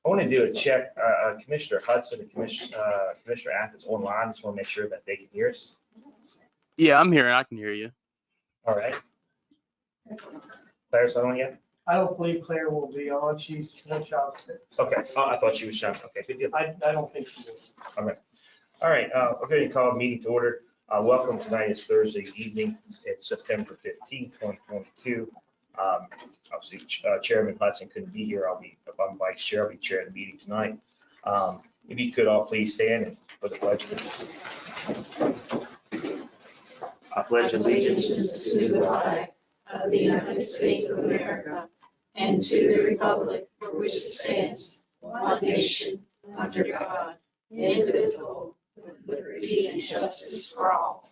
I want to do a check, Commissioner Hudson and Commissioner Athens online. Just want to make sure that they can hear us. Yeah, I'm here. I can hear you. All right. Claire's on yet? I don't believe Claire will be on. She's no child sick. Okay. Oh, I thought she was shouting. Okay, good deal. I don't think she is. All right. We're going to call a meeting to order. Welcome. Tonight is Thursday evening. It's September 15th, 2022. Obviously, Chairman Hudson couldn't be here. If I'm vice chair, I'll be chairing the meeting tonight. If you could all please stand and for the pledge. I pledge allegiance to the flag of the United States of America and to the republic for which it stands, one nation, under God, indivisible, with liberty and justice for all.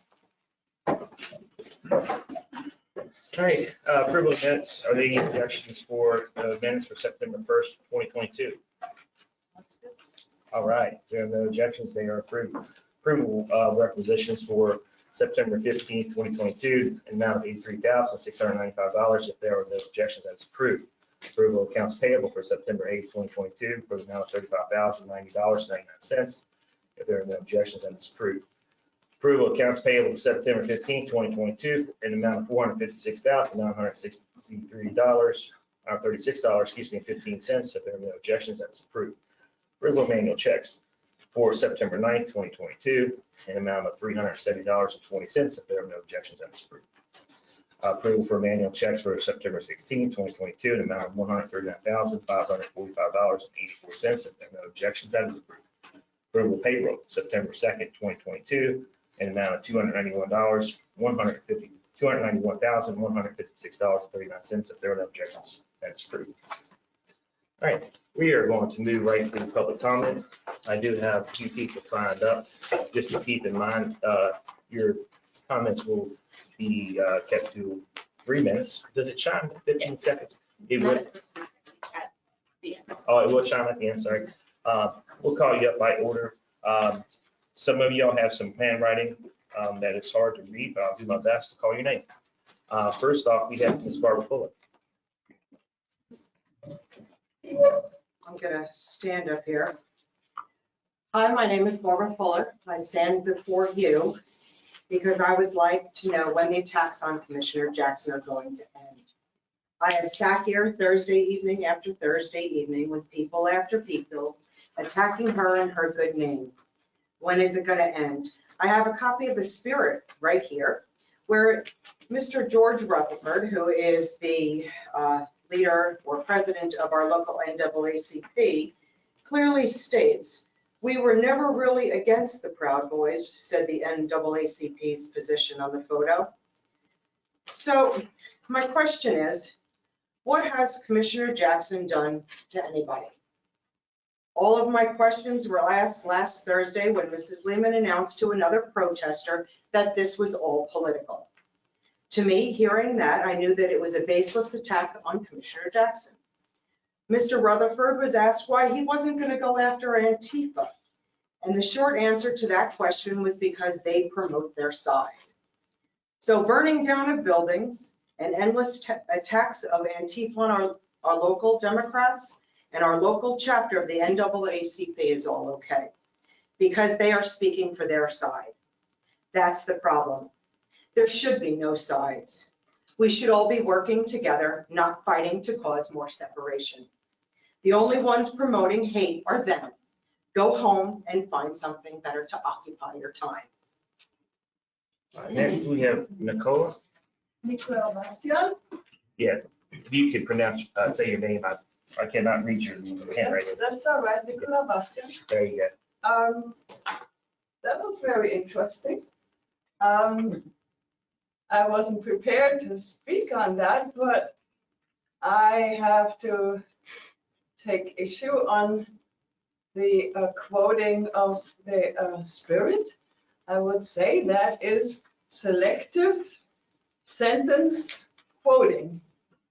All right, approval of minutes. Are there any objections for minutes for September 1st, 2022? All right, if there are no objections, they are approved. Approval of requisitions for September 15th, 2022, an amount of $83,695. If there are no objections, that's approved. Approval of accounts payable for September 8th, 2022, for the amount of $35,090.99. If there are no objections, then it's approved. Approval of accounts payable for September 15th, 2022, in the amount of $456,963.36, 15 objections, that's approved. Approval of manual checks for September 9th, 2022, in the amount of $370.20. If there are no objections, that's approved. Approval for manual checks for September 16th, 2022, in the amount of $139,545.84. If there are no objections, that is approved. Approval of payroll September 2nd, 2022, in the amount of $291,156.39. If there are no objections, that's approved. All right, we are going to move right to public comment. I do have a few people signed up. Just to keep in mind, your comments will be kept to 3 minutes. Does it chime at 15 seconds? It would. Oh, it will chime at the end, sorry. We'll call you up by order. Some of y'all have some handwriting that it's hard to read, but I'll do my best to call your name. First off, we have Ms. Barbara Fuller. I'm going to stand up here. Hi, my name is Barbara Fuller. I stand before you because I would like to know when the attacks on Commissioner Jackson are going to end. I have sat here Thursday evening after Thursday evening with people after people attacking her and her good name. When is it going to end? I have a copy of the Spirit right here where Mr. George Rutherford, who is the leader or president of our local NAACP, clearly states, "We were never really against the Proud Boys," said the NAACP's position on the photo. So my question is, what has Commissioner Jackson done to anybody? All of my questions were asked last Thursday when Mrs. Lehman announced to another protester that this was all political. To me, hearing that, I knew that it was a baseless attack on Commissioner Jackson. Mr. Rutherford was asked why he wasn't going to go after Antifa. And the short answer to that question was because they promote their side. So burning down of buildings and endless attacks of Antifa on our local Democrats and our local chapter of the NAACP is all okay, because they are speaking for their side. That's the problem. There should be no sides. We should all be working together, not fighting to cause more separation. The only ones promoting hate are them. Go home and find something better to occupy your time. Next, we have Nicola. Nicola Bastian. Yeah, if you could pronounce, say your name. I cannot read your handwriting. That's all right, Nicola Bastian. There you go. That was very interesting. I wasn't prepared to speak on that, but I have to take issue on the quoting of the Spirit. I would say that is selective sentence quoting,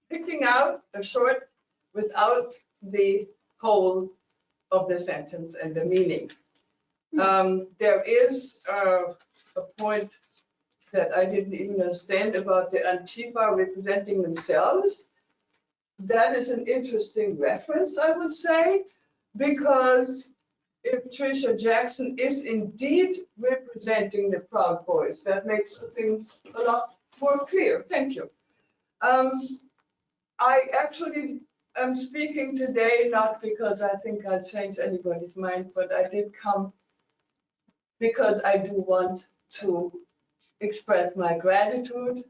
picking out a short without the whole of the sentence and the meaning. There is a point that I didn't even understand about the Antifa representing themselves. That is an interesting reference, I would say, because if Tricia Jackson is indeed representing the Proud Boys, that makes things a lot more clear. Thank you. I actually am speaking today not because I think I'll change anybody's mind, but I did come because I do want to express my gratitude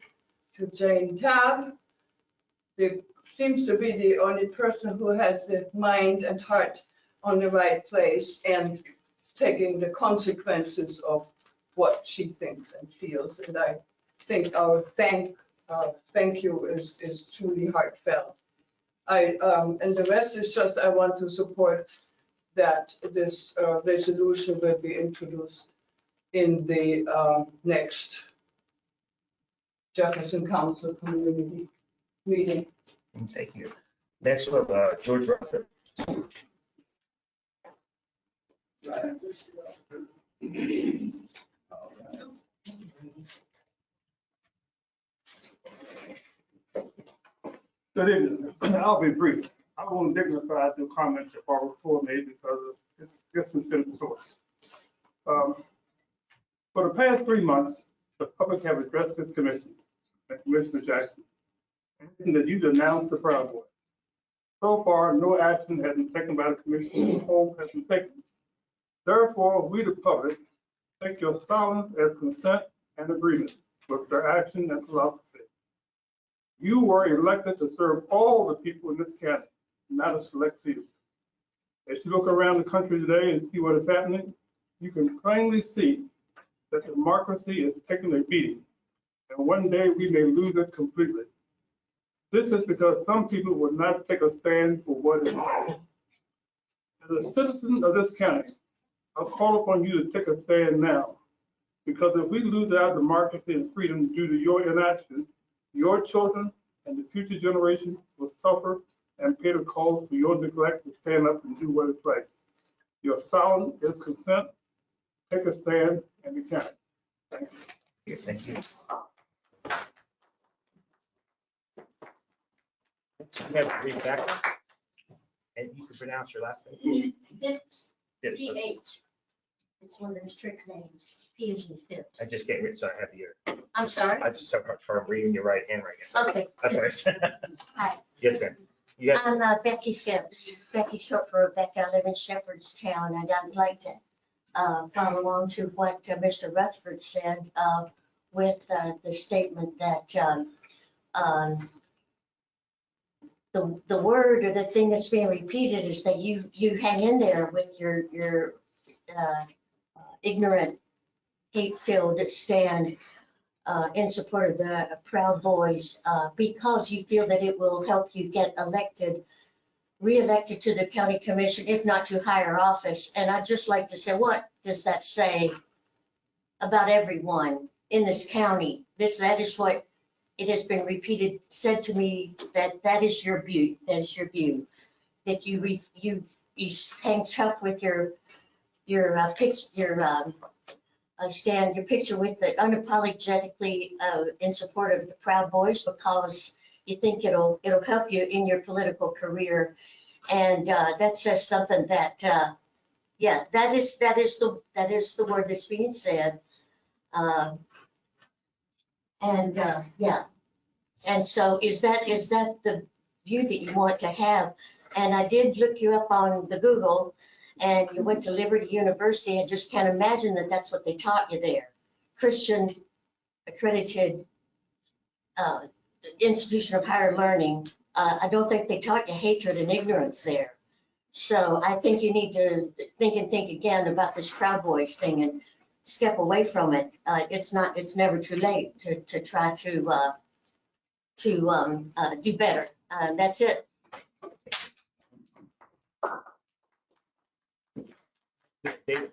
to Jane Tabb. She seems to be the only person who has the mind and heart on the right place and taking the consequences of what she thinks and feels. And I think our thank you is truly heartfelt. And the rest is just, I want to support that this resolution will be introduced in the next Jefferson Council Community meeting. Thank you. Next we have George Rutherford. Good evening. I'll be brief. I won't dignify the comments that Barbara Ford made because it's considered source. For the past 3 months, the public have addressed this commission and Commissioner Jackson, and that you denounced the Proud Boys. So far, no action has been taken by the commission, no hold has been taken. Therefore, we, the public, take your silence as consent and agreement with their action and philosophy. You were elected to serve all the people in this county, not a select few. As you look around the country today and see what is happening, you can plainly see that democracy is taking a beating, and one day we may lose it completely. This is because some people will not take a stand for what is right. As a citizen of this county, I call upon you to take a stand now, because if we lose our democracy and freedom due to your inaction, your children and the future generation will suffer and pay the cost for your neglect to stand up and do what is right. Your silence is consent. Take a stand and be counted. Thank you. Thank you. You have to read it back. And you can pronounce your last name. Phipps, Yes, P-H. It's one of those trick names, P as in Phipps. I just can't read, so I have your, I'm sorry? I just have a hard time reading your right hand right now. Okay. That's right. Hi. Yes, ma'am. You got, I'm Becky Phipps, Becky short for Rebecca. I live in Shepherdstown, and I'd like to follow along to what Mr. Rutherford said with the statement that the word or the thing that's being repeated is that you hang in there with your ignorant, hate-filled stand in support of the Proud Boys because you feel that it will help you get re-elected to the county commission, if not to higher office. And I'd just like to say, what does that say about everyone in this county? That is what it has been repeated, said to me, that is your view, that you hang tough with your picture with the unapologetically in support of the Proud Boys because you think it'll help you in your political career. And that says something that, yeah, that is the word that's being said. Yeah. And so is that the view that you want to have? And I did look you up on the Google, and you went to Liberty University. I just can't imagine that that's what they taught you there. Christian accredited institution of higher learning. I don't think they taught you hatred and ignorance there. So I think you need to think again about this Proud Boys thing and step away from it. It's never too late to try to do better. That's it. David,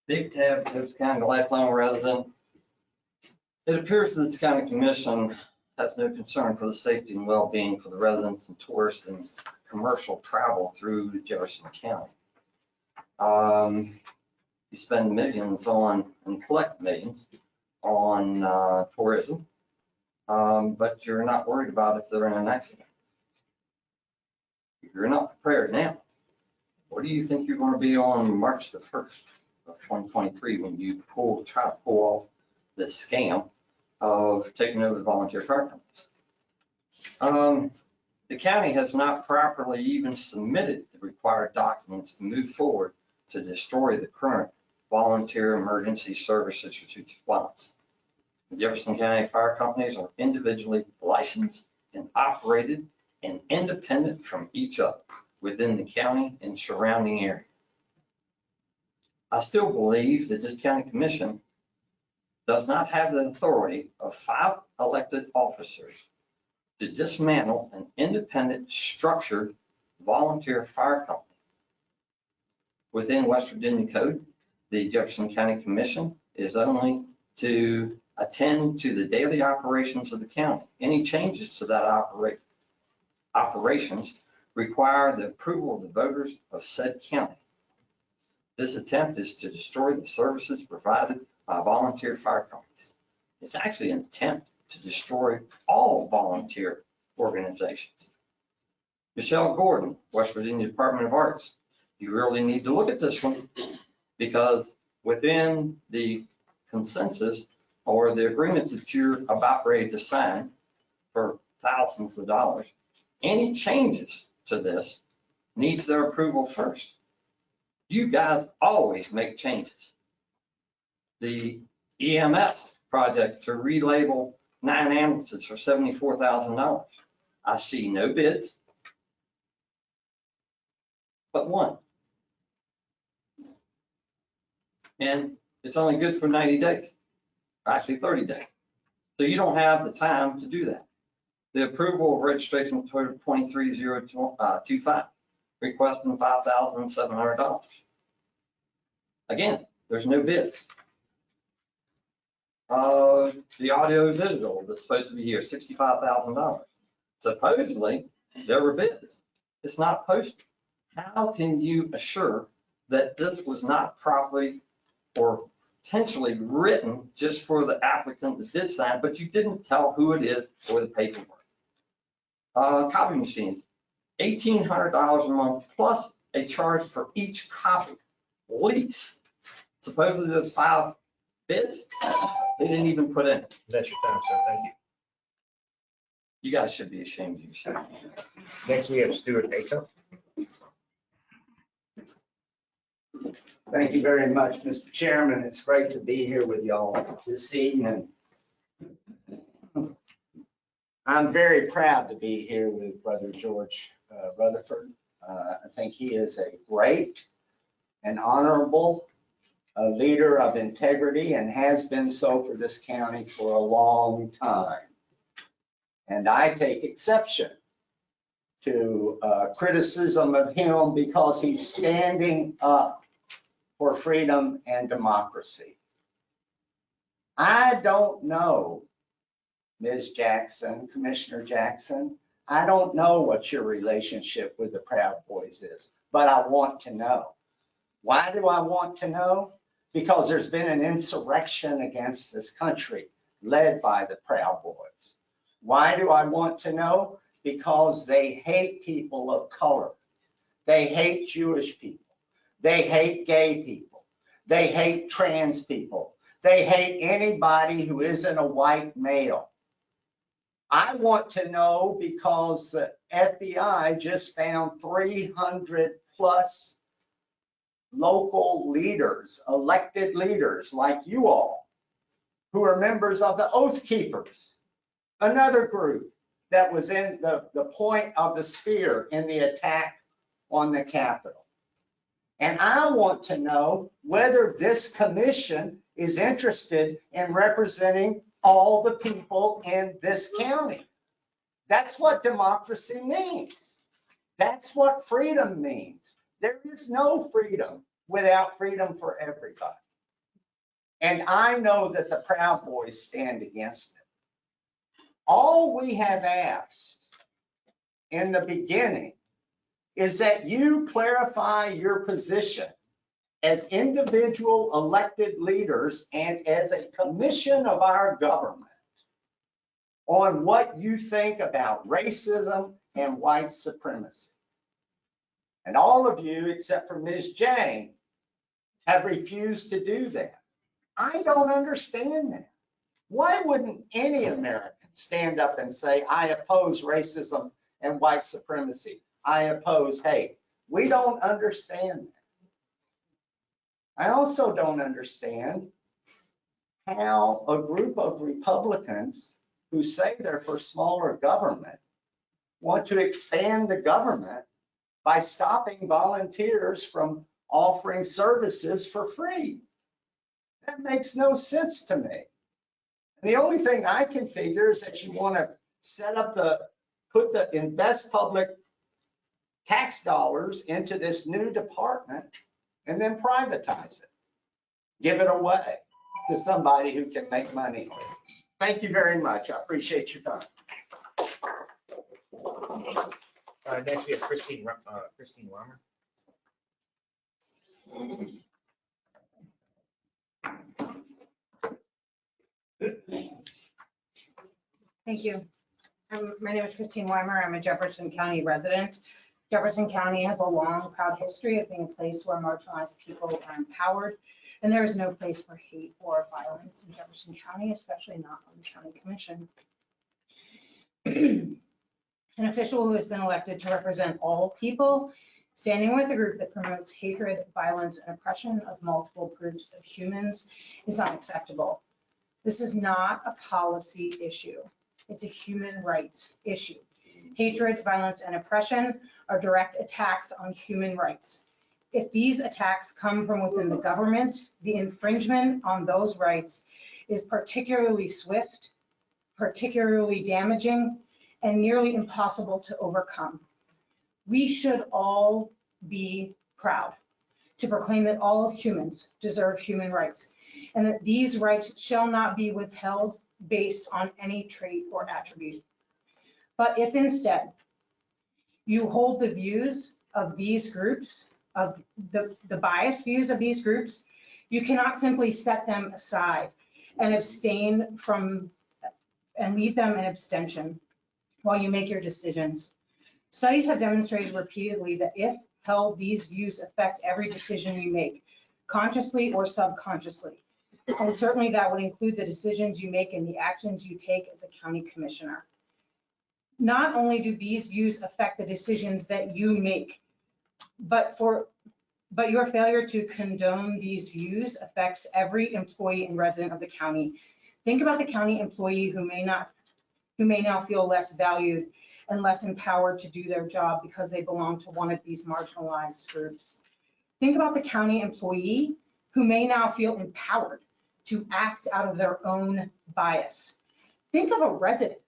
Big Tab, Tibbs County, lifelong resident. It appears that this county commission has no concern for the safety and well-being for the residents and tourists in commercial travel through Jefferson County. You spend millions on, and collect millions on tourism, but you're not worried about if they're in an accident. If you're not prepared now, what do you think you're going to be on March the 1st of 2023 when you try to pull off this scam of taking over the volunteer fire companies? The county has not properly even submitted the required documents to move forward to destroy the current volunteer emergency services response. The Jefferson County fire companies are individually licensed and operated and independent from each other within the county and surrounding area. I still believe that this county commission does not have the authority of 5 elected officers to dismantle an independent, structured volunteer fire company. Within West Virginia Code, the Jefferson County Commission is only to attend to the daily operations of the county. Any changes to that operations require the approval of the voters of said county. This attempt is to destroy the services provided by volunteer fire companies. It's actually an attempt to destroy all volunteer organizations. Michelle Gordon, West Virginia Department of Arts, you really need to look at this one, because within the consensus or the agreement that you're about ready to sign for thousands of dollars, any changes to this needs their approval first. You guys always make changes. The EMS project to relabel 9 ambulances for $74,000. I see no bids, but 1. And it's only good for 90 days, actually 30 days. So you don't have the time to do that. The approval of registration 23025, requesting $5,700. Again, there's no bids. The audio digital that's supposed to be here, $65,000. Supposedly, there were bids. It's not posted. How can you assure that this was not properly or potentially written just for the applicant that did sign, but you didn't tell who it is or the paperwork? Copy machines, $1,800 a month plus a charge for each copy. Lease. Supposedly there's 5 bids. They didn't even put in. That's your time, sir. Thank you. You guys should be ashamed of yourself. Next, we have Stuart Aco. Thank you very much, Mr. Chairman. It's great to be here with y'all this evening. I'm very proud to be here with Brother George Rutherford. I think he is a great and honorable leader of integrity and has been so for this county for a long time. And I take exception to criticism of him because he's standing up for freedom and democracy. I don't know, Ms. Jackson, Commissioner Jackson, I don't know what your relationship with the Proud Boys is, but I want to know. Why do I want to know? Because there's been an insurrection against this country led by the Proud Boys. Why do I want to know? Because they hate people of color. They hate Jewish people. They hate gay people. They hate trans people. They hate anybody who isn't a white male. I want to know because the FBI just found 300 plus local leaders, elected leaders like you all, who are members of the Oath Keepers, another group that was in the point of the spear in the attack on the Capitol. And I want to know whether this commission is interested in representing all the people in this county. That's what democracy means. That's what freedom means. There is no freedom without freedom for everybody. And I know that the Proud Boys stand against it. All we have asked in the beginning is that you clarify your position as individual elected leaders and as a commission of our government on what you think about racism and white supremacy. And all of you, except for Ms. Jane, have refused to do that. I don't understand that. Why wouldn't any American stand up and say, I oppose racism and white supremacy? I oppose hate. We don't understand that. I also don't understand how a group of Republicans who say they're for smaller government want to expand the government by stopping volunteers from offering services for free. That makes no sense to me. And the only thing I can figure is that you want to invest public tax dollars into this new department and then privatize it. Give it away to somebody who can make money. Thank you very much. I appreciate your time. Next we have Christine Weimer. Thank you. My name is Christine Weimer. I'm a Jefferson County resident. Jefferson County has a long, proud history of being a place where marginalized people are empowered, and there is no place for hate or violence in Jefferson County, especially not on the county commission. An official who has been elected to represent all people, standing with a group that promotes hatred, violence, and oppression of multiple groups of humans is not acceptable. This is not a policy issue. It's a human rights issue. Hatred, violence, and oppression are direct attacks on human rights. If these attacks come from within the government, the infringement on those rights is particularly swift, particularly damaging, and nearly impossible to overcome. We should all be proud to proclaim that all humans deserve human rights and that these rights shall not be withheld based on any trait or attribute. But if instead you hold the views of these groups, of the biased views of these groups, you cannot simply set them aside and abstain from and leave them in abstention while you make your decisions. Studies have demonstrated repeatedly that if held, these views affect every decision you make, consciously or subconsciously. And certainly that would include the decisions you make and the actions you take as a county commissioner. Not only do these views affect the decisions that you make, but your failure to condone these views affects every employee and resident of the county. Think about the county employee who may now feel less valued and less empowered to do their job because they belong to one of these marginalized groups. Think about the county employee who may now feel empowered to act out of their own bias. Think of a resident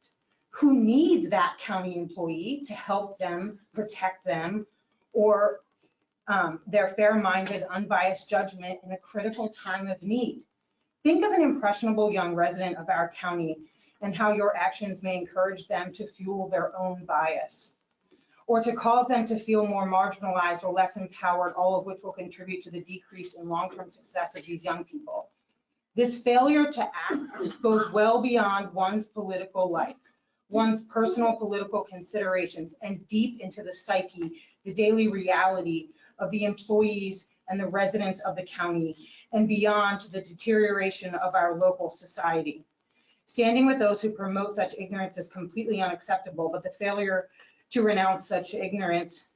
who needs that county employee to help them, protect them, or their fair-minded, unbiased judgment in a critical time of need. Think of an impressionable young resident of our county and how your actions may encourage them to fuel their own bias, or to cause them to feel more marginalized or less empowered, all of which will contribute to the decrease in long-term success of these young people. This failure to act goes well beyond one's political life, one's personal political considerations, and deep into the psyche, the daily reality of the employees and the residents of the county, and beyond to the deterioration of our local society. Standing with those who promote such ignorance is completely unacceptable, but the failure to renounce such ignorance,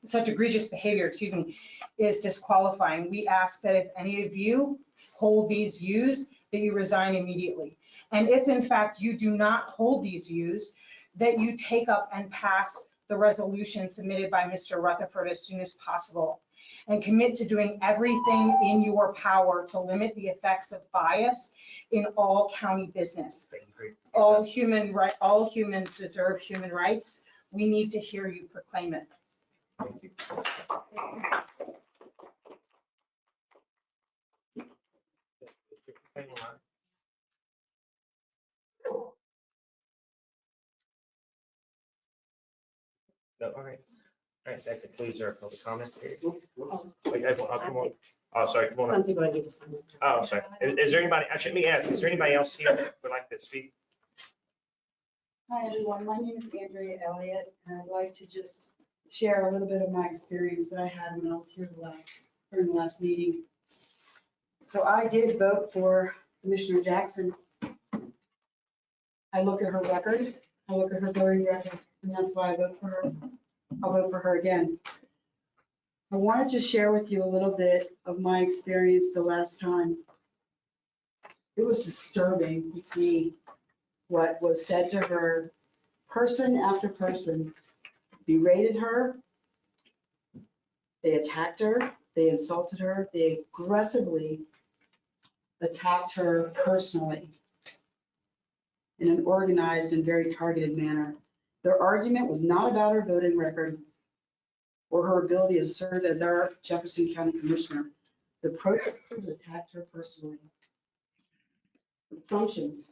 such egregious behavior, is disqualifying. We ask that if any of you hold these views, that you resign immediately. And if in fact you do not hold these views, that you take up and pass the resolution submitted by Mr. Rutherford as soon as possible, and commit to doing everything in your power to limit the effects of bias in all county business. All humans deserve human rights. We need to hear you proclaim it. Thank you. No, okay. All right, that concludes our public comment. Wait, come on. Oh, sorry, come on. Some people I need to sign. Oh, I'm sorry. Is there anybody, actually, let me ask, is there anybody else here that would like to speak? Hi, everyone. My name is Andrea Elliott, and I'd like to just share a little bit of my experience that I had when I was here during the last meeting. So I did vote for Commissioner Jackson. I look at her record, I look at her voting record, and that's why I vote for her. I'll vote for her again. I wanted to share with you a little bit of my experience the last time. It was disturbing to see what was said to her. Person after person berated her. They attacked her. They insulted her. They aggressively attacked her personally in an organized and very targeted manner. Their argument was not about her voting record or her ability to serve as our Jefferson County Commissioner. The protesters attacked her personally. Assumptions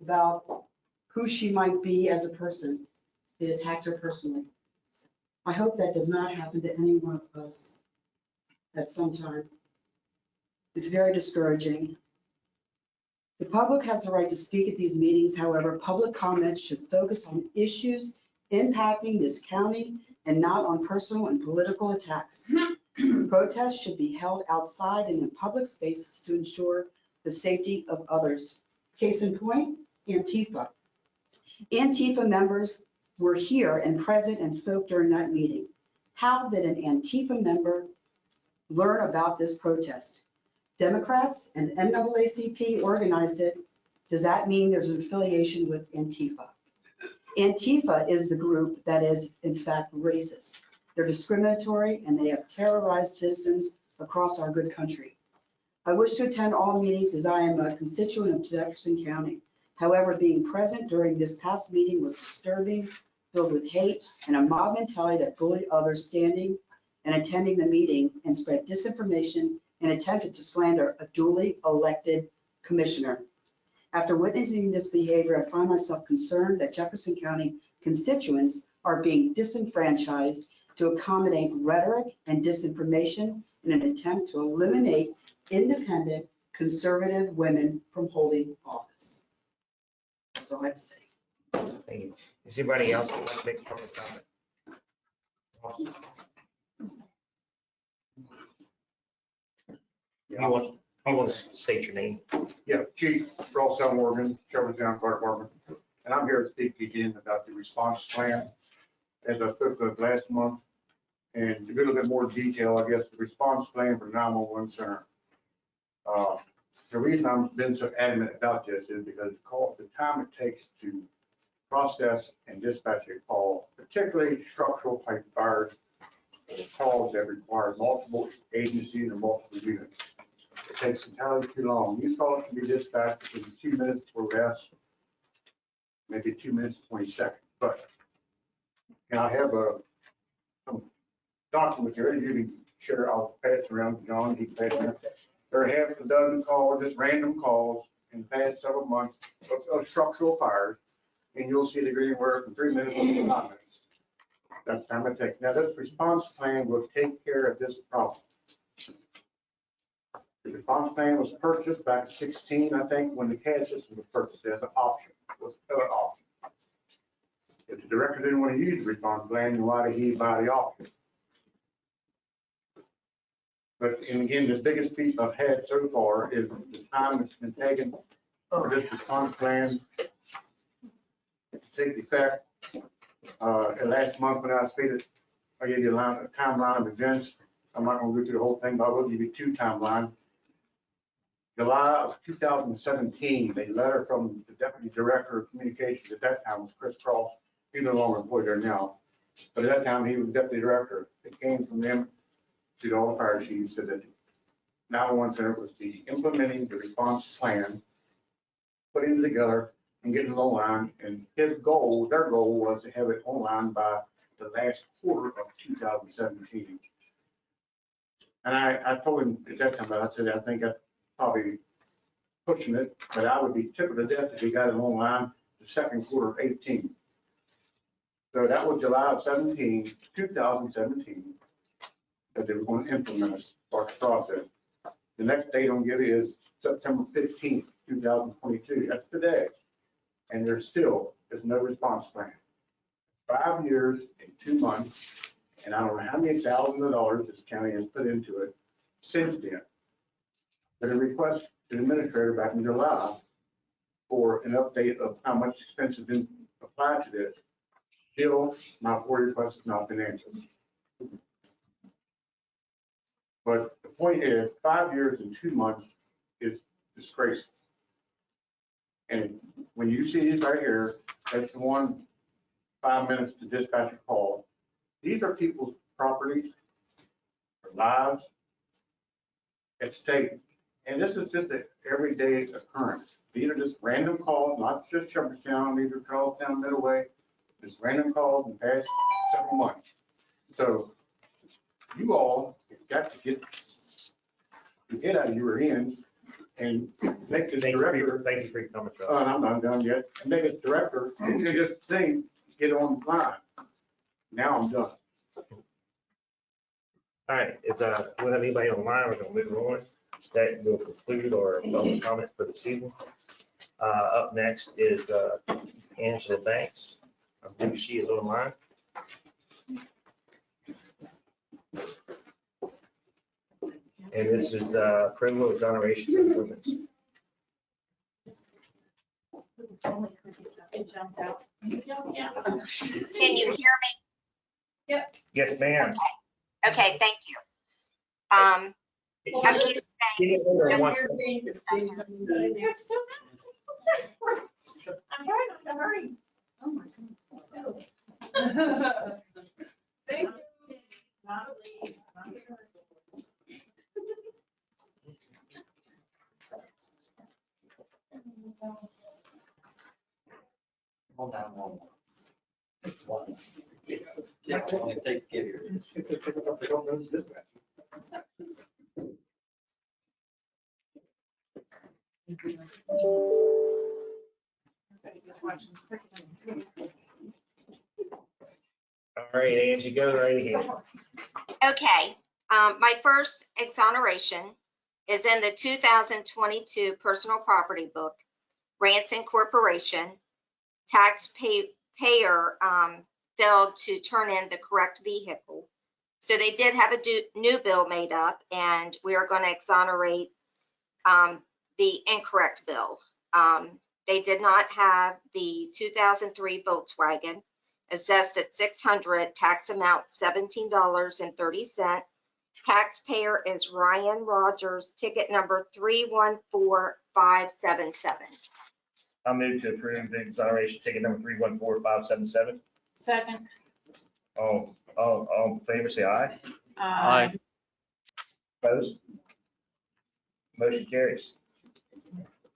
about who she might be as a person. They attacked her personally. I hope that does not happen to any one of us at some time. It's very discouraging. The public has the right to speak at these meetings. However, public comments should focus on issues impacting this county and not on personal and political attacks. Protests should be held outside and in public spaces to ensure the safety of others. Case in point, Antifa. Antifa members were here and present and spoke during that meeting. How did an Antifa member learn about this protest? Democrats and NAACP organized it. Does that mean there's an affiliation with Antifa? Antifa is the group that is in fact racist. They're discriminatory and they have terrorized citizens across our good country. I wish to attend all meetings as I am a constituent of Jefferson County. However, being present during this past meeting was disturbing, filled with hate and a mob mentality that bullied others standing and attending the meeting and spread disinformation and attempted to slander a duly elected commissioner. After witnessing this behavior, I find myself concerned that Jefferson County constituents are being disenfranchised to accommodate rhetoric and disinformation in an attempt to eliminate independent conservative women from holding office. That's all I have to say. Thank you. Is anybody else who would like to make a public comment? You want to state your name? Yeah, Chief Ross L. Morgan, Jefferson County Fire Department. And I'm here to speak again about the response plan as I spoke of last month. And to go a little bit more detail, I guess, the response plan for 911 center. The reason I've been so adamant about this is because the time it takes to process and dispatch a call, particularly structural type fires, calls that require multiple agencies and multiple units. It takes entirely too long. These calls can be dispatched in 2 minutes or less, maybe 2 minutes and 20 seconds. But, and I have some documents here you can share. I'll pass around to John. He can pass it around. There are half a dozen calls, just random calls in the past several months of structural fires. And you'll see the green where from 3 minutes to 5 minutes. That's the time it takes. Now, this response plan will take care of this problem. The response plan was purchased back in 16, I think, when the CAD system was purchased as an option. It was still an option. If the director didn't want to use the response plan, then why did he buy the option? But, and again, the biggest piece I've had so far is the time that's been taken for this response plan to take effect. Last month when I stated, I gave you a timeline of events. I'm not going to go through the whole thing, but I will give you 2 timelines. July of 2017, a letter from the Deputy Director of Communications at that time was Chris Cross. He's no longer employed there now. But at that time, he was Deputy Director. It came from them to all the fire chiefs, said that 911 Center was implementing the response plan, putting it together and getting it online. And his goal, their goal was to have it online by the last quarter of 2017. And I told him at that time, I said, I think that's probably pushing it, but I would be tickled to death if he got it online the second quarter of 18. So that was July of 2017, that they were going to implement it, start the process. The next date I'm giving is September 15th, 2022. That's today. And there still is no response plan. 5 years and 2 months, and I don't know how many thousands of dollars this county has put into it since then. But a request to the administrator back in July for an update of how much expense has been applied to this. Still, my FOIA request has not been answered. But the point is, 5 years and 2 months is disgraceful. And when you see these right here, that's the one 5 minutes to dispatch a call. These are people's properties, their lives at stake. And this is just an everyday occurrence. These are just random calls, not just Jefferson, these are Charlestown, Middleway, just random calls in the past several months. So you all have got to get out of your ends and make this director. Thank you for your comments. Oh, I'm not done yet. And make this director, and this thing, get on the line. Now I'm done. All right, we don't have anybody online, we're gonna move on. That will conclude our public comment for this evening. Up next is Angela Banks. I believe she is online. And this is approval of exoneration of appointments. It jumped out. Can you hear me? Yes, ma'am. Okay, thank you. I'm Keith Can you Banks. hold on one second? I'm trying not to hurry. Oh, my goodness. Thank you. Not a lead, not a hurry. Hold down one. One. Yeah, I want to take care of it. All right, Angie, go right ahead. Okay, my first exoneration is in the 2022 personal property book, Ranson Corporation. Taxpayer failed to turn in the correct vehicle. So they did have a new bill made up, and we are going to exonerate the incorrect bill. They did not have the 2003 Volkswagen, assessed at $600, tax amount $17.30. Taxpayer is Ryan Rogers, ticket number 314577. I'll move to approve the exoneration ticket number 314577. Second. All in favor, say aye. Aye. Opposed? Motion carries.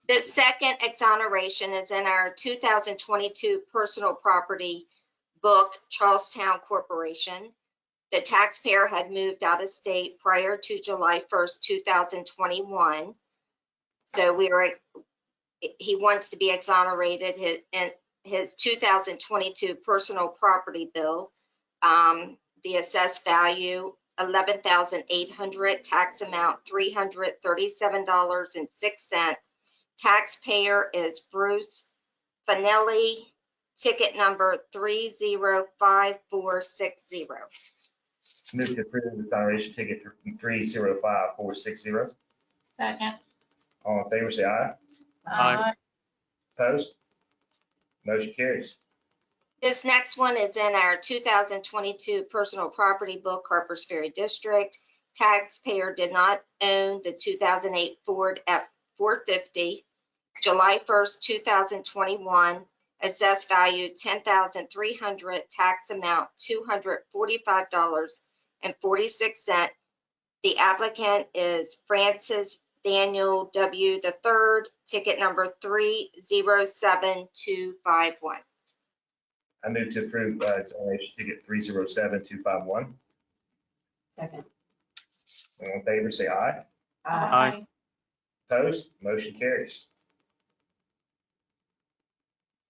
The second exoneration is in our 2022 personal property book, Charlestown Corporation. The taxpayer had moved out of state prior to July 1st, 2021. So he wants to be exonerated in his 2022 personal property bill. The assessed value, $11,800, tax amount $337.06. Taxpayer is Bruce Fanelli, ticket number 305460. Move to approve the exoneration ticket 305460. Second. All in favor, say aye. Aye. Opposed? Motion carries. This next one is in our 2022 personal property book, Harpers Ferry District. Taxpayer did not own the 2008 Ford F450. July 1st, 2021, assessed value $10,300, tax amount $245.46. The applicant is Francis Daniel W. III, ticket number 307251. I move to approve exoneration ticket 307251. Second. All in favor, say aye. Aye. Opposed? Motion carries.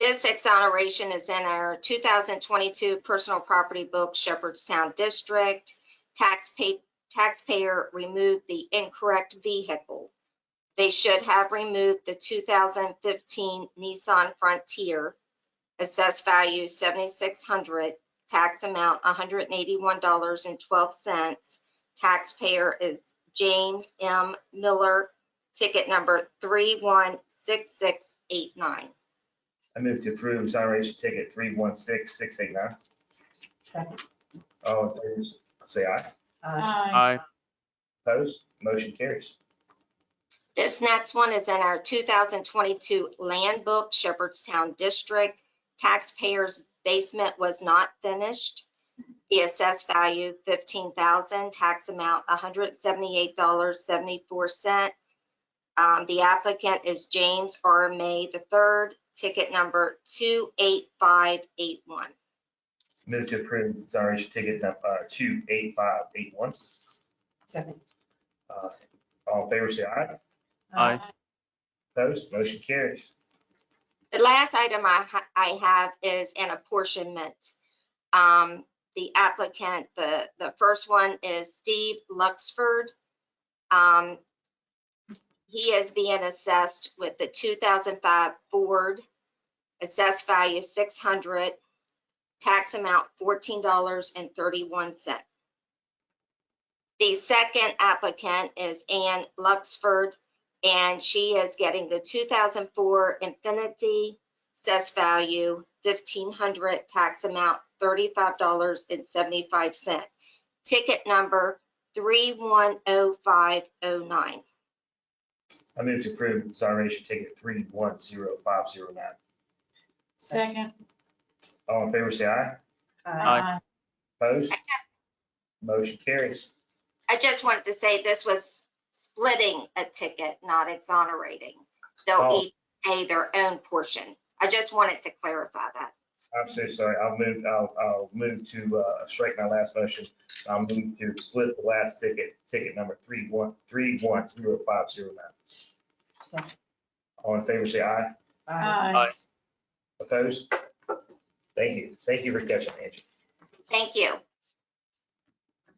This exoneration is in our 2022 personal property book, Shepherdstown District. Taxpayer removed the incorrect vehicle. They should have removed the 2015 Nissan Frontier, assessed value $7,600, tax amount $181.12. Taxpayer is James M. Miller, ticket number 316689. I move to approve exoneration ticket 316689. Second. All in favor, say aye. Aye. Opposed? Motion carries. This next one is in our 2022 land book, Shepherdstown District. Taxpayers' basement was not finished. The assessed value $15,000, tax amount $178.74. The applicant is James R. May III, ticket number 28581. Move to approve exoneration ticket number 28581. Second. All in favor, say aye. Aye. Opposed? Motion carries. The last item I have is an apportionment. The applicant, the first one is Steve Luxford. He is being assessed with the 2005 Ford, assessed value $600, tax amount $14.31. The second applicant is Ann Luxford, and she is getting the 2004 Infiniti, assessed value $1,500, tax amount $35.75. Ticket number 310509. I move to approve exoneration ticket 310509. Second. All in favor, say aye. Aye. Opposed? Motion carries. I just wanted to say this was splitting a ticket, not exonerating. They'll Oh. each pay their own portion. I just wanted to clarify that. I'm so sorry. I'll move to strike my last motion. I'll move to split the last ticket number 310509. Second. All in favor, say aye. Aye. Opposed? Thank you. Thank you for catching, Angie. Thank you.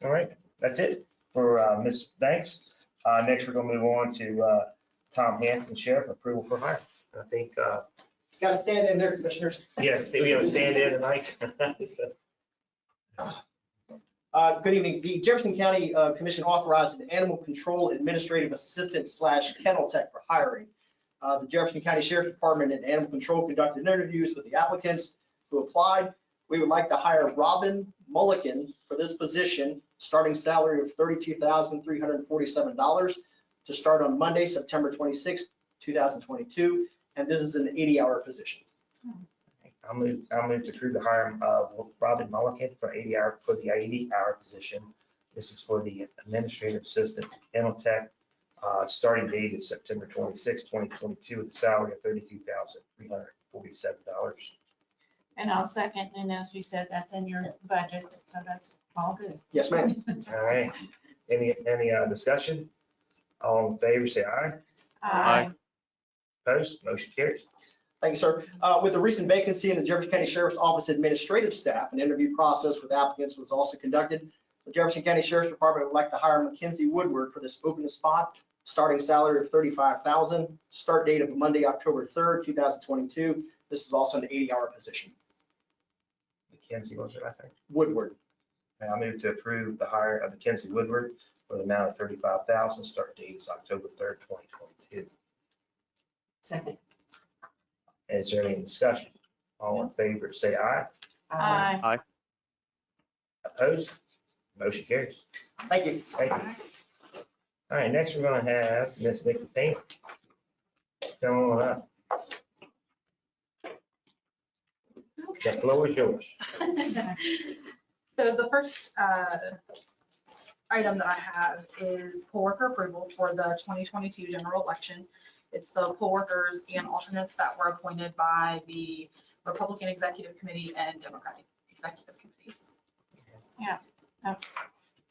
All right, that's it for Ms. Banks. Next, we're gonna move on to Tom Hampton, Sheriff, approval for hire. I think, Got to stand in there, commissioners. yes, we have a stand-in tonight. Good evening. The Jefferson County Commission authorized an animal control administrative assistant / kennel tech for hiring. The Jefferson County Sheriff's Department and Animal Control conducted interviews with the applicants who applied. We would like to hire Robin Mulligan for this position, starting salary of $32,347 to start on Monday, September 26, 2022. And this is an 80-hour position. I'll move to approve the hire of Robin Mulligan for the 80-hour position. This is for the administrative assistant, kennel tech. Starting date is September 26, 2022, with a salary of $32,347. And I'll second, and as you said, that's in your budget, so that's all good. Yes, ma'am. All right. Any discussion? All in favor, say aye. Aye. Opposed? Motion carries. Thank you, sir. With the recent vacancy in the Jefferson County Sheriff's Office administrative staff, an interview process with applicants was also conducted. The Jefferson County Sheriff's Department would like to hire Mackenzie Woodward for this open spot, starting salary of $35,000, start date of Monday, October 3rd, 2022. This is also an 80-hour position. Mackenzie, what was your last name? Woodward. And I move to approve the hire of Mackenzie Woodward for the amount of $35,000. Start date is October 3rd, 2022. Second. Is there any discussion? All in favor, say aye. Aye. Opposed? Motion carries. Thank you. Thank you. All right, next we're gonna have Ms. Nikki Payne. Come on up. The floor is yours. So the first item that I have is poll worker approval for the 2022 general election. It's the poll workers and alternates that were appointed by the Republican Executive Committee and Democratic Executive Committees.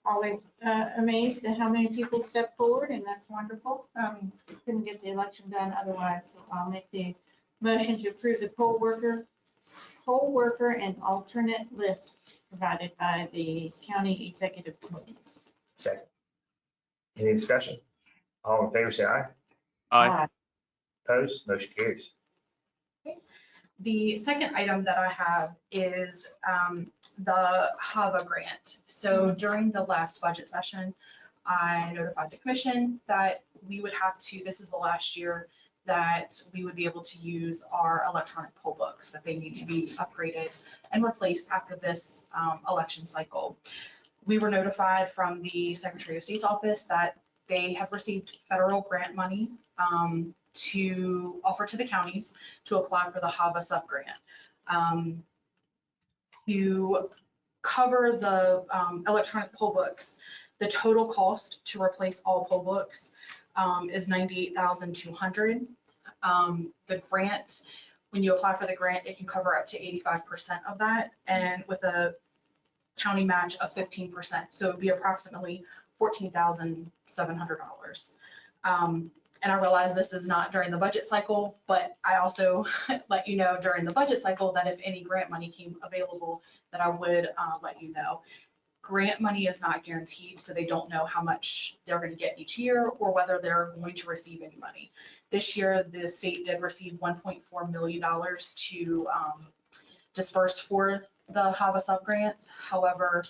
Always amazed at how many people step forward, and that's wonderful. Couldn't get the election done otherwise, so I'll make the Motion to approve the poll worker and alternate list provided by the county executive committees. Second. Any discussion? All in favor, say aye. Aye. Opposed? Motion carries. The second item that I have is the HAVA grant. So during the last budget session, I notified the commission that we would have to, this is the last year that we would be able to use our electronic poll books, that they need to be upgraded and replaced after this election cycle. We were notified from the Secretary of State's office that they have received federal grant money to offer to the counties to apply for the HAVA subgrant. To cover the electronic poll books, the total cost to replace all poll books is $98,200. The grant, when you apply for the grant, it can cover up to 85% of that, and with a county match of 15%. So it would be approximately $14,700. And I realize this is not during the budget cycle, but I also let you know during the budget cycle that if any grant money came available, that I would let you know. Grant money is not guaranteed, so they don't know how much they're going to get each year or whether they're going to receive any money. This year, the state did receive $1.4 million to disperse for the HAVA subgrants. However,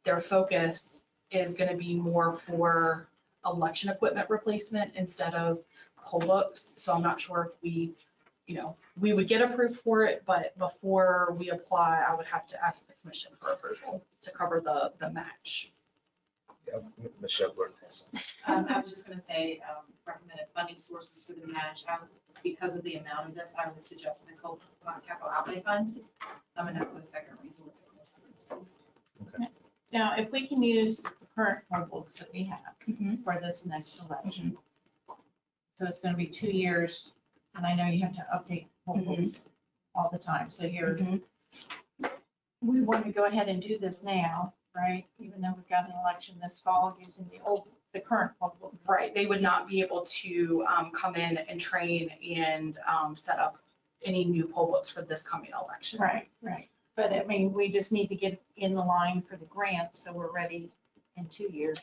their focus is going to be more for election equipment replacement instead of poll books. So I'm not sure if we would get approved for it, but before we apply, I would have to ask the commission for approval to cover the match. Yeah, Michelle Burton. I was just going to say, recommended funding sources for the match. Because of the amount of this, I would suggest the capital outlay fund. And that's the second resort. Okay. Now, if we can use the current poll books that we have for this next election, so it's going to be 2 years, and I know you have to update poll books all the time, so we want to go ahead and do this now, right? Even though we've got an election this fall using the current poll book. Right, they would not be able to come in and train and set up any new poll books for this coming election. Right. But I mean, we just need to get in the line for the grant, so we're ready in 2 years.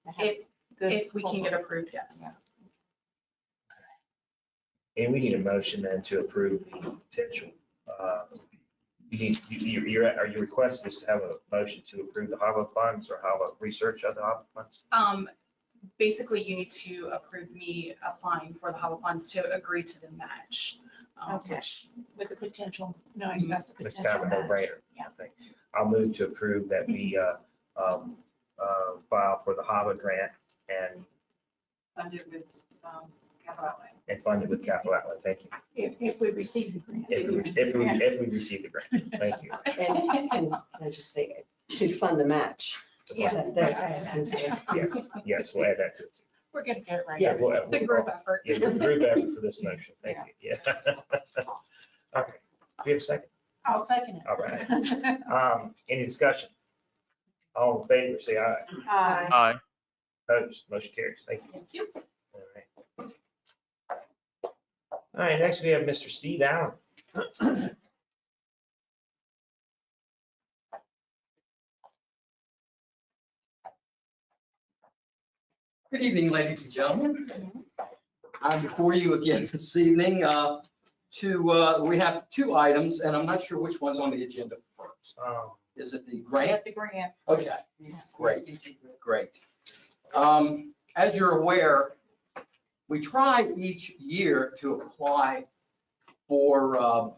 to have good If we poll can get books. approved, yes. And we need a motion then to approve the potential. Are you requesting us to have a motion to approve the HAVA funds or HAVA research of the HAVA funds? Basically, you need to approve me applying for the HAVA funds to agree to the match. Okay. With the potential, knowing about the It's potential kind of a match. no-brainer, I think. I'll move to approve that we file for the HAVA grant and Funded with capital outlay. fund it with capital outlay. Thank you. If we receive the grant. If we receive the grant, thank you. And can I just say, to fund the match? Yeah. Yes, we'll add that to it. We're gonna get it right. Yes. It's a group effort. Yeah, group effort for this motion. Thank you. Yeah. Okay. Do we have a second? I'll second it. All right. Any discussion? All in favor, say aye. Aye. Aye. Opposed, motion carries. Thank you. Thank you. All right, next we have Mr. Steve Allen. Good evening, ladies and gentlemen. I'm before you again this evening we have two items, and I'm not sure which one's on the agenda first. Is it the grant? The grant. Okay, great. As you're aware, we try each year to apply for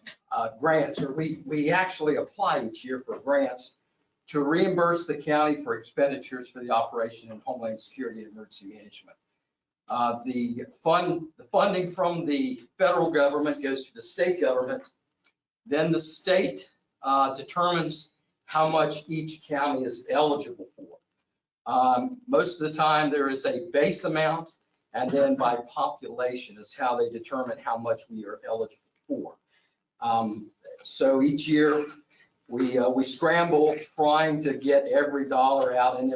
grants, or we actually apply each year for grants to reimburse the county for expenditures for the operation in Homeland Security and Emergency Management. The funding from the federal government goes to the state government. Then the state determines how much each county is eligible for. Most of the time there is a base amount, and then by population is how they determine how much we are eligible for. So each year we scramble trying to get every dollar out, and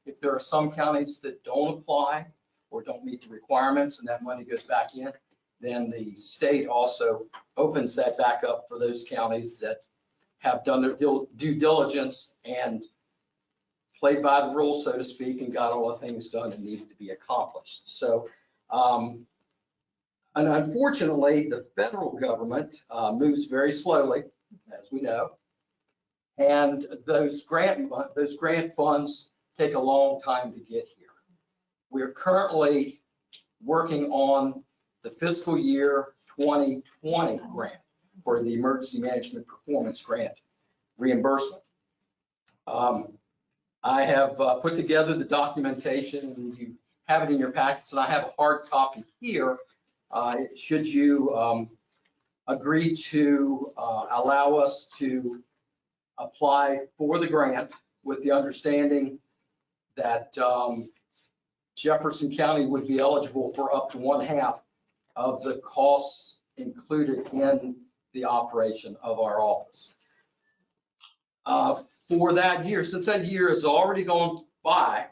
if there are some counties that don't apply or don't meet the requirements and that money goes back in, then the state also opens that back up for those counties that have done their due diligence and played by the rules, so to speak, and got all the things done that needed to be accomplished. So, and unfortunately, the federal government moves very slowly, as we know. And those grant funds take a long time to get here. We're currently working on the fiscal year 2020 grant for the Emergency Management Performance Grant reimbursement. I have put together the documentation, and you have it in your packets, and I have a hard copy here. Should you agree to allow us to apply for the grant with the understanding that Jefferson County would be eligible for up to 1/2 of the costs included in the operation of our office. For that year, since that year has already gone by,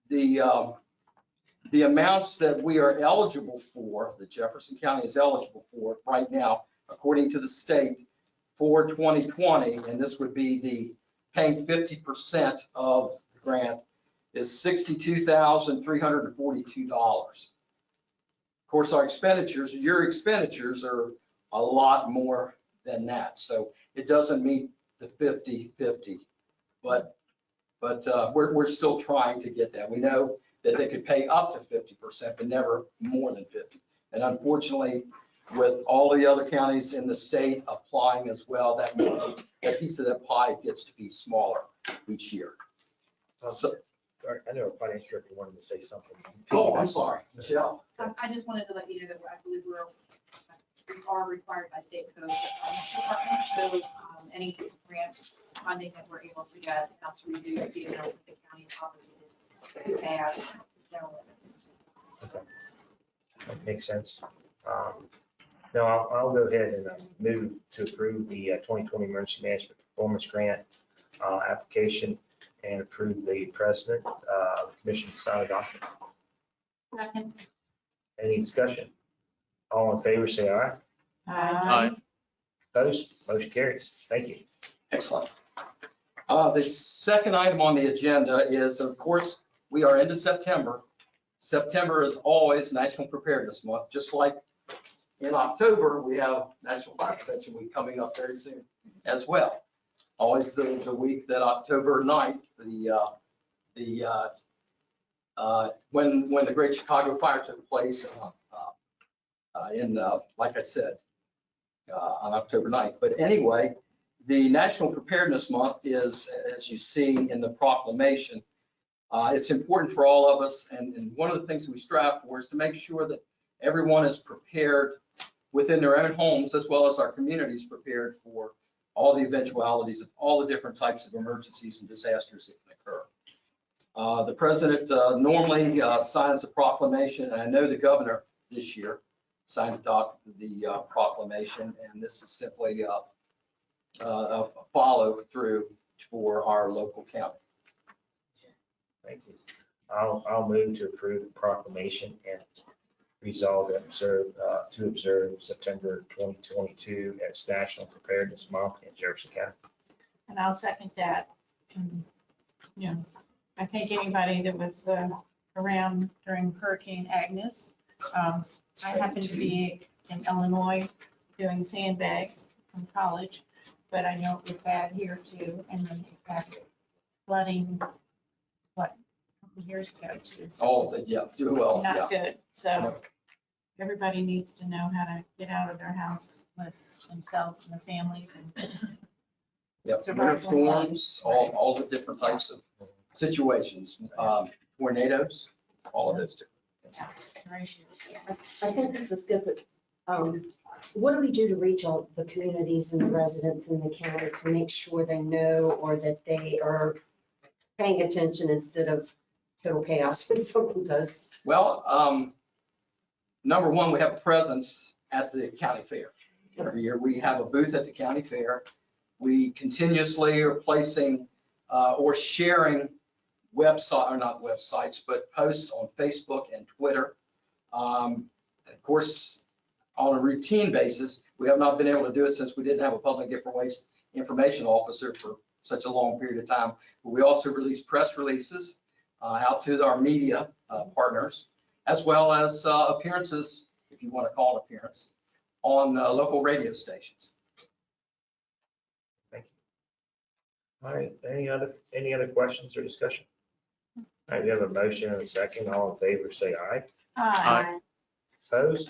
the amounts that we are eligible for, that Jefferson County is eligible for right now, according to the state for 2020, and this would be the paying 50% of the grant, is $62,342. Of course, our expenditures, your expenditures are a lot more than that. So it doesn't meet the 50-50, but we're still trying to get that. We know that they could pay up to 50%, but never more than 50. And unfortunately, with all the other counties in the state applying as well, that piece of that pie gets to be smaller each year. So, I know a finance director wanted to say something. oh, I'm sorry, Michelle. I just wanted to let you know that I believe we are required by state code to fund this department. So any grant funding that we're able to get helps reduce the amount that the county is obligated to pay out of general revenues. Okay. That makes sense. No, I'll go ahead and move to approve the 2020 Emergency Management Performance Grant application and approve the president commission to sign a document. Second. Any discussion? All in favor, say aye. Aye. Opposed? Motion carries. Thank you. Excellent. The second item on the agenda is, of course, we are into September. September is always National Preparedness Month, just like in October, we have National Fire Prevention Week coming up very soon as well. Always the week that October 9th, when the Great Chicago Fire took place like I said, on October 9th. But anyway, the National Preparedness Month is, as you see in the proclamation, it's important for all of us. And one of the things that we strive for is to make sure that everyone is prepared within their own homes, as well as our communities prepared for all the eventualities of all the different types of emergencies and disasters that can occur. The president normally signs a proclamation, and I know the governor this year signed the proclamation, and this is simply a follow through for our local county. Thank you. I'll move to approve the proclamation and resolve to observe September 2022 as National Preparedness Month in Jefferson County. And I'll second that. And, you know, I think anybody that was around during Hurricane Agnes, I happened to be in Illinois doing sandbags from college, but I know it was bad here too. And then in fact, flooding, what, a couple years ago too. Oh, yeah, do well, yeah. Not good. So everybody needs to know how to get out of their house with themselves and their families and Yep, winter storms, all the different types of situations, tornadoes, all of those different incidents. I think this is good, but what do we do to reach all the communities and the residents in the county to make sure they know or that they are paying attention instead of total chaos when something does? Well, number one, we have a presence at the county fair. Every year we have a booth at the county fair. We continuously are placing or sharing not websites, but posts on Facebook and Twitter Of course, on a routine basis, we have not been able to do it since we didn't have a public waste information officer for such a long period of time. But we also release press releases out to our media partners, as well as appearances, if you want to call it appearance, on local radio stations. Thank you. All right, any other questions or discussion? All right, we have a motion and a second. All in favor, say aye. Aye. Opposed?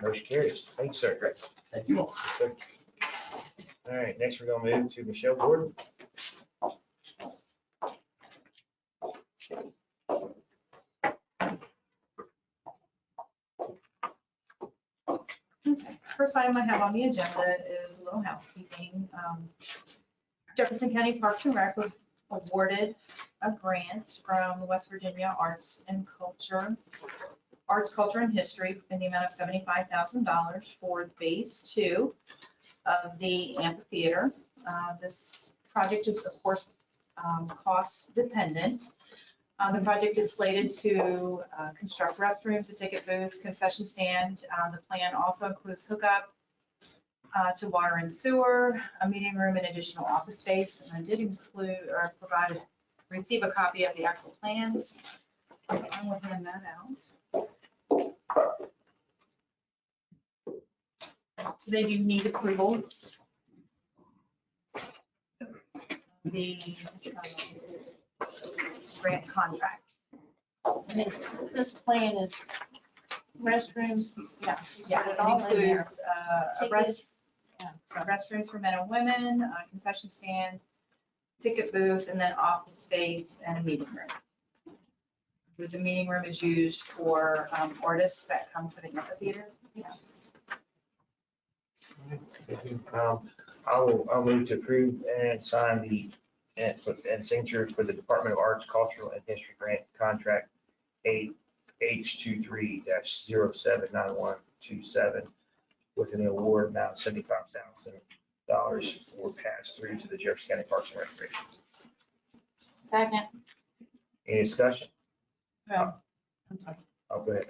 Motion carries. Thanks, sir. Great. Thank you all. All right, next we're gonna move to Michelle Gordon. Okay, first item I have on the agenda is a little housekeeping. Jefferson County Parks and Rec was awarded a grant from the West Virginia Arts, Culture, and History in the amount of $75,000 for phase 2 of the amphitheater. This project is, of course, cost dependent. The project is slated to construct restrooms, a ticket booth, concession stand. The plan also includes hookup to water and sewer, a meeting room, and additional office space. And I did include or receive a copy of the actual plans. I will hand that out. So they do need approval. The grant contract. And this plan is restrooms, yeah, it all includes restrooms for men and women, a concession stand, ticket booth, and then office space and a meeting room. The meeting room is used for artists that come to the amphitheater. I'll move to approve and sign the and signature for the Department of Arts, Cultural, and History Grant Contract H23-079127 with an award amount of $75,000 for pass-through to the Jefferson County Parks and Recreation. Second. Any discussion? No. I'm sorry. Oh, go ahead.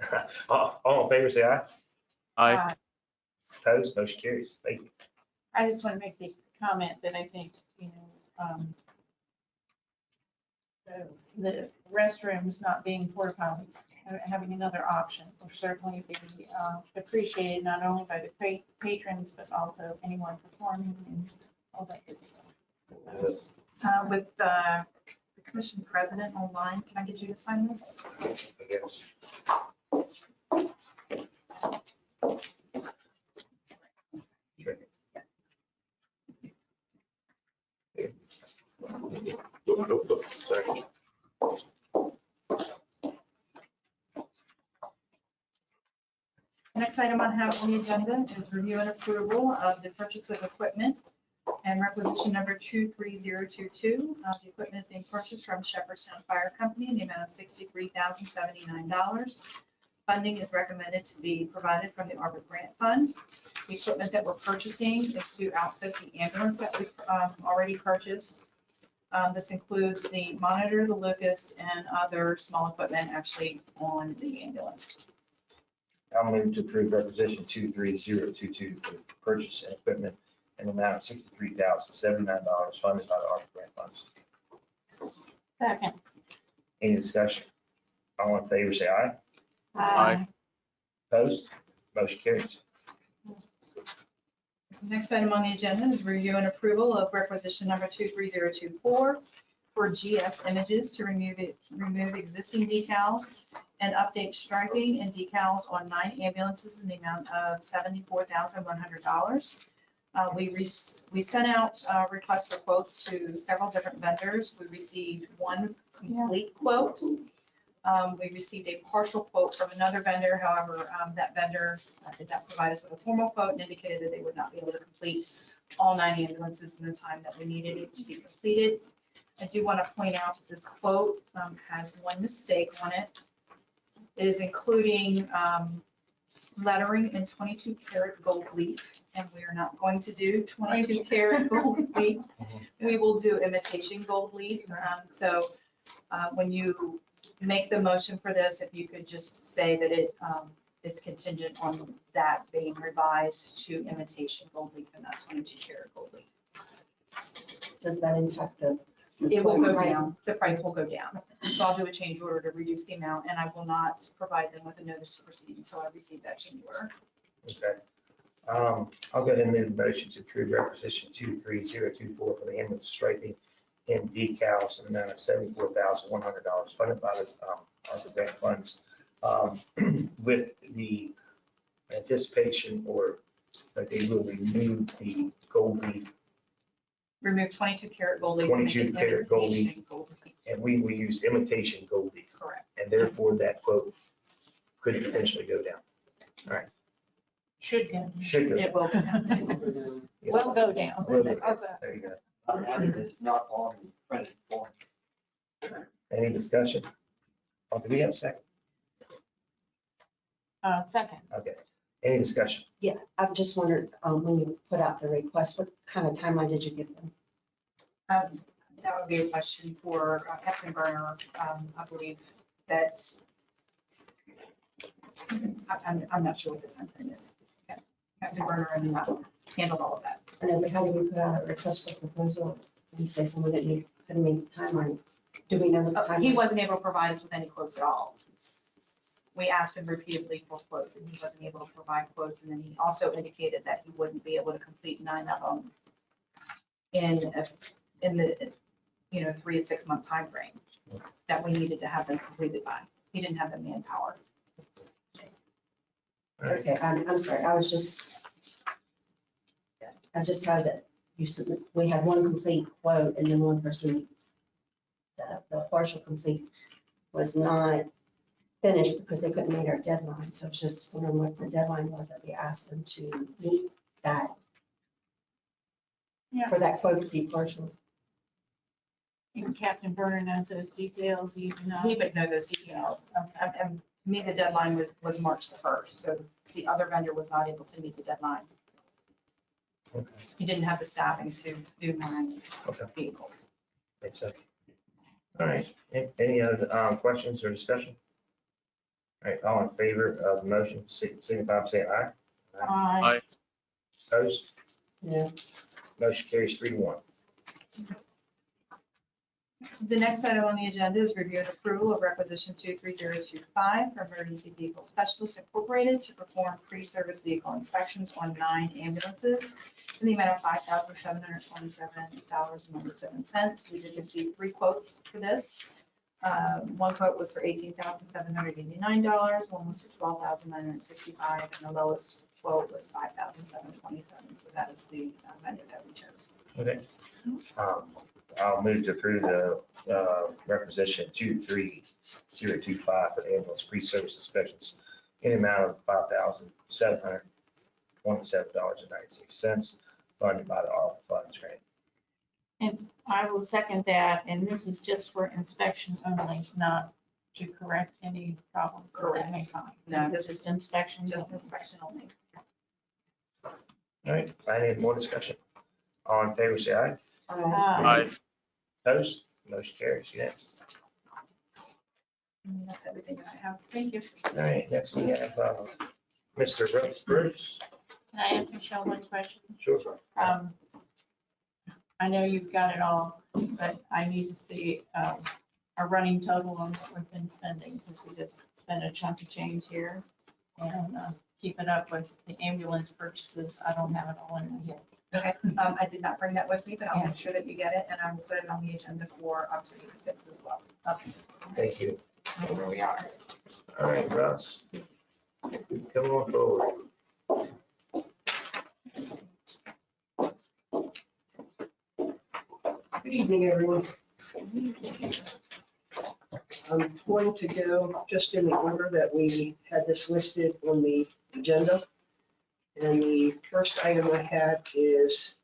All in favor, say aye. Aye. Opposed, motion carries. Thank you. I just want to make the comment that I think, the restrooms not being porta potties, having another option will certainly be appreciated not only by the patrons, but also anyone performing and all that good stuff. With the commission president online, can I get you to sign this? I guess. Sorry. Next item I have on the agenda is review and approval of the purchase of equipment and requisition number 23022. The equipment is being purchased from Jefferson Fire Company in the amount of $63,079. Funding is recommended to be provided from the ARPA grant fund. The equipment that we're purchasing is to outfit the ambulance that we've already purchased. This includes the monitor, the Lucas, and other small equipment actually on the ambulance. I'll move to approve requisition 23022 for purchase and equipment in the amount of $63,079 funded by the ARPA grant funds. Second. Any discussion? All in favor, say aye. Aye. Opposed? Motion carries. Next item on the agenda is review and approval of requisition number 23024 for GS Images to remove existing decals and update striping and decals on 9 ambulances in the amount of $74,100. We sent out requests for quotes to several different vendors. We received one complete quote. We received a partial quote from another vendor. However, that vendor did not provide us with a formal quote and indicated that they would not be able to complete all 9 ambulances in the time that we needed it to be completed. I do want to point out that this quote has one mistake on it. It is including lettering in 22 karat gold leaf, and we are not going to do 22 karat gold leaf. We will do imitation gold leaf. So When you make the motion for this, if you could just say that it is contingent on that being revised to imitation gold leaf and not 22 karat gold leaf. Does that impact the? It will go price? down, the price will go down. So I'll do a change order to reduce the amount, and I will not provide them with a notice to proceed until I receive that change order. Okay. I'll go ahead and move the motion to approve requisition 23024 for the ambulance striping and decals in the amount of $74,100 funded by the ARPA grant funds, with the anticipation or that they will remove the gold leaf, Remove 22 karat gold leaf. and make 22 it karat gold leaf. imitation gold leaf. and we will use imitation gold leaf. Correct. And therefore that quote could potentially go down. Should go. Should go. It will go down. Will go down. Will go down. How's that? There you go. It's not on the printed form. Any discussion? Oh, do we have a second? Second. Okay. Any discussion? Yeah, I've just wondered, when you put out the request, what kind of timeline did you give them? That would be a question for Captain Burner. I believe that, I'm not sure what the time frame is. Captain Burner and handled all of that. I know, but how do you put out a request for proposal and say someone that you put in the timeline? Do we know what the timeline? He wasn't able to provide us with any quotes at all. We asked him repeatedly for quotes and he wasn't able to provide quotes. And then he also indicated that he wouldn't be able to complete 9 of them in the, 3 to 6 month time frame that we needed to have them completed by. He didn't have the manpower. Okay, I'm sorry, I just had that you said we had one complete quote and then one person, the partial complete was not finished because they couldn't meet our deadline. So I was just wondering what the deadline was that we asked them to meet that. Yeah. For that quote to be partial. And Captain Burner knows those details, even though. He would know those details. And to me, the deadline was March the 1st. So the other vendor was not able to meet the deadline. Okay. He didn't have the staffing to do 9 vehicles. Makes sense. All right. Any other questions or discussion? All right, all in favor of the motion, signify by saying aye. Aye. Opposed? Yeah. Motion carries 3-1. The next item on the agenda is review and approval of requisition 23025 for Emergency Vehicle Specialists Incorporated to perform pre-service vehicle inspections on 9 ambulances in the amount of $5,727.97. We did receive 3 quotes for this. One quote was for $18,789, one was for $12,965, and the lowest quote was $5,727. So that is the vendor that we chose. Okay. I'll move to approve the requisition 23025 for the ambulance pre-service inspections in the amount of $5,727.96 funded by the ARPA funds grant. And I will second that, and this is just for inspection only, not to correct any problems that they may find. No, This is inspection. Just only. inspection only. All right, I need more discussion. All in favor, say aye. Aye. Opposed? Motion carries. Yes. And that's everything that I have. Thank you. All right, next we have Mr. Rose Bruce. Can I ask Michelle one question? Sure. I know you've got it all, but I need to see a running total on what we've been spending, because we just spent a chunk of change here. And keep it up with the ambulance purchases. I don't have it all in my head. Okay, I did not bring that with me, but I'll make sure that you get it, and I will put it on the agenda for October 6th as well. Okay. Thank you. Where we are. All right, Russ. Come on forward. Good evening, everyone. I'm going to go just in the order that we had this listed on the agenda. And the first item I had is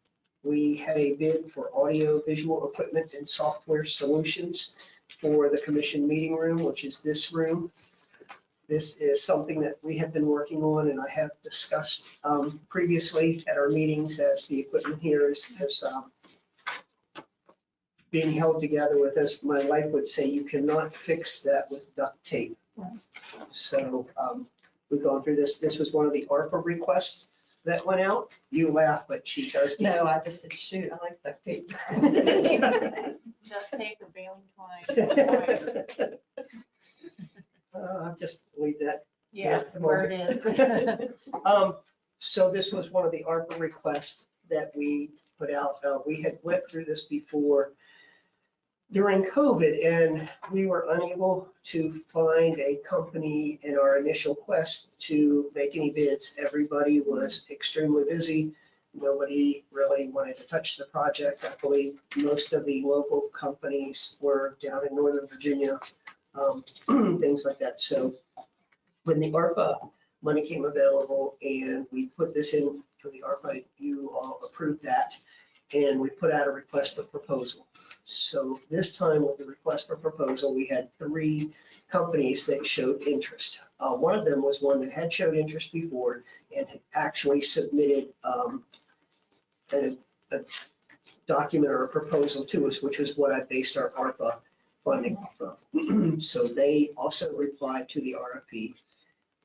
we had a bid for audio visual equipment and software solutions for the commission meeting room, which is this room. This is something that we have been working on and I have discussed previously at our meetings as the equipment here has being held together with, as my wife would say, you cannot fix that with duct tape. So we've gone through this. This was one of the ARPA requests that went out. You laugh, but she does. No, I just said, shoot, I like duct tape. Duct tape or baling twine. I'll just leave that. Yes, where it is. So this was one of the ARPA requests that we put out. We had went through this before during COVID, and we were unable to find a company in our initial quest to make any bids. Everybody was extremely busy. Nobody really wanted to touch the project. I believe most of the local companies were down in Northern Virginia, things like that. So when the ARPA money came available and we put this in for the ARPA, you all approved that, and we put out a request for proposal. So this time with the request for proposal, we had 3 companies that showed interest. One of them was one that had showed interest before and had actually submitted a document or a proposal to us, which is what I based our ARPA funding off of. So they also replied to the RFP.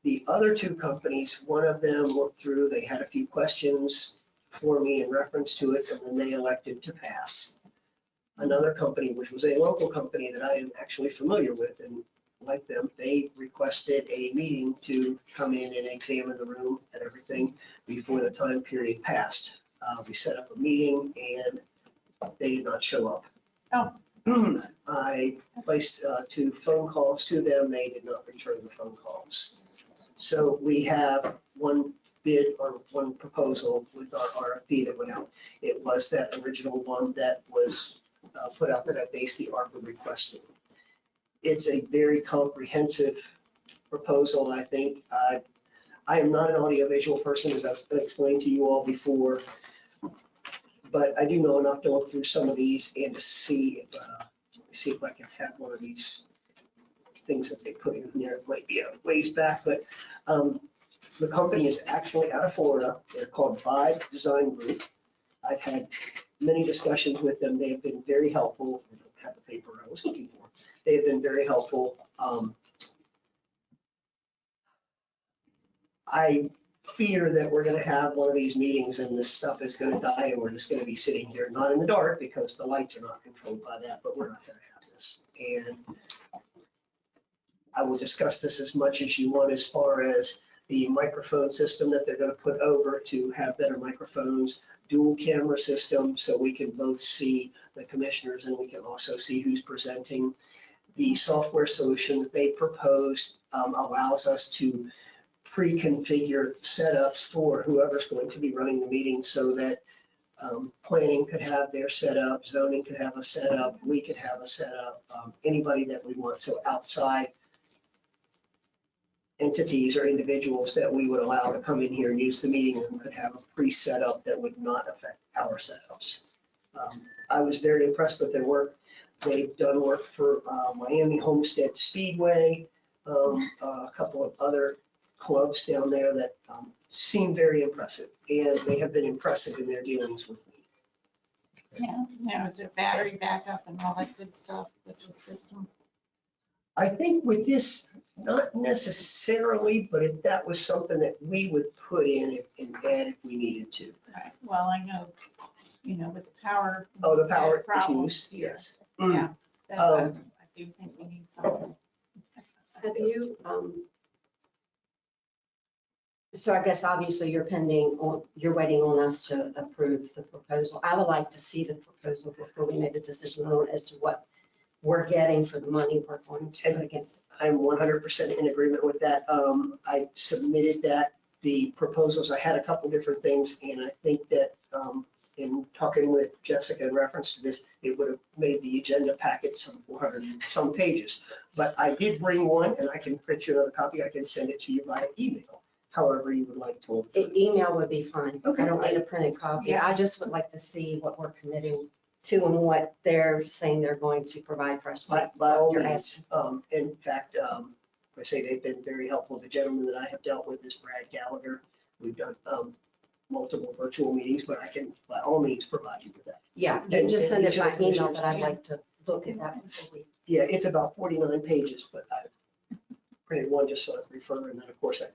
The other 2 companies, one of them looked through, they had a few questions for me in reference to it, and then they elected to pass. Another company, which was a local company that I am actually familiar with and like them, they requested a meeting to come in and examine the room and everything before the time period passed. We set up a meeting and they did not show up. Oh. I placed 2 phone calls to them. They did not return the phone calls. So we have one bid or one proposal with our RFP that went out. It was that original one that was put out that I based the ARPA request on. It's a very comprehensive proposal, I think. I am not an audiovisual person, as I've explained to you all before, but I do know enough to look through some of these and to see if, let me see if I can have one of these things that they put in there. It might be a ways back, but the company is actually out of Florida. They're called Vibe Design Group. I've had many discussions with them. They have been very helpful. I don't have the paper I was looking for. They have been very helpful. I fear that we're going to have one of these meetings and this stuff is going to die and we're just going to be sitting here, not in the dark because the lights are not controlled by that, but we're not going to have this. And I will discuss this as much as you want as far as the microphone system that they're going to put over to have better microphones, dual camera system so we can both see the commissioners and we can also see who's presenting. The software solution that they proposed allows us to pre-configure setups for whoever's going to be running the meeting so that planning could have their setup, zoning could have a setup, we could have a setup, anybody that we want. So outside entities or individuals that we would allow to come in here and use the meeting room could have a pre-setup that would not affect our setups. I was very impressed with their work. They've done work for Miami Homestead Speedway, a couple of other clubs down there that seem very impressive, and they have been impressive in their dealings with me. Yeah, now is there battery backup and all that good stuff with the system? I think with this, not necessarily, but if that was something that we would put in and add if we needed to. Right. Well, I know, with the power. Oh, the power problems issues, here. yes. Yeah, that, I do think we need something. Have you, so I guess obviously you're waiting on us to approve the proposal. I would like to see the proposal before we make a decision on as to what we're getting for the money we're going to put against. I'm 100% in agreement with that. I submitted the proposals. I had a couple different things, and I think that in talking with Jessica in reference to this, it would have made the agenda packet some 400 some pages. But I did bring one, and I can print you another copy. I can send it to you via email, however you would like to. Email would be fine. Okay. I don't need a printed copy. Yeah. I just would like to see what we're committing to and what they're saying they're going to provide for us. By all You're means, in fact, I say they've been very helpful. The gentleman that I have dealt with is Brad Gallagher. We've done multiple virtual meetings, but I can by all means provide you with that. Yeah, you can just send it by email, but I'd like to look at that before we. Yeah, it's about 49 pages, but I printed one just so I refer, and then of course I'm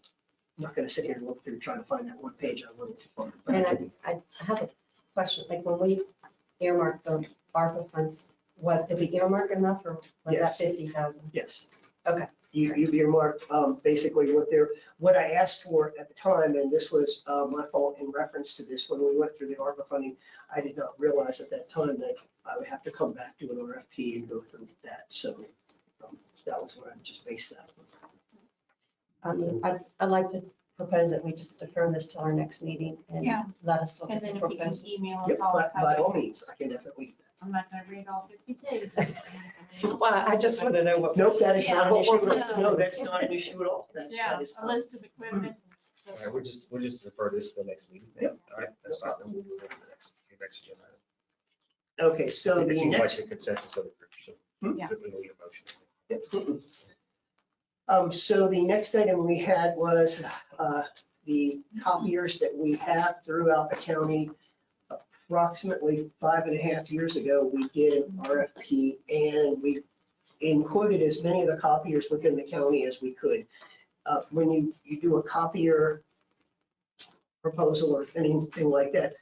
not going to sit here and look through trying to find that one page I wanted to find. But And I have a question, like when we earmarked the ARPA funds, what, did we earmark enough or was that Yes. 50,000? Yes. Okay. You earmarked basically what I asked for at the time, and this was my fault in reference to this, when we went through the ARPA funding, I did not realize at that time that I would have to come back to an RFP and go through that. So that was where I just based that on. I'd like to propose that we just defer this to our next meeting and Yeah. let us look And at then the if you can proposal. email Yep, us all. a by all copy. means, I can definitely do that. I'm not gonna read all 50 pages. Well, I just want to know what. Nope, that is not an Yeah. issue. at all. No, that's not an issue at all. That Yeah, is a not. list of equipment. All right, we'll just defer this to the next meeting. Yep. All right, that's fine. Then we'll move on to the next agenda item. Okay, so It the seems like next. the consensus of the group, so. Yeah. we need a motion. So the next item we had was the copiers that we have throughout the county. Approximately 5.5 years ago, we did an RFP and we included as many of the copiers within the county as we could. When you do a copier proposal or anything like that,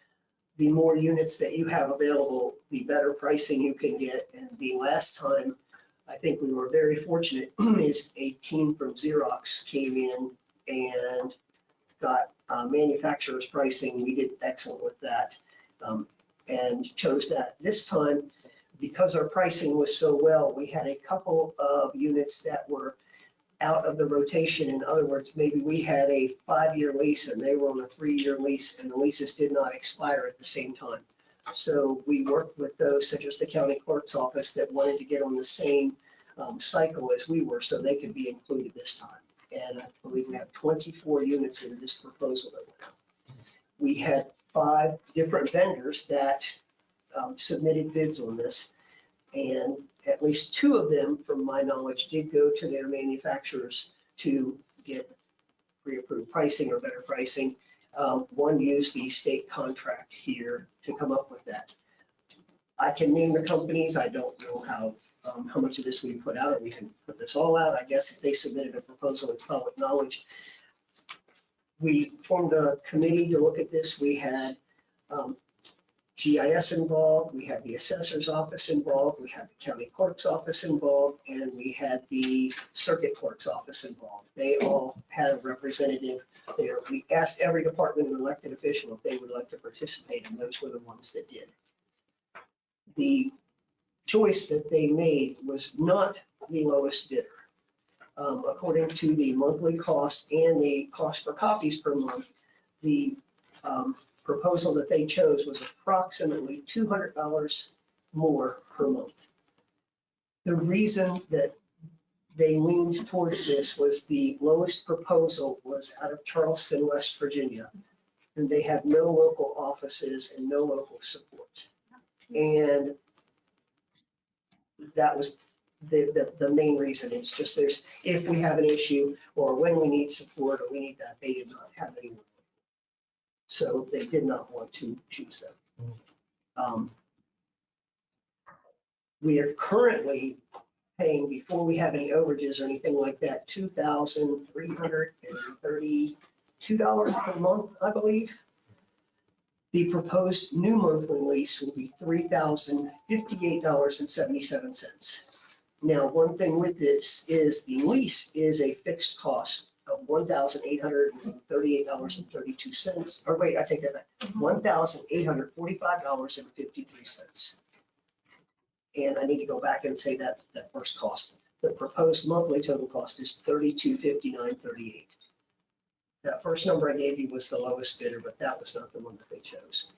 the more units that you have available, the better pricing you can get. And the last time, I think we were very fortunate, is a team from Xerox came in and got manufacturer's pricing. We did excellent with that and chose that. This time, because our pricing was so well, we had a couple of units that were out of the rotation. In other words, maybe we had a 5-year lease and they were on a 3-year lease and the leases did not expire at the same time. So we worked with those, such as the county clerk's office, that wanted to get on the same cycle as we were, so they could be included this time. And I believe we have 24 units in this proposal that went out. We had 5 different vendors that submitted bids on this. And at least 2 of them, from my knowledge, did go to their manufacturers to get pre-approved pricing or better pricing. One used the state contract here to come up with that. I can name the companies. I don't know how much of this we put out, or we can put this all out. I guess if they submitted a proposal, it's public knowledge. We formed a committee to look at this. We had GIS involved, we had the assessor's office involved, we had the county clerk's office involved, and we had the circuit clerk's office involved. They all had a representative there. We asked every department and elected official if they would like to participate, and those were the ones that did. The choice that they made was not the lowest bidder. According to the monthly cost and the cost for copies per month, the proposal that they chose was approximately $200 more per month. The reason that they leaned towards this was the lowest proposal was out of Charleston, West Virginia, and they have no local offices and no local support. And that was the main reason. It's just if we have an issue or when we need support or we need that, they did not have anyone. So they did not want to choose them. We are currently paying, before we have any overages or anything like that, $2,332 per month, I believe. The proposed new monthly lease will be $3,058.77. Now, one thing with this is the lease is a fixed cost of $1,838.32. Or wait, I take that back, $1,845.53. And I need to go back and say that first cost. The proposed monthly total cost is $3259.38. That first number I gave you was the lowest bidder, but that was not the one that they chose.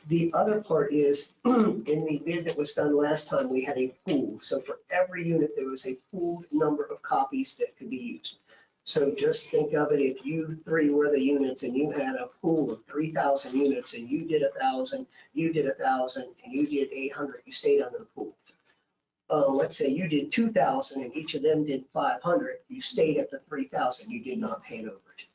The other part is in the bid that was done last time, we had a pool. So for every unit, there was a pooled number of copies that could be used. So just think of it, if you 3 were the units and you had a pool of 3,000 units and you did 1,000, you did 1,000, and you did 800, you stayed under the pool. Let's say you did 2,000 and each of them did 500, you stayed at the 3,000, you did not pay an overage.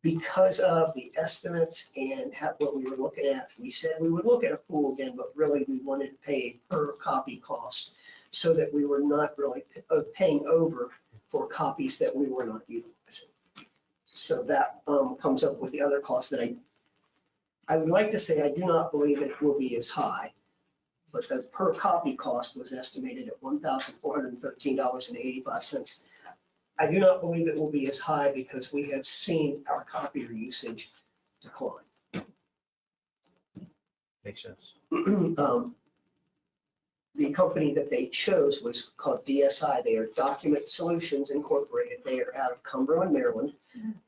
because of the estimates and what we were looking at, we said we would look at a pool again, but really we wanted to pay per copy cost so that we were not really paying over for copies that we were not utilizing. So that comes up with the other costs that I would like to say I do not believe it will be as high, but the per copy cost was estimated at $1,413.85. I do not believe it will be as high because we have seen our copier usage decline. Makes sense. The company that they chose was called DSI. They are Document Solutions Incorporated. They are out of Cumberland, Maryland.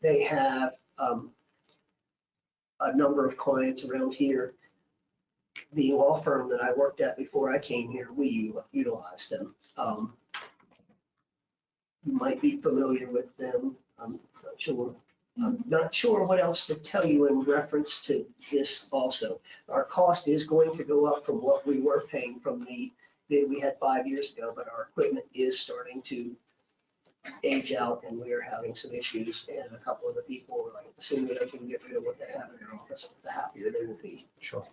They have a number of clients around here. The law firm that I worked at before I came here, we utilized them. You might be familiar with them. I'm not sure. I'm not sure what else to tell you in reference to this also. Our cost is going to go up from what we were paying from the bid we had 5 years ago, but our equipment is starting to age out and we are having some issues. And a couple of the people are like, assuming they can get rid of what they have in their office, the happier they will be. Sure.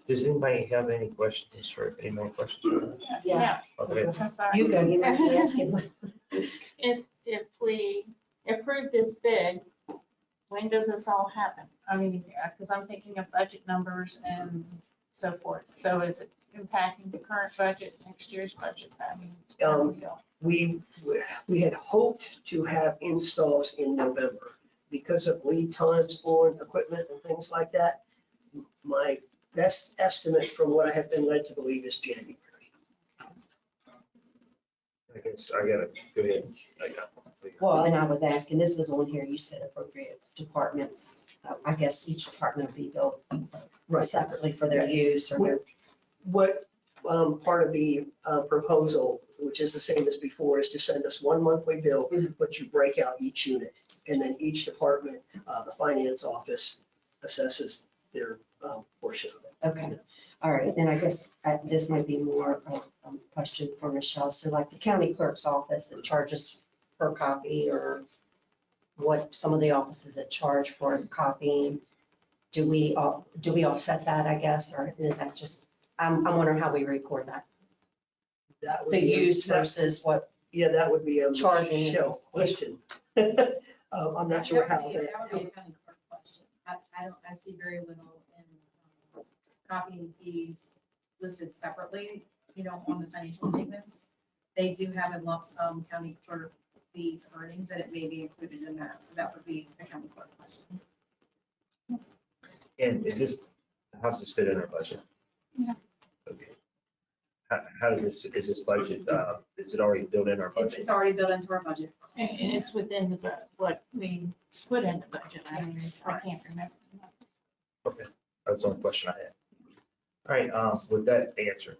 Does anybody have any questions or any more questions? Yeah. Okay. I'm sorry. You go, you might be asking. If we approve this bid, when does this all happen? I mean, because I'm thinking of budget numbers and so forth. So is it impacting the current budget, next year's budget? I mean, how do we go? We had hoped to have installs in November because of lead times on equipment and things like that. My best estimate from what I have been led to believe is January. I guess I gotta go ahead. Well, and I was asking, this is on here, you said appropriate departments. I guess each department will be billed separately for their use or their. What part of the proposal, which is the same as before, is to send us one monthly bill, but you break out each unit. And then each department, the finance office assesses their portion of it. Okay, all right, then I guess this might be more of a question for Michelle. So like the county clerk's office that charges per copy, or what some of the offices that charge for copying, do we offset that, I guess, or is that just, I'm wondering how we record that? That would The be use versus what? Yeah, that would be a charging Michelle question. I'm not sure how That would be a county clerk question. I see very little in copying fees listed separately, on the financial statements. They do have a lump sum county clerk fees earnings, and it may be included in that. So that would be a county clerk question. And how does this fit in our budget? Yeah. Okay. How does this, is this budget, is it already built in our budget? It's already built into our budget. And it's within what we put in the budget. I mean, I can't remember. Okay, that's the only question I had. All right, with that answer,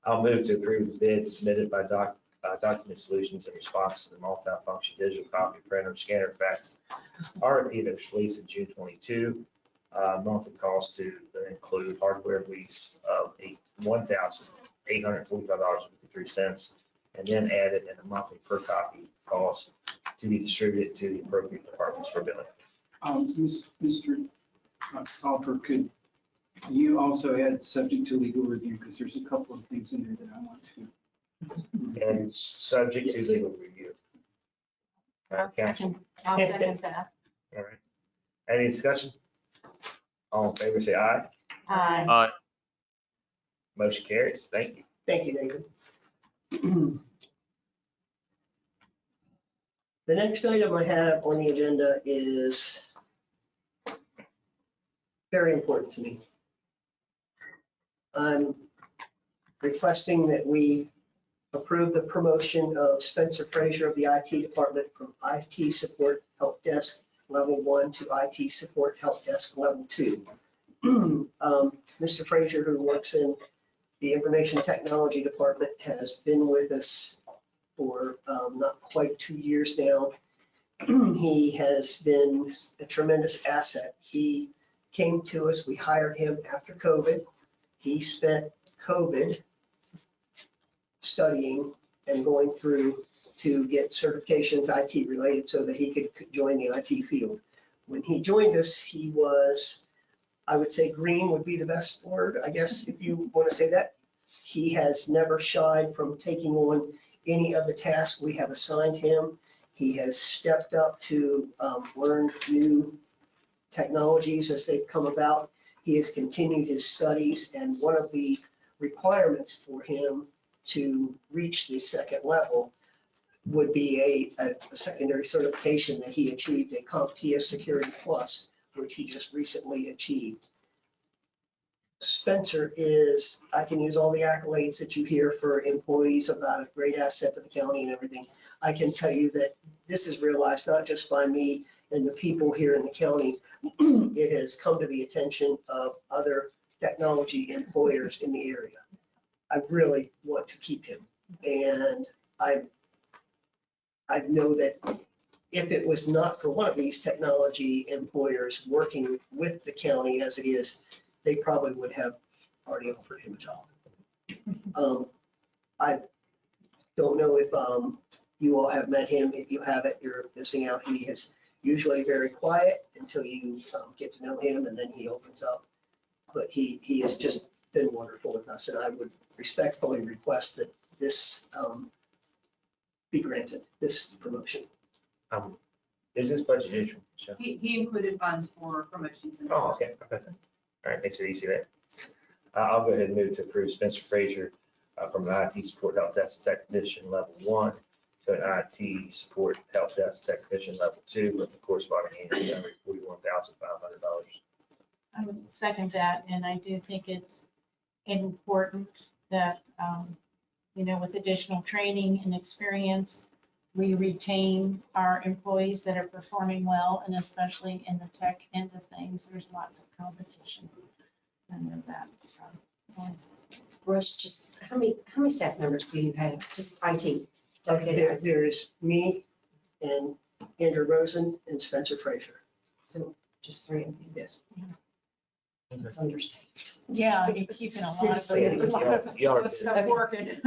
I'll move to approve the bid submitted by Document Solutions in response to the multi-function digital copy printer scanner fax RFP that was released in June 22. Monthly cost to include hardware lease of $1,845.53, and then added in a monthly per copy cost to be distributed to the appropriate departments for billing. Mr. Salter, could you also add subject to legal review, because there's a couple of things in there that I want to. And subject to legal review. I'll second that. All right. Any discussion? All in favor, say aye. Aye. Motion carries. Thank you. Thank you, David. The next item I have on the agenda is very important to me. I'm requesting that we approve the promotion of Spencer Frazier of the IT department from IT support help desk level 1 to IT support help desk level 2. Mr. Frazier, who works in the information technology department, has been with us for not quite 2 years now. He has been a tremendous asset. He came to us, we hired him after COVID. He spent COVID studying and going through to get certifications IT related so that he could join the IT field. When he joined us, he was, I would say green would be the best word, I guess, if you want to say that. He has never shied from taking on any of the tasks we have assigned him. He has stepped up to learn new technologies as they've come about. He has continued his studies, and one of the requirements for him to reach the second level would be a secondary certification that he achieved, a CompTIA Security Plus, which he just recently achieved. Spencer is, I can use all the accolades that you hear for employees about a great asset to the county and everything. I can tell you that this is realized not just by me and the people here in the county. It has come to the attention of other technology employers in the area. I really want to keep him. And I know that if it was not for one of these technology employers working with the county as it is, they probably would have already offered him a job. I don't know if you all have met him. If you haven't, you're missing out. He is usually very quiet until you get to know him, and then he opens up. But he has just been wonderful with us, and I would respectfully request that this be granted, this promotion. Is this budget neutral? Michelle? He included funds for promotions. And Oh, okay. All right, makes it easy there. I'll go ahead and move to approve Spencer Frazier from an IT support help desk technician level 1 to an IT support help desk technician level 2 with the corresponding annual salary of $41,500. I would second that, and I do think it's important that, with additional training and experience, we retain our employees that are performing well, and especially in the tech end of things, there's lots of competition. I know that, so. Russ, just how many staff members do you have? Just IT. Okay. There's me and Andrew Rosen and Spencer Frazier. So just 3 of you. Yes. It's understaffed. Yeah, you're keeping a lot of stuff working.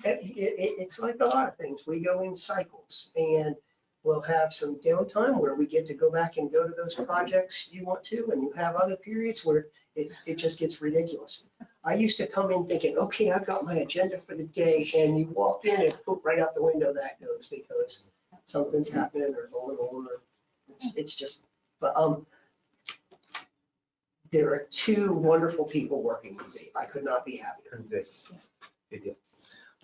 It's like a lot of things. We go in cycles, and we'll have some downtime where we get to go back and go to those projects you want to, and you have other periods where it just gets ridiculous. I used to come in thinking, okay, I've got my agenda for the day, and you walk in and poop right out the window that goes because something's happening or going on, or it's just, but there are 2 wonderful people working with me. I could not be happier. Good. Good deal.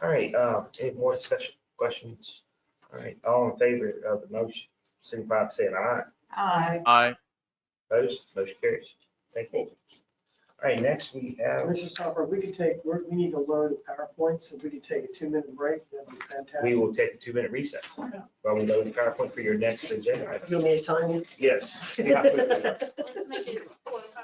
All right, any more discussion, questions? All right, all in favor of the motion, signify by saying aye. Aye. Opposed, motion carries. Thank you. All right, next we have, Mr. Stopper, we need to load a PowerPoint, so we could take a 2-minute break. That'd be fantastic. we will take a 2-minute recess while we load the PowerPoint for your next agenda item. You need time? Yes. Yeah. Let's make it 4 or 5.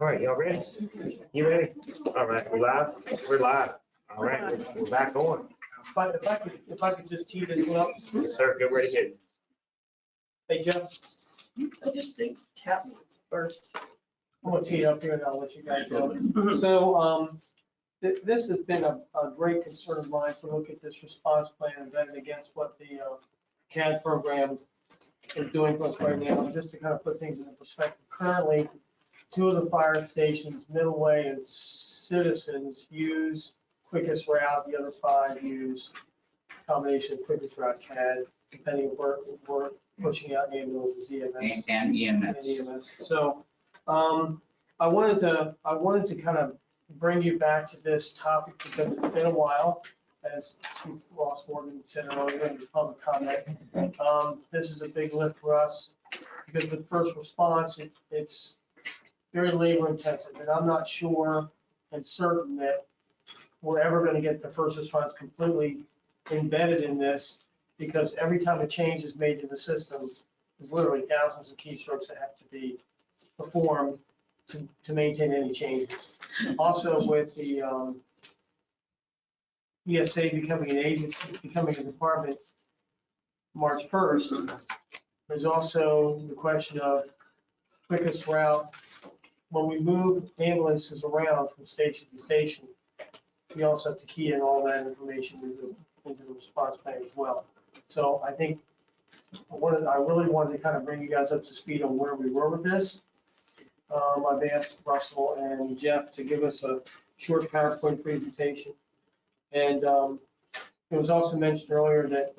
All right, y'all ready? You ready? All right, we live? We're live. All right, we're back on. If I could just tee this one up. Yes, sir, get ready, hit. Hey, Jeff, I just think tap first. I'm gonna tee it up here and I'll let you guys go. So, this has been a great concern of mine to look at this response plan and vet it against what the CAD program is doing for us right now, just to kind of put things into perspective. Currently, 2 of the fire stations, Middleway and Citizens, use quickest route. The other 5 use combination of quickest route CAD, depending on where we're pushing out ambulances, EMS. And EMS. And EMS. So I wanted to kind of bring you back to this topic because it's been a while, as Chief Ross Morgan said earlier in the public comment. This is a big lift for us because with first response, it's very labor intensive, and I'm not sure and certain that we're ever going to get the first response completely embedded in this, because every time a change is made to the system, there's literally thousands of keystrokes that have to be performed to maintain any changes. Also, with the ESA becoming an agency, becoming a department March 1st, there's also the question of quickest route. When we move ambulances around from station to station, we also have to key in all that information into the response plan as well. So I think I really wanted to kind of bring you guys up to speed on where we were with this. I've asked Russell and Jeff to give us a short PowerPoint presentation. And it was also mentioned earlier that,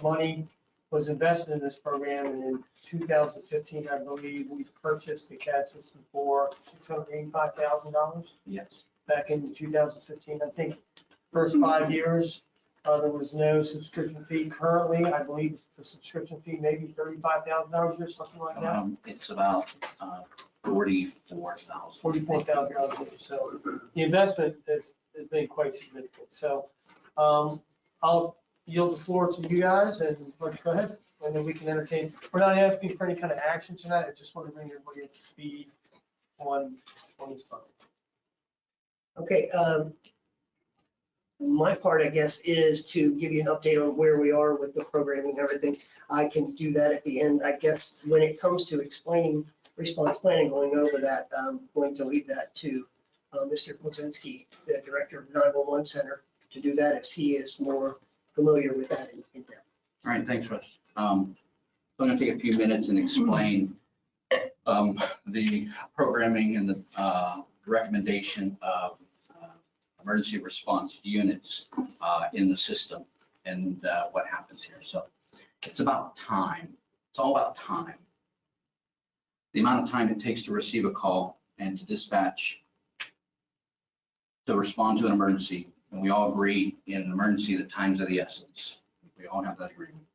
money was invested in this program, and in 2015, I believe, we purchased the CAD system for $685,000. Yes. Back in 2015, I think first 5 years, there was no subscription fee. Currently, I believe the subscription fee may be $35,000 or something like that. It's about $44,000. $44,000. So the investment has been quite significant. So I'll yield the floor to you guys and go ahead, and then we can entertain. We're not asking for any kind of action tonight. I just want to bring everybody up to speed on this fund. Okay, my part, I guess, is to give you an update on where we are with the programming and everything. I can do that at the end. I guess when it comes to explaining response planning, going over that, I'm going to leave that to Mr. Kozinski, the Director of 911 Center, to do that, as he is more familiar with that in depth. All right, thanks, Russ. I'm going to take a few minutes and explain the programming and the recommendation of emergency response units in the system and what happens here. So it's about time. It's all about time. The amount of time it takes to receive a call and to dispatch to respond to an emergency. And we all agree in an emergency that time's of the essence. We all have that agreement.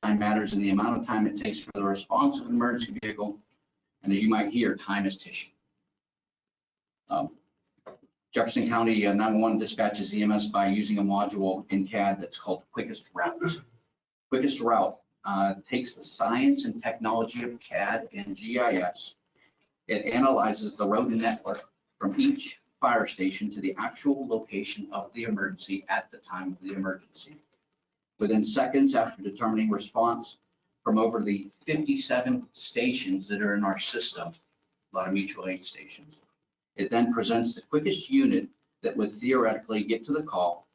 Time matters in the amount of time it takes for the response of an emergency vehicle. And as you might hear, time is tissue. Jefferson County 911 dispatches EMS by using a module in CAD that's called Quickest Route. Quickest Route takes the science and technology of CAD and GIS. It analyzes the road network from each fire station to the actual location of the emergency at the time of the emergency. Within seconds after determining response from over the 57 stations that are in our system, a lot of mutual aid stations, it then presents the quickest unit that would theoretically get to the call,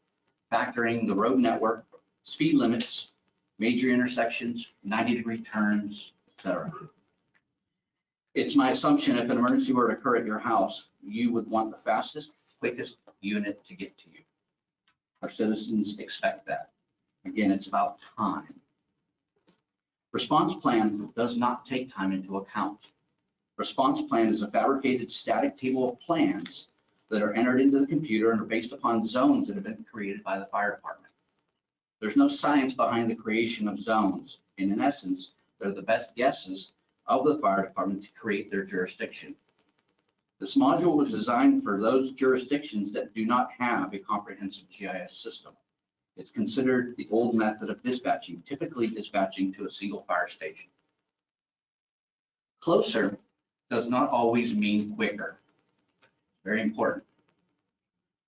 factoring the road network, speed limits, major intersections, 90-degree turns, etc. It's my assumption if an emergency were to occur at your house, you would want the fastest, quickest unit to get to you. Our citizens expect that. Again, it's about time. Response plan does not take time into account. Response plan is a fabricated static table of plans that are entered into the computer and are based upon zones that have been created by the fire department. There's no science behind the creation of zones. And in essence, they're the best guesses of the fire department to create their jurisdiction. This module was designed for those jurisdictions that do not have a comprehensive GIS system. It's considered the old method of dispatching, typically dispatching to a single fire station. Closer does not always mean quicker. very important.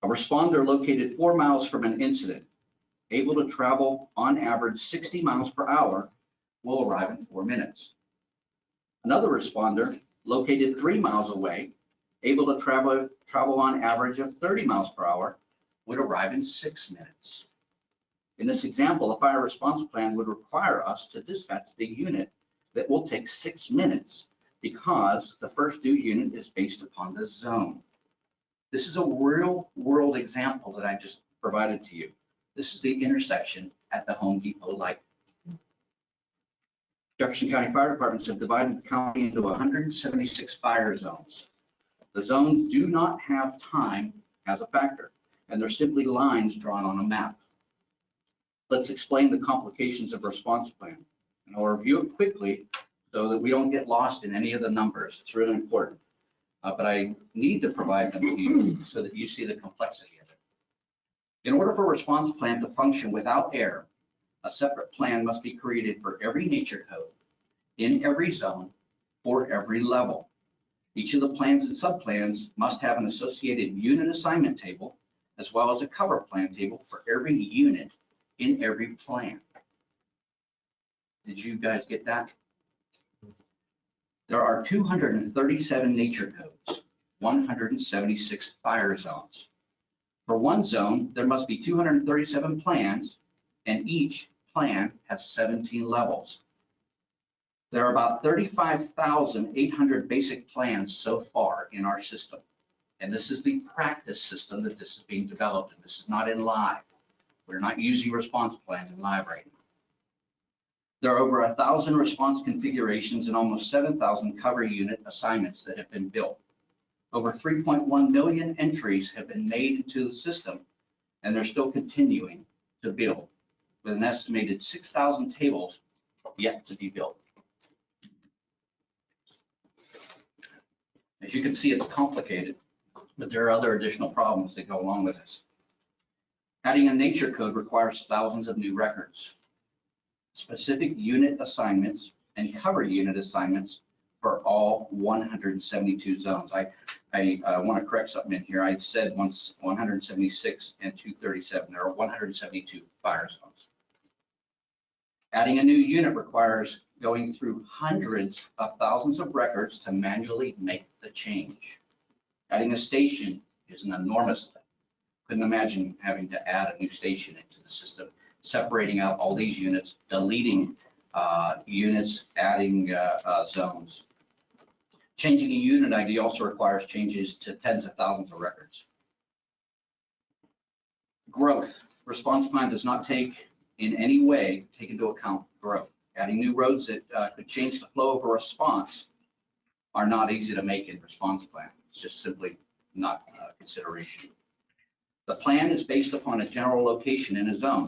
A responder located 4 miles from an incident, able to travel on average 60 miles per hour, will arrive in 4 minutes. Another responder located 3 miles away, able to travel on average of 30 miles per hour, would arrive in 6 minutes. In this example, a fire response plan would require us to dispatch the unit that will take 6 minutes because the first due unit is based upon the zone. This is a real world example that I just provided to you. This is the intersection at the Home Depot light. Jefferson County Fire Departments have divided the county into 176 fire zones. The zones do not have time as a factor, and they're simply lines drawn on a map. Let's explain the complications of a response plan. And I'll review it quickly so that we don't get lost in any of the numbers. It's really important. But I need to provide them to you so that you see the complexity of it. In order for a response plan to function without error, a separate plan must be created for every nature code, in every zone, for every level. Each of the plans and subplans must have an associated unit assignment table, as well as a cover plan table for every unit in every plan. Did you guys get that? There are 237 nature codes, 176 fire zones. For one zone, there must be 237 plans, and each plan has 17 levels. There are about 35,800 basic plans so far in our system. And this is the practice system that this is being developed in. This is not in live. We're not using response plan in live right now. There are over 1,000 response configurations and almost 7,000 cover unit assignments that have been built. Over 3.1 million entries have been made into the system, and they're still continuing to build, with an estimated 6,000 tables yet to be built. As you can see, it's complicated, but there are other additional problems that go along with this. Adding a nature code requires thousands of new records, specific unit assignments, and cover unit assignments for all 172 zones. I want to correct something in here. I said once 176 and 237. There are 172 fire zones. Adding a new unit requires going through hundreds of thousands of records to manually make the change. Adding a station is an enormous thing. Couldn't imagine having to add a new station into the system, separating out all these units, deleting units, adding zones. Changing a unit ID also requires changes to tens of thousands of records. Growth. Response plan does not take in any way take into account growth. Adding new roads that could change the flow of a response are not easy to make in response plan. It's just simply not a consideration. The plan is based upon a general location in a zone.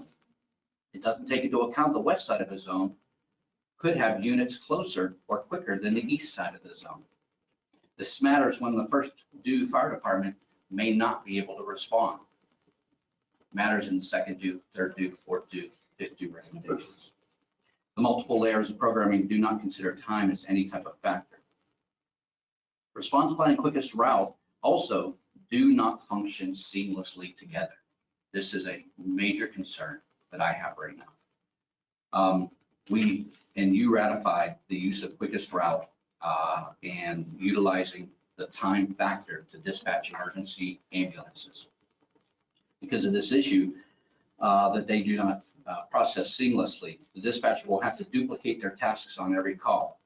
It doesn't take into account the west side of a zone could have units closer or quicker than the east side of the zone. This matters when the first due fire department may not be able to respond. It matters in the second due, third due, fourth due, fifth due recommendations. The multiple layers of programming do not consider time as any type of factor. Response plan and quickest route also do not function seamlessly together. This is a major concern that I have right now. You ratified the use of quickest route and utilizing the time factor to dispatch emergency ambulances. Because of this issue that they do not process seamlessly, the dispatcher will have to duplicate their tasks on every call.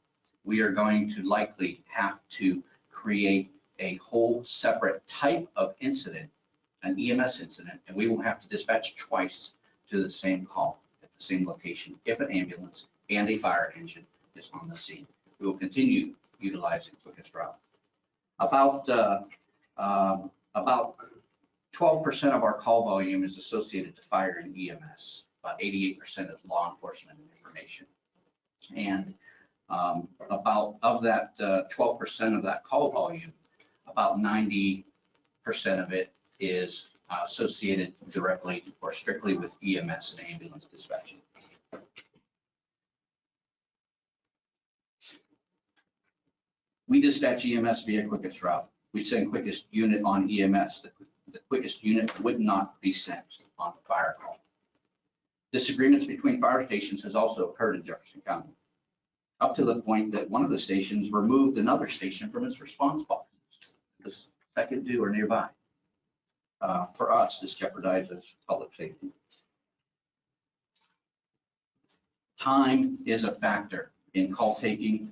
We are going to likely have to create a whole separate type of incident, an EMS incident, and we will have to dispatch twice to the same call at the same location if an ambulance and a fire engine is on the scene. We will continue utilizing quickest route. About 12% of our call volume is associated to fire and EMS. About 88% is law enforcement information. And of that 12% of that call volume, about 90% of it is associated directly or strictly with EMS and ambulance dispatching. We dispatch EMS via quickest route. we send quickest unit on EMS. The quickest unit would not be sent on the fire call. Disagreements between fire stations has also occurred in Jefferson County, up to the point that one of the stations removed another station from its response boxes because that could do or nearby. For us, this jeopardizes public safety. Time is a factor in call taking,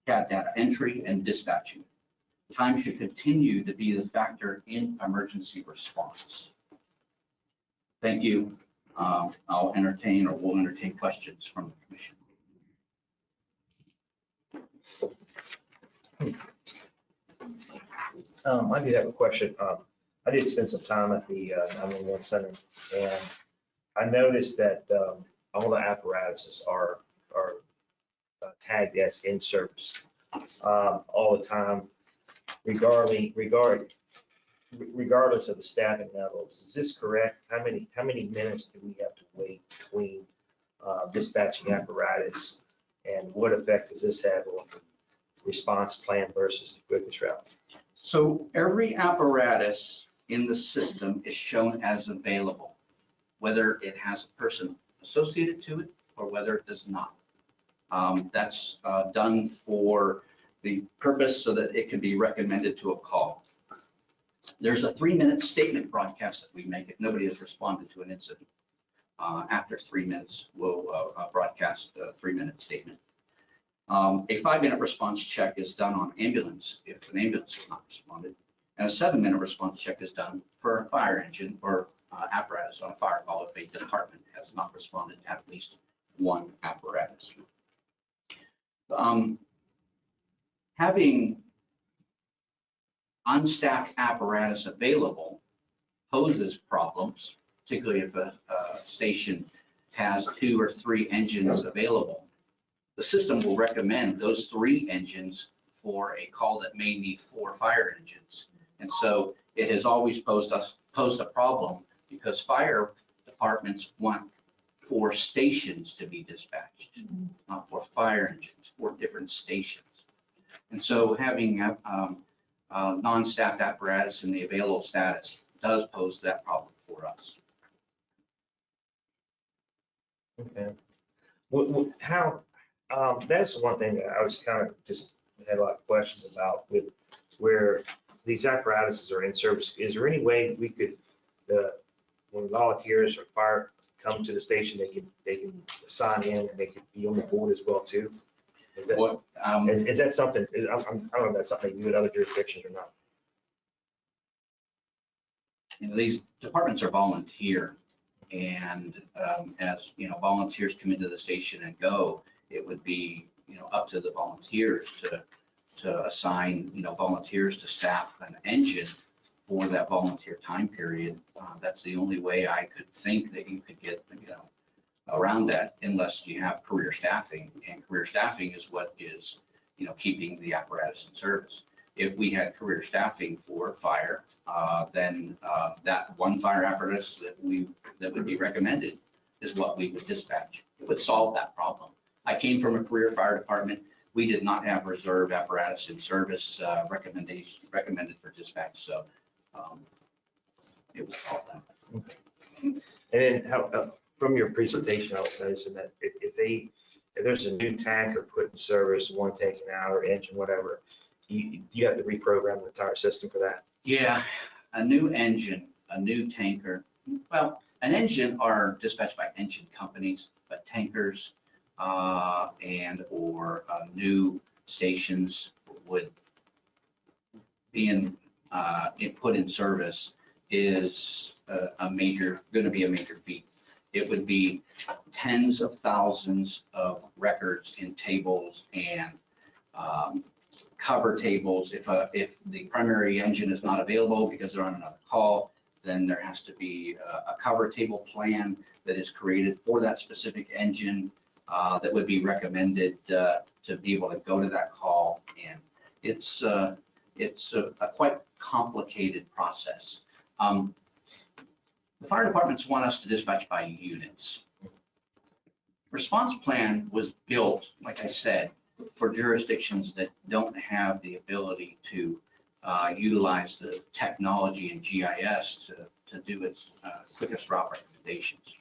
CAD data entry, and dispatching. Time should continue to be the factor in emergency response. Thank you. I'll entertain or will entertain questions from the commission. I did have a question. I did spend some time at the 911 center, and I noticed that all the apparatuses are tagged as in service all the time, regardless of the staffing levels. Is this correct? How many minutes do we have to wait between dispatching apparatus, and what effect does this have on the response plan versus the quickest route? So every apparatus in the system is shown as available, whether it has a person associated to it or whether it does not. That's done for the purpose so that it can be recommended to a call. There's a 3-minute statement broadcast that we make if nobody has responded to an incident. After 3 minutes, we'll broadcast a 3-minute statement. A 5-minute response check is done on ambulance if an ambulance has not responded. And a 7-minute response check is done for a fire engine or apparatus on a fire call if a department has not responded to at least one apparatus. Having unstaffed apparatus available poses problems, particularly if a station has 2 or 3 engines available. The system will recommend those 3 engines for a call that may need 4 fire engines. And so it has always posed a problem because fire departments want 4 stations to be dispatched, not 4 fire engines, 4 different stations. And so having non-staffed apparatus in the available status does pose that problem for us. Okay. How, that's one thing that I was kind of just had a lot of questions about with where these apparatuses are in service. Is there any way we could, when volunteers or fire come to the station, they can sign in and they can be on the board as well too? Is that, is that something, I don't know if that's something you do in other jurisdictions or not. You know, these departments are volunteer, and as you know, volunteers come into the station and go, it would be, you know, up to the volunteers to assign, you know, volunteers to staff an engine for that volunteer time period. That's the only way I could think that you could get, you know, around that, unless you have career staffing, and career staffing is what is, you know, keeping the apparatus in service. If we had career staffing for fire, then that one fire apparatus that would be recommended is what we would dispatch. It would solve that problem. I came from a career fire department. We did not have reserve apparatus in service recommended for dispatch, so it was all that. And then how, from your presentation, I was noticing that if there's a new tanker put in service, one taken out or engine, whatever, you have to reprogram the entire system for that. Yeah, a new engine, a new tanker. Well, an engine are dispatched by engine companies, but tankers and or new stations would be put in service is going to be a major feat. It would be tens of thousands of records in tables and cover tables. If the primary engine is not available because they're on another call, then there has to be a cover table plan that is created for that specific engine that would be recommended to be able to go to that call. And it's a quite complicated process. The fire departments want us to dispatch by units. Response plan was built, like I said, for jurisdictions that don't have the ability to utilize the technology and GIS to do its quickest route recommendations.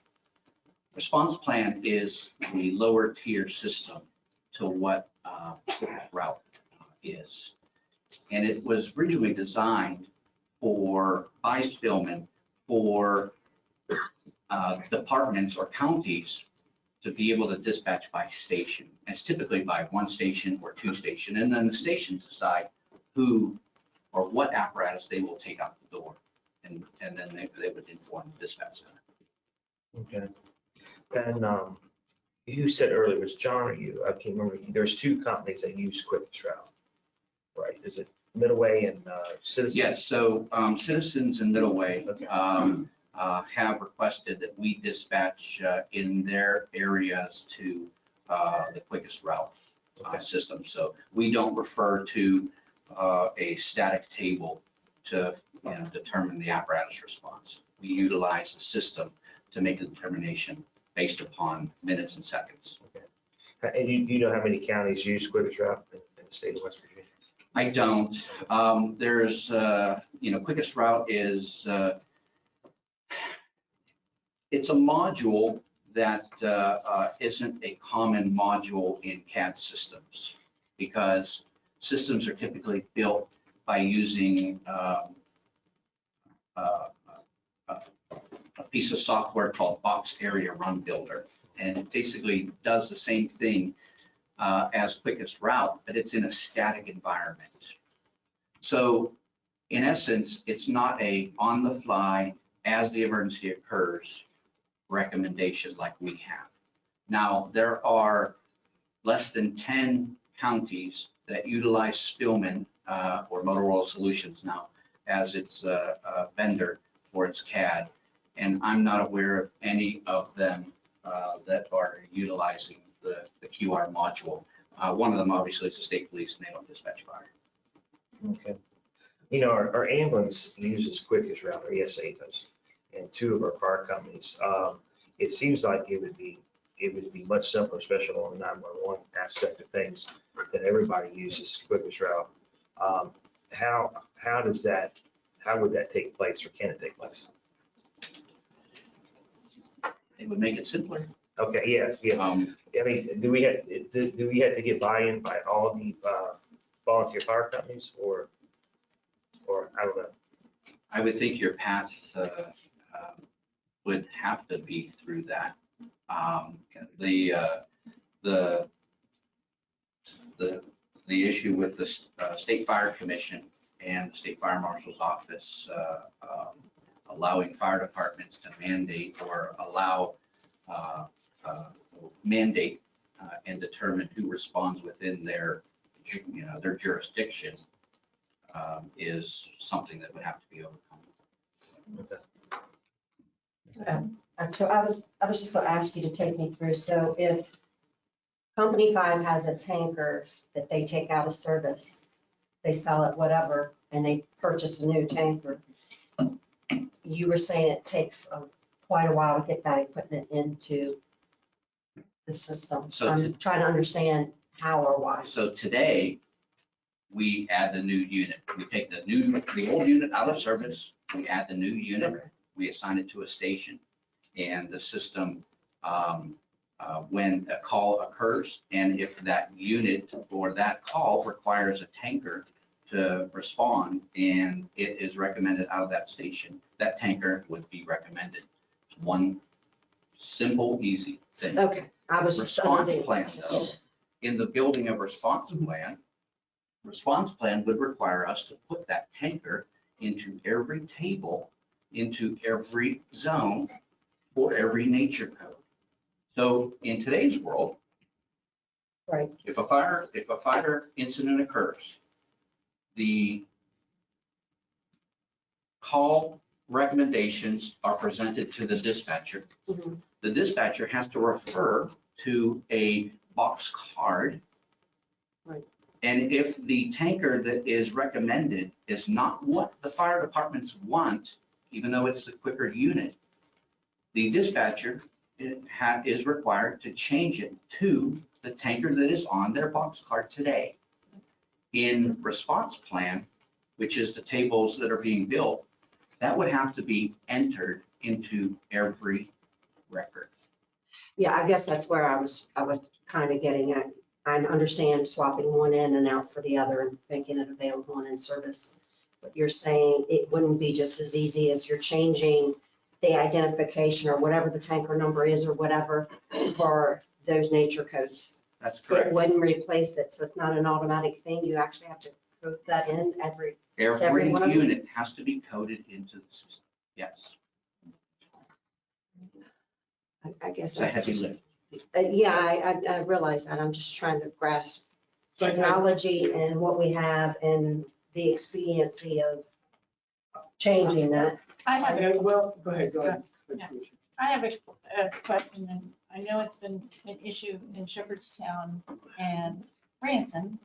Response plan is the lower tier system to what quickest route is. And it was originally designed by Spillman for departments or counties to be able to dispatch by station. And it's typically by one station or two station. And then the stations decide who or what apparatus they will take out the door. And then they would inform the dispatch center. Okay. And you said earlier, it was John or you, I can't remember, there's two companies that use quickest route, right? Is it Middleway and Citizens? Yes, so Citizens and Middleway Okay. have requested that we dispatch in their areas to the quickest route system. So we don't refer to a static table to determine the apparatus response. We utilize the system to make a determination based upon minutes and seconds. Okay. And you know how many counties use quickest route in the state of West Virginia? I don't. There's, quickest route is, it's a module that isn't a common module in CAD systems because systems are typically built by using a piece of software called Box Area Run Builder. And it basically does the same thing as quickest route, but it's in a static environment. So in essence, it's not a on the fly, as the emergency occurs, recommendation like we have. Now, there are less than 10 counties that utilize Spillman or Motorola Solutions now as its vendor for its CAD. And I'm not aware of any of them that are utilizing the QR module. One of them obviously is the state police and they don't dispatch fire. Okay. You know, our ambulance uses quickest route, or ESA does, and two of our fire companies. It seems like it would be much simpler, especially on the 911 aspect of things, that everybody uses quickest route. How would that take place, or can it take place? It would make it simpler. Okay, yes, yeah. I mean, do we have to get buy-in by all the volunteer fire companies, or I don't know? I would think your path would have to be through that. The issue with the State Fire Commission and the State Fire Marshal's Office allowing fire departments to mandate or allow mandate and determine who responds within their jurisdiction is something that would have to be overcome. So I was just going to ask you to take me through. So if Company 5 has a tanker that they take out of service, they sell it, whatever, and they purchase a new tanker, you were saying it takes quite a while to get that equipment into the system. So I'm trying to understand how or why. So today, we add the new unit. We take the old unit out of service, we add the new unit, Okay. we assign it to a station, and the system, when a call occurs, and if that unit or that call requires a tanker to respond, and it is recommended out of that station, that tanker would be recommended. It's one simple, easy thing. Okay, I was just under Response the plan, though, in the building of response plan would require us to put that tanker into every table, into every zone for every nature code. So in today's world, right, if a fire incident occurs, the call recommendations are presented to the dispatcher. Mm-hmm. The dispatcher has to refer to a box card. Right. And if the tanker that is recommended is not what the fire departments want, even though it's the quicker unit, the dispatcher is required to change it to the tanker that is on their box card today. In response plan, which is the tables that are being built, that would have to be entered into every record. Yeah, I guess that's where I was kind of getting at. I understand swapping one in and out for the other and making it available and in service. But you're saying it wouldn't be just as easy as you're changing the identification or whatever the tanker number is or whatever for those nature codes. That's correct. It wouldn't replace it, so it's not an automatic thing. You actually have to code that in every one of them? Unit has to be coded into the system, yes. I guess. It's a heavy lift. Yeah, I realize that. I'm just trying to grasp technology and what we have and the expediency of changing that. Well, go ahead. Yeah. I have a question, and I know it's been an issue in Shepherdstown and Branson.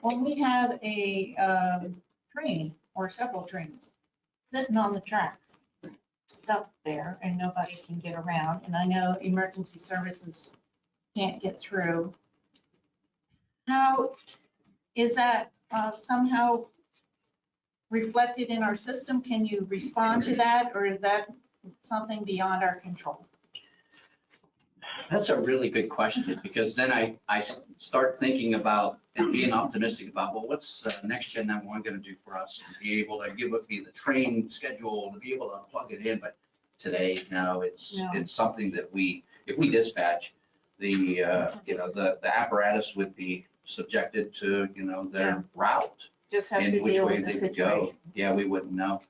When we have a train or several trains sitting on the tracks, stuck there, and nobody can get around, and I know emergency services can't get through. How is that somehow reflected in our system? Can you respond to that, or is that something beyond our control? That's a really good question, because then I start thinking about and being optimistic about, well, what's next gen 911 going to do for us? To be able to give me the train schedule, to be able to plug it in. But today, no, it's something that if we dispatch, the apparatus would be subjected to, their route. Just have to and which deal way with the they would go. situation. Yeah, we wouldn't know.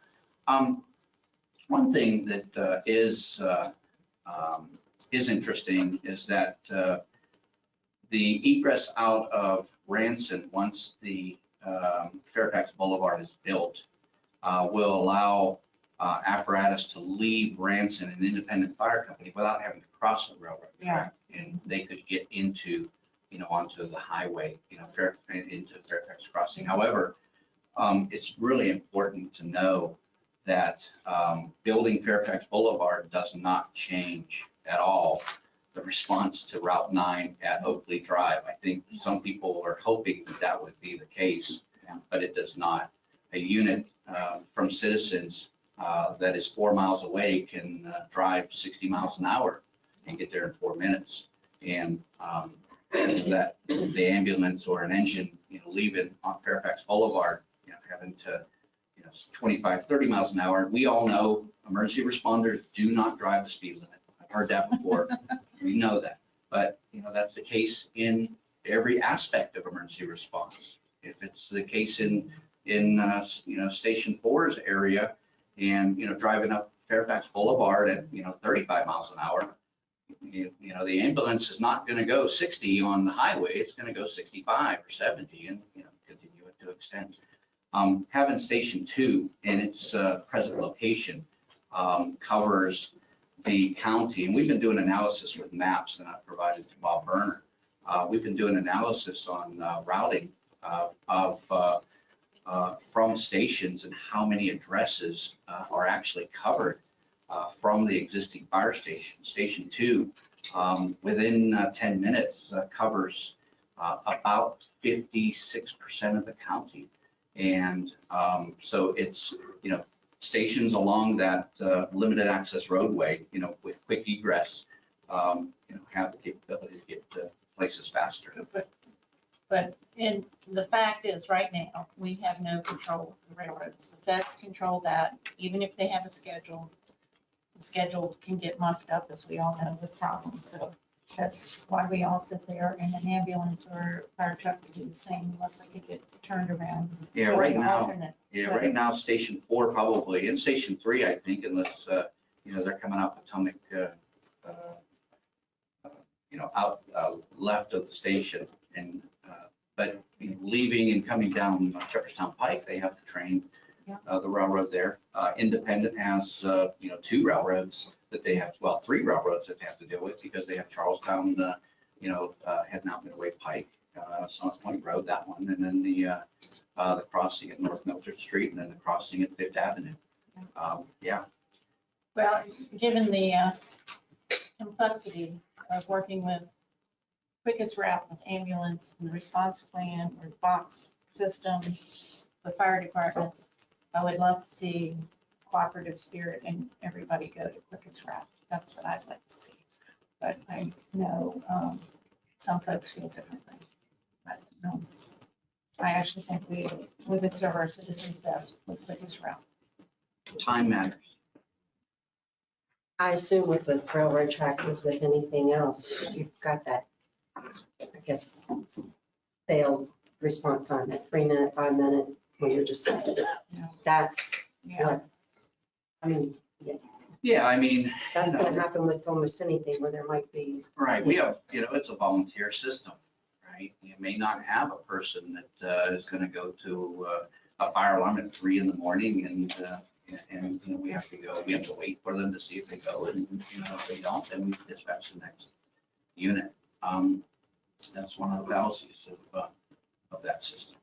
One thing that is interesting is that the egress out of Ranson, once the Fairfax Boulevard is built, will allow apparatus to leave Ranson, an independent fire company, without having to cross the railroad track. And they could get into, onto the highway, into Fairfax Crossing. However, it's really important to know that building Fairfax Boulevard does not change at all the response to Route 9 at Oakley Drive. I think some people are hoping that that would be the case, but it does not. A unit from Citizens that is 4 miles away can drive 60 miles an hour and get there in 4 minutes. And that the ambulance or an engine, leaving on Fairfax Boulevard, having to, 25, 30 miles an hour. We all know emergency responders do not drive the speed limit. I've heard that before. We know that, but that's the case in every aspect of emergency response. If it's the case in Station 4's area and, driving up Fairfax Boulevard at, 35 miles an hour, the ambulance is not going to go 60 on the highway. It's going to go 65 or 70 and, continue it to extend. Having Station 2 in its present location covers the county, and we've been doing analysis with maps that I've provided to Bob Berner. We've been doing analysis on routing from stations and how many addresses are actually covered from the existing fire station. Station 2, within 10 minutes, covers about 56% of the county. And so it's, stations along that limited access roadway, with quick egress, have the capability to get to places faster. But the fact is, right now, we have no control of the railroads. The feds control that. Even if they have a schedule, the schedule can get muffed up, as we all know, with problems. So that's why we all sit there in an ambulance or fire truck to do the same, unless they could get turned around. Yeah, right now, Station 4 probably, and Station 3, I think, unless, they're coming out Potomac, out left of the station. And but leaving and coming down Shepherdstown Pike, they have to train the railroad there. Independent has, 2 railroads that they have, 3 railroads that they have to deal with, because they have Charlestown, heading out Midway Pike, Summit Point Road, that one, and then the crossing at North Milford Street, and then the crossing at Fifth Avenue. Well, given the complexity of working with quickest route with ambulance and the response plan or box system, the fire departments, I would love to see cooperative spirit and everybody go to quickest route. That's what I'd like to see. But I know some folks feel differently. But I actually think we would serve our citizens best with quickest route. Time matters. I assume with the railroad tracks as with anything else, you've got that, I guess, failed response time, that 3-minute, 5-minute, when you're just, that's what, I mean, yeah. Yeah, I mean. That's you know, gonna happen with almost anything where there might be. Right, we have, it's a volunteer system, right? You may not have a person that is gonna go to a fire alarm at 3 in the morning and we have to wait for them to see if they go, and if they don't, then we dispatch the next unit. That's one of the fallacies of that system.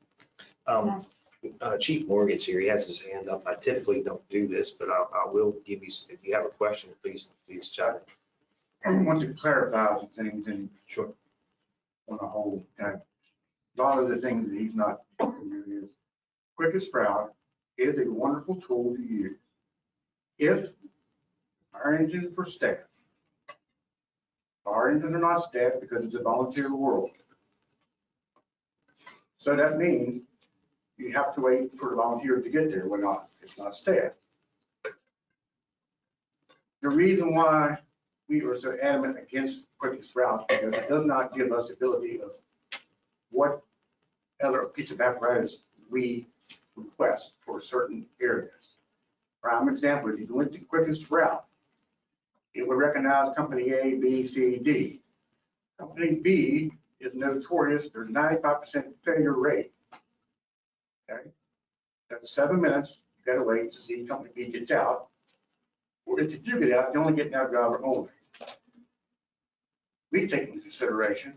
Chief Morgan's here. He has his hand up. I typically don't do this, but I will give you, if you have a question, please chat. I want to clarify some things and Sure. on a whole. A lot of the things that he's not doing is quickest route is a wonderful tool to use. If our engines for staff, our engines are not staff because it's a volunteer world. So that means you have to wait for the volunteers to get there. We're not, it's not staff. The reason why we are so adamant against quickest route is because it does not give us the ability of what other piece of apparatus we request for certain areas. Prime example, if you went to quickest route, it would recognize company A, B, C, D. Company B is notorious, there's 95% failure rate. Okay, that's 7 minutes, you gotta wait to see company B gets out. Or if you do get out, you only get out driver only. We take into consideration,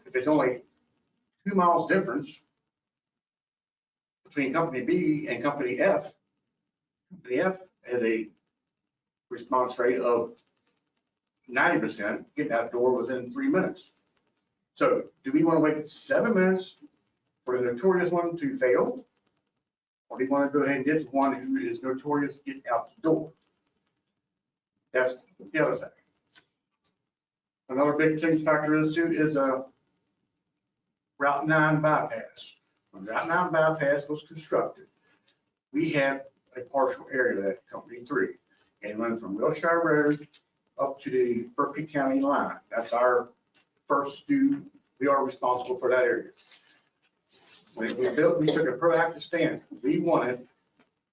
if it's only 2 miles difference between company B and company F has a response rate of 90%, getting out the door within 3 minutes. So do we want to wait 7 minutes for the notorious one to fail? Or do you want to go ahead and get one who is notorious to get out the door? That's the other thing. Another big thing factor into is Route 9 bypass. When Route 9 bypass was constructed, we had a partial area of that company 3 and run from Wilshire Road up to the Berkeley County line. That's our first student. We are responsible for that area. When it was built, we took a proactive stand. We wanted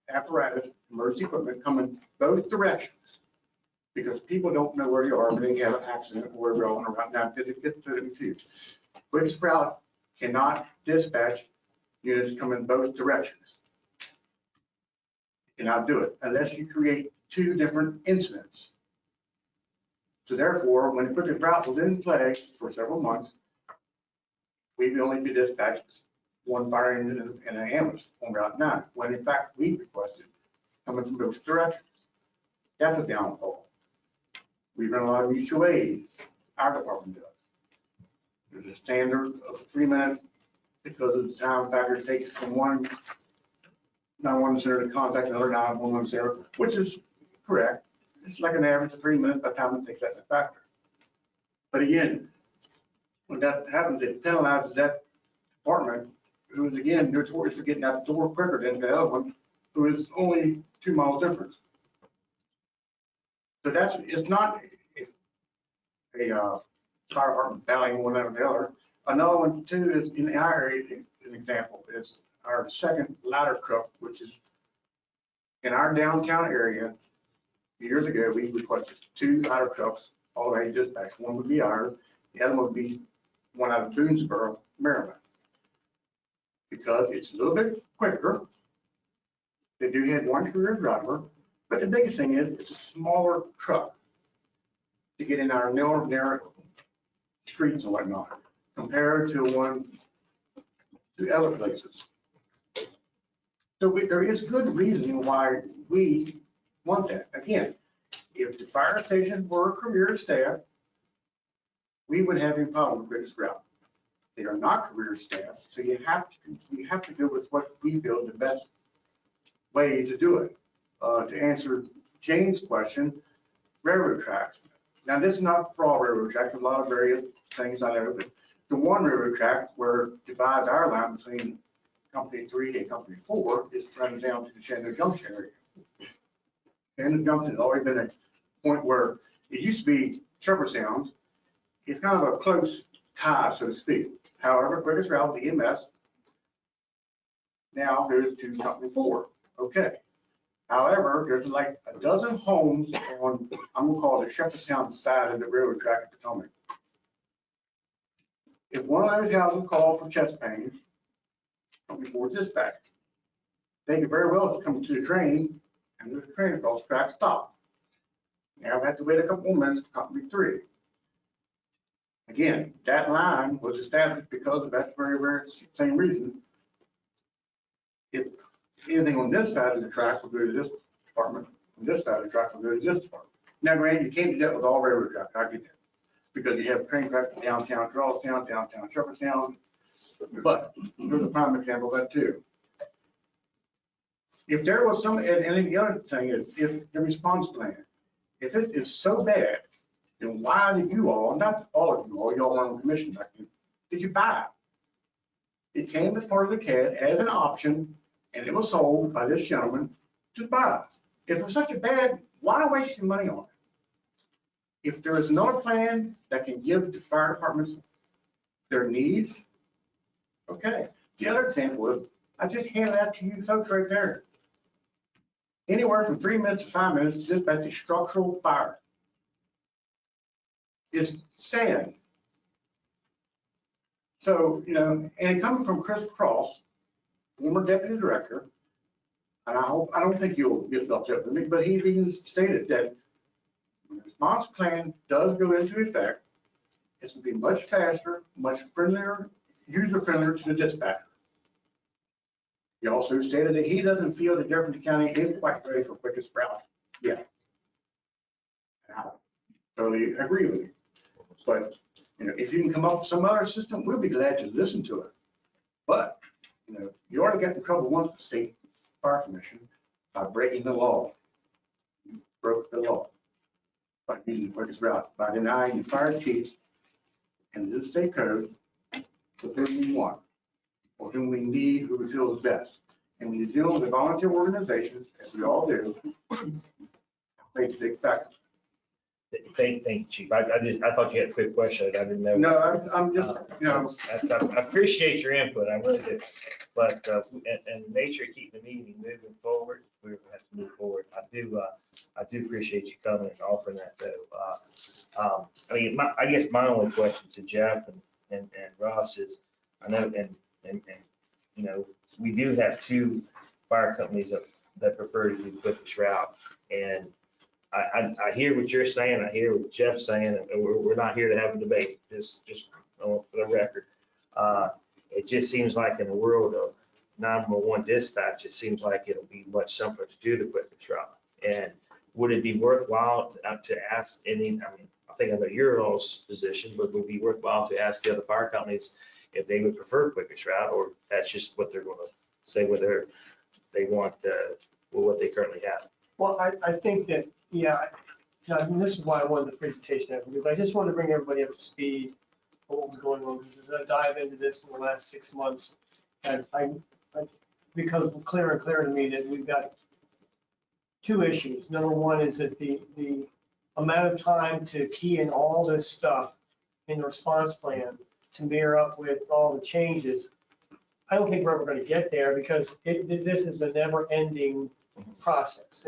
apparatus, emergency equipment coming both directions because people don't know where you are when they have an accident or where they're on a route 9 because it gets confused. Quickest route cannot dispatch units coming both directions. You cannot do it unless you create 2 different incidents. So therefore, when the quickest route was in play for several months, we'd only be dispatched 1 fire engine and an ambulance on Route 9, when in fact we requested coming from both directions. That's a downfall. We run a lot of mutual aids. Our department does. There's a standard of 3 minutes because of the time factor it takes from one 911 center to contact another 911 center, which is correct. It's like an average of 3 minutes by the time it takes that factor. But again, when that happens, it penalizes that department, who is again notorious for getting out the door quicker than the other one, who is only 2 miles difference. So that's, it's not a fire department battling one over the other. Another one too is in our area, an example, is our second ladder truck, which is in our downtown area. Years ago, we requested 2 ladder trucks already dispatched. One would be ours, the other one would be one out of Boonesboro, Maryland. Because it's a little bit quicker. They do have 1 career driver, but the biggest thing is it's a smaller truck to get in our narrow streets and whatnot, compared to one to other places. So there is good reason why we want that. Again, if the fire station were a career staff, we would have a problem with quickest route. They are not career staff, so you have to go with what we feel is the best way to do it. To answer Jane's question, railroad tracks. Now, this is not for all railroad tracks, a lot of various things I know, but the one railroad track where divides our line between Company 3 and Company 4 is running down to the Chandler Junction area. Chandler Junction has always been a point where it used to be Shepherd Sound. It's kind of a close tie, so to speak. However, quickest route, the EMS, now goes to Company 4. Okay. However, there's like a dozen homes on, I'm gonna call it the Shepherd Sound side of the railroad track at Potomac. If one of those houses called for chest pain, Company 4 dispatch, they could very well come to the train and the train across the track stop. Now I have to wait a couple more minutes for Company 3. Again, that line was established because of that very, very same reason. If anything on this side of the track will go to this department, on this side of the track will go to this department. Now, granted, you can't do that with all railroad tracks, I get that. Because you have train tracks downtown Charlestown, downtown Jefferson, but there's a prime example of that too. If there was some, and the other thing is, if the response plan, if it is so bad, then why did you all, not all of you all, y'all were on commission back then, did you buy it? It came as part of the CAD as an option, and it was sold by this gentleman to buy. If it was such a bad, why waste your money on it? If there is another plan that can give the fire departments their needs, okay. The other example is, I just handed that to you folks right there. Anywhere from 3 minutes to 5 minutes to dispatch a structural fire. It's sad. So, you know, and coming from Chris Cross, former deputy director, and I don't think you'll get upset with me, but he even stated that when the response plan does go into effect, it's going to be much faster, much friendlier, user-friendlier to the dispatcher. He also stated that he doesn't feel that Jefferson County is quite ready for quickest route yet. I totally agree with you. But, you know, if you can come up with some other system, we'll be glad to listen to it. But, you know, you already got in trouble once with the state fire commission by breaking the law. You broke the law by using the quickest route, by denying the fire chiefs and the state code with whom we want, or whom we need, who we feel is best. And when you deal with volunteer organizations, as we all do, they take factors. Thank you, Chief. I thought you had a quick question. I didn't know. No, I'm just, you know. I appreciate your input. I really do. But, and the nature of keeping the meeting moving forward, we're going to have to move forward. I do appreciate you coming and offering that though. I mean, I guess my only question to Jeff and Ross is, I know, and you know, we do have two fire companies that prefer to do the quickest route. And I hear what you're saying. I hear what Jeff's saying, and we're not here to have a debate, just for the record. It just seems like in the world of 911 dispatch, it seems like it'll be much simpler to do the quickest route. And would it be worthwhile to ask any, I mean, I think I know your all's position, but would it be worthwhile to ask the other fire companies if they would prefer quickest route, or that's just what they're going to say, whether they want, what they currently have? Well, I think that, yeah, and this is why I wanted the presentation, because I just wanted to bring everybody up to speed on what was going on. Because as I dive into this in the last 6 months, and it becomes clearer and clearer to me that we've got two issues. Number one is that the amount of time to key in all this stuff in the response plan to mirror up with all the changes, I don't think we're ever going to get there, because this is a never-ending process.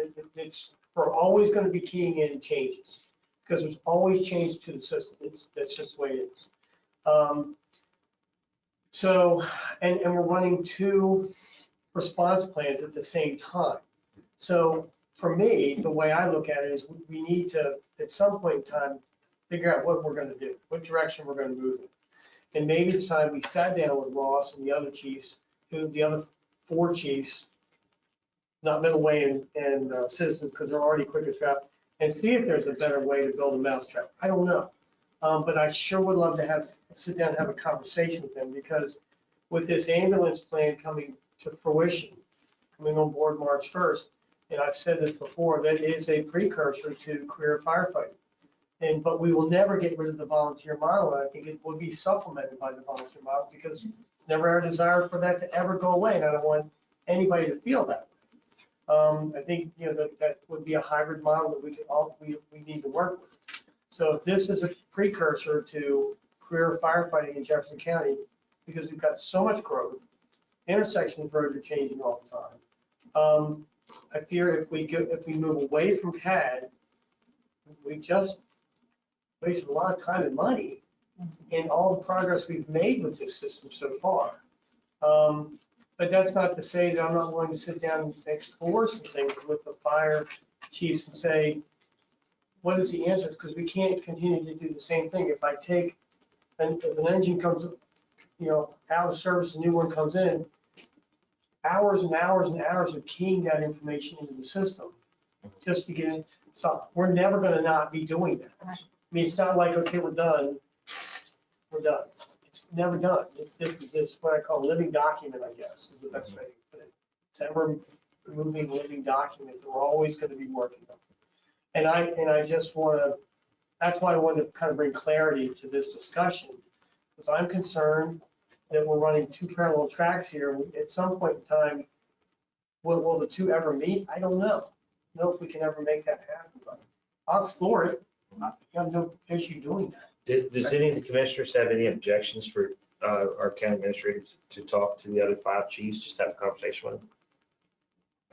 We're always going to be keying in changes, because there's always change to the system. That's just the way it is. So, and we're running two response plans at the same time. So for me, the way I look at it is we need to, at some point in time, figure out what we're going to do, what direction we're going to move in. And maybe it's time we sat down with Ross and the other chiefs, the other 4 chiefs, not Middleway and Citizens, because they're already quickest route, and see if there's a better way to build a mousetrap. I don't know. But I sure would love to sit down and have a conversation with them, because with this ambulance plan coming to fruition, coming on board March 1st, and I've said this before, that is a precursor to career firefighting. But we will never get rid of the volunteer model. And I think it will be supplemented by the volunteer model, because it's never our desire for that to ever go away. And I don't want anybody to feel that way. I think, that would be a hybrid model that we need to work with. So if this is a precursor to career firefighting in Jefferson County, because we've got so much growth, intersection roads are changing all the time. I fear if we move away from CAD, we just wasted a lot of time and money in all the progress we've made with this system so far. But that's not to say that I'm not willing to sit down and explore some things with the fire chiefs and say, what is the answer? Because we can't continue to do the same thing. If I take, if an engine comes, out of service, a new one comes in, hours and hours and hours of keying that information into the system just to get it. So we're never going to not be doing that. I mean, it's not like, okay, we're done. We're done. It's never done. It's what I call a living document, I guess, is the best way to put it. It's ever moving living document that we're always going to be working on. And I just want to, that's why I wanted to kind of bring clarity to this discussion, because I'm concerned that we're running two parallel tracks here. At some point in time, will the two ever meet? I don't know. I don't know if we can ever make that happen, but I'll explore it. I have no issue doing that. Does any of the commissioners have any objections for our county administrator to talk to the other 5 chiefs, just have a conversation with them?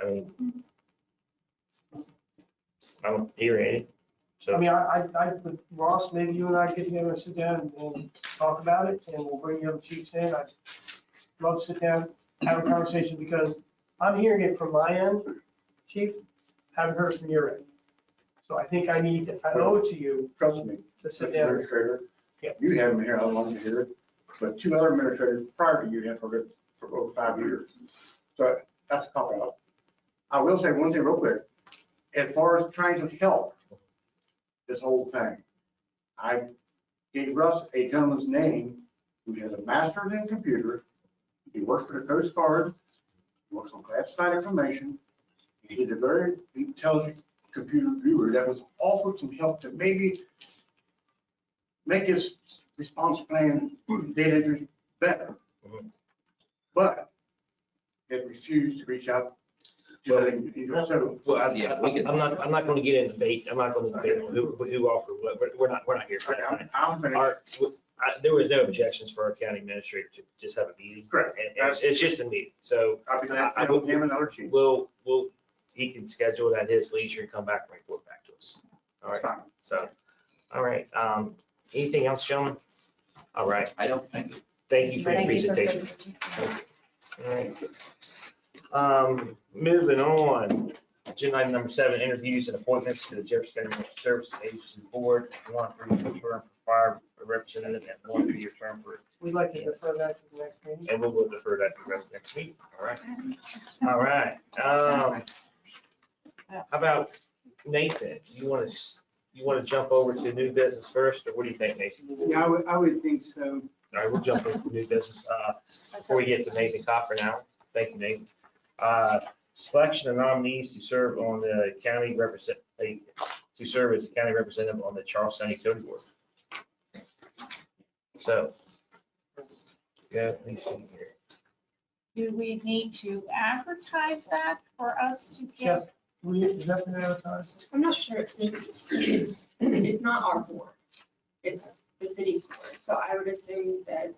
I mean, I don't hear any. So I mean, with Ross, maybe you and I get together and sit down and talk about it, and we'll bring the other chiefs in. I'd love to sit down, have a conversation, because I'm hearing it from my end, chief, haven't heard it from your end. So I think I owe it to you. Trust me, to sit Mr. down. Administrator, Yeah. you haven't been here, how long you hear it, but 2 other administrators prior to you have heard it for over 5 years. So that's a cop out. I will say one thing real quick. As far as trying to help this whole thing, I gave Russ a gentleman's name who has a master's in computer. He works for the Coast Guard, he works on classified information. He's a very intelligent computer guru that was offered some help to maybe make his response plan data entry better. But they refused to reach out to him. Well, I'm not going to get into debate. I'm not going to debate on who offered what. We're not here for that. There was no objections for our county administrator to just have a meeting. Correct. And it's just a meeting. So I'll be glad to have him and other chiefs. He can schedule it at his leisure and come back and report back to us. All right. So, all right. Anything else, gentlemen? All right. I don't think. Thank you for your presentation. All right. Moving on. Agenda item number 7, interviews and appointments to the Jefferson County Services Agency Board. 1 3-year term for fire representative and 1 3-year term for. We'd like to defer that to the next meeting. And we'll defer that to the rest of next meeting. All right. All right. How about Nathan? You want to jump over to new business first, or what do you think, Nathan? Yeah, I would think so. All right, we'll jump into new business before we get to Nathan Copper now. Thank you, Nathan. Selection of nominees to serve on the county to serve as county representative on the Charleston Utility Board. So, yeah, let me see here. Do we need to advertise that for us to Yes. get? Is that been advertised? I'm not sure it's not our board. It's the city's board. So I would assume that.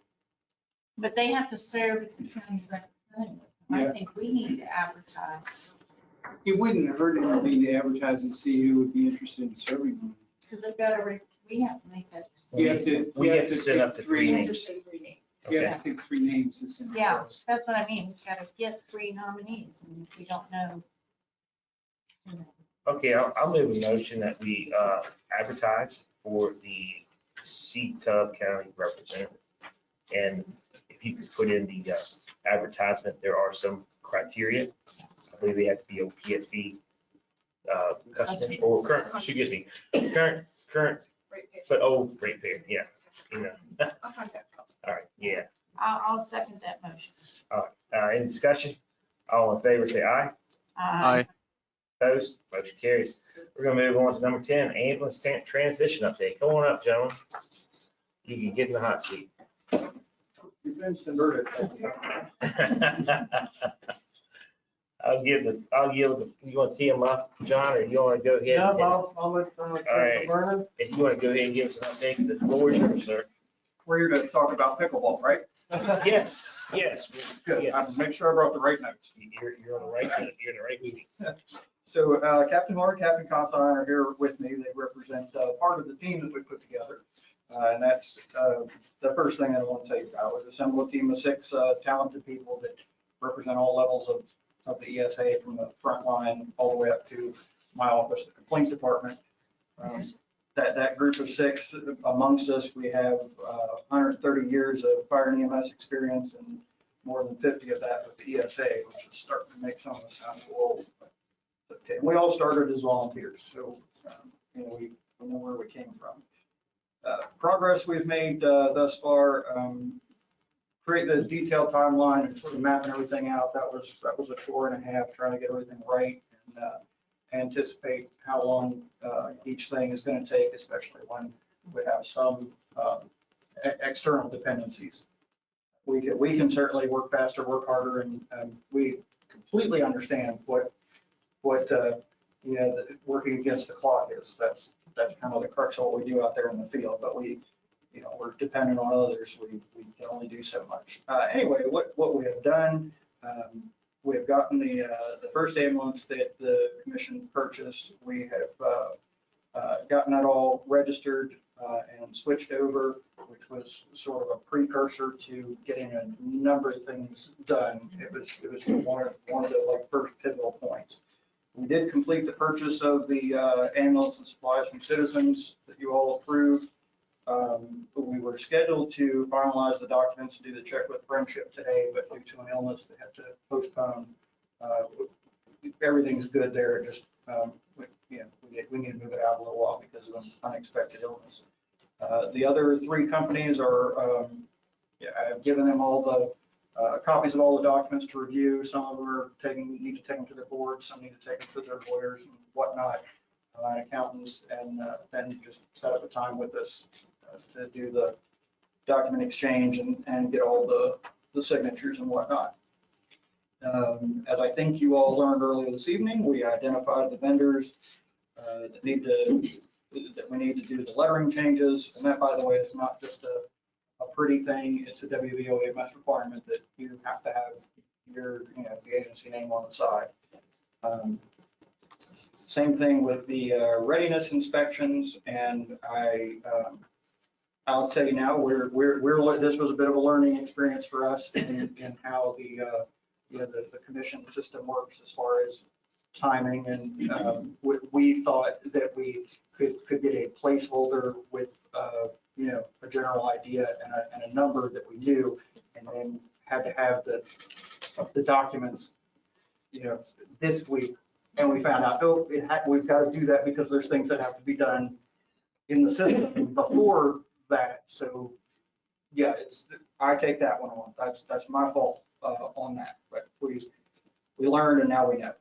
But they have to serve as the county representative. I think we need to advertise. It wouldn't hurt anything to advertise and see who would be interested in serving them. Because they've got to, we have to make that. We have to set up the 3 names. You have to pick 3 names to send. Yeah, that's what I mean. We've got to get 3 nominees and we don't know. Okay, I'll move a motion that we advertise for the C-Tub County representative. And if you could put in the advertisement, there are some criteria. I believe they have to be OPSB customers or current but old ratepayer, yeah, you know. I'll contact Ross. All right, yeah. I'll second that motion. Any discussion? All in favor, say aye. Aye. Opposed? Motion carries. We're gonna move on to number 10, ambulance transition update. Come on up, gentlemen. You can get in the hot seat. You've been converted. I'll yield you want to tee them up, John, or you want to go ahead? Yeah, and- I'll let All right. Commissioner Vernon. If you want to go ahead and give us an update, the floor is yours, sir. We're here to talk about pickleball, right? Yes. Good. I make sure I brought the right notes. You're on the right, you're in the right meeting. So Captain Moore, Captain Conthine are here with me. They represent part of the team that we put together. And that's the first thing that I want to tell you about. We've assembled a team of 6 talented people that represent all levels of the ESA, from the front line all the way up to my office, the complaints department. That group of 6 amongst us, we have 130 years of fire and EMS experience, and more than 50 of that with the ESA, which is starting to make some of us sound a little old. But we all started as volunteers, so we know where we came from. Progress we've made thus far, create the detailed timeline and sort of mapping everything out. That was a chore and a half, trying to get everything right and anticipate how long each thing is going to take, especially when we have some external dependencies. We can certainly work faster, work harder, and we completely understand what working against the clock is. That's kind of the crux of what we do out there in the field, but we're dependent on others. We can only do so much. Anyway, what we have done, we have gotten the first ambulance that the commission purchased. We have gotten that all registered and switched over, which was sort of a precursor to getting a number of things done. It was one of the first pivotal points. We did complete the purchase of the ambulance and supplies from Citizens that you all approved. We were scheduled to finalize the documents and do the check with Friendship today, but due to an illness, they had to postpone. Everything's good there. Just we need to move it out a little while because of an unexpected illness. The other 3 companies are, I've given them all the copies of all the documents to review. Some of them need to take them to their board, some need to take them to their lawyers and whatnot, and accountants, and then just set up a time with us to do the document exchange and get all the signatures and whatnot. As I think you all learned earlier this evening, we identified the vendors that we need to do the lettering changes. And that, by the way, is not just a pretty thing. It's a WVOAMS requirement that you have to have the agency name on the side. Same thing with the readiness inspections, and I'll tell you now, this was a bit of a learning experience for us in how the commission system works as far as timing, and we thought that we could get a placeholder with a general idea and a number that we knew, and then had to have the documents this week, and we found out, we've got to do that because there's things that have to be done in the system before that. So yeah, I take that one on. That's my fault on that, but we learned and now we know.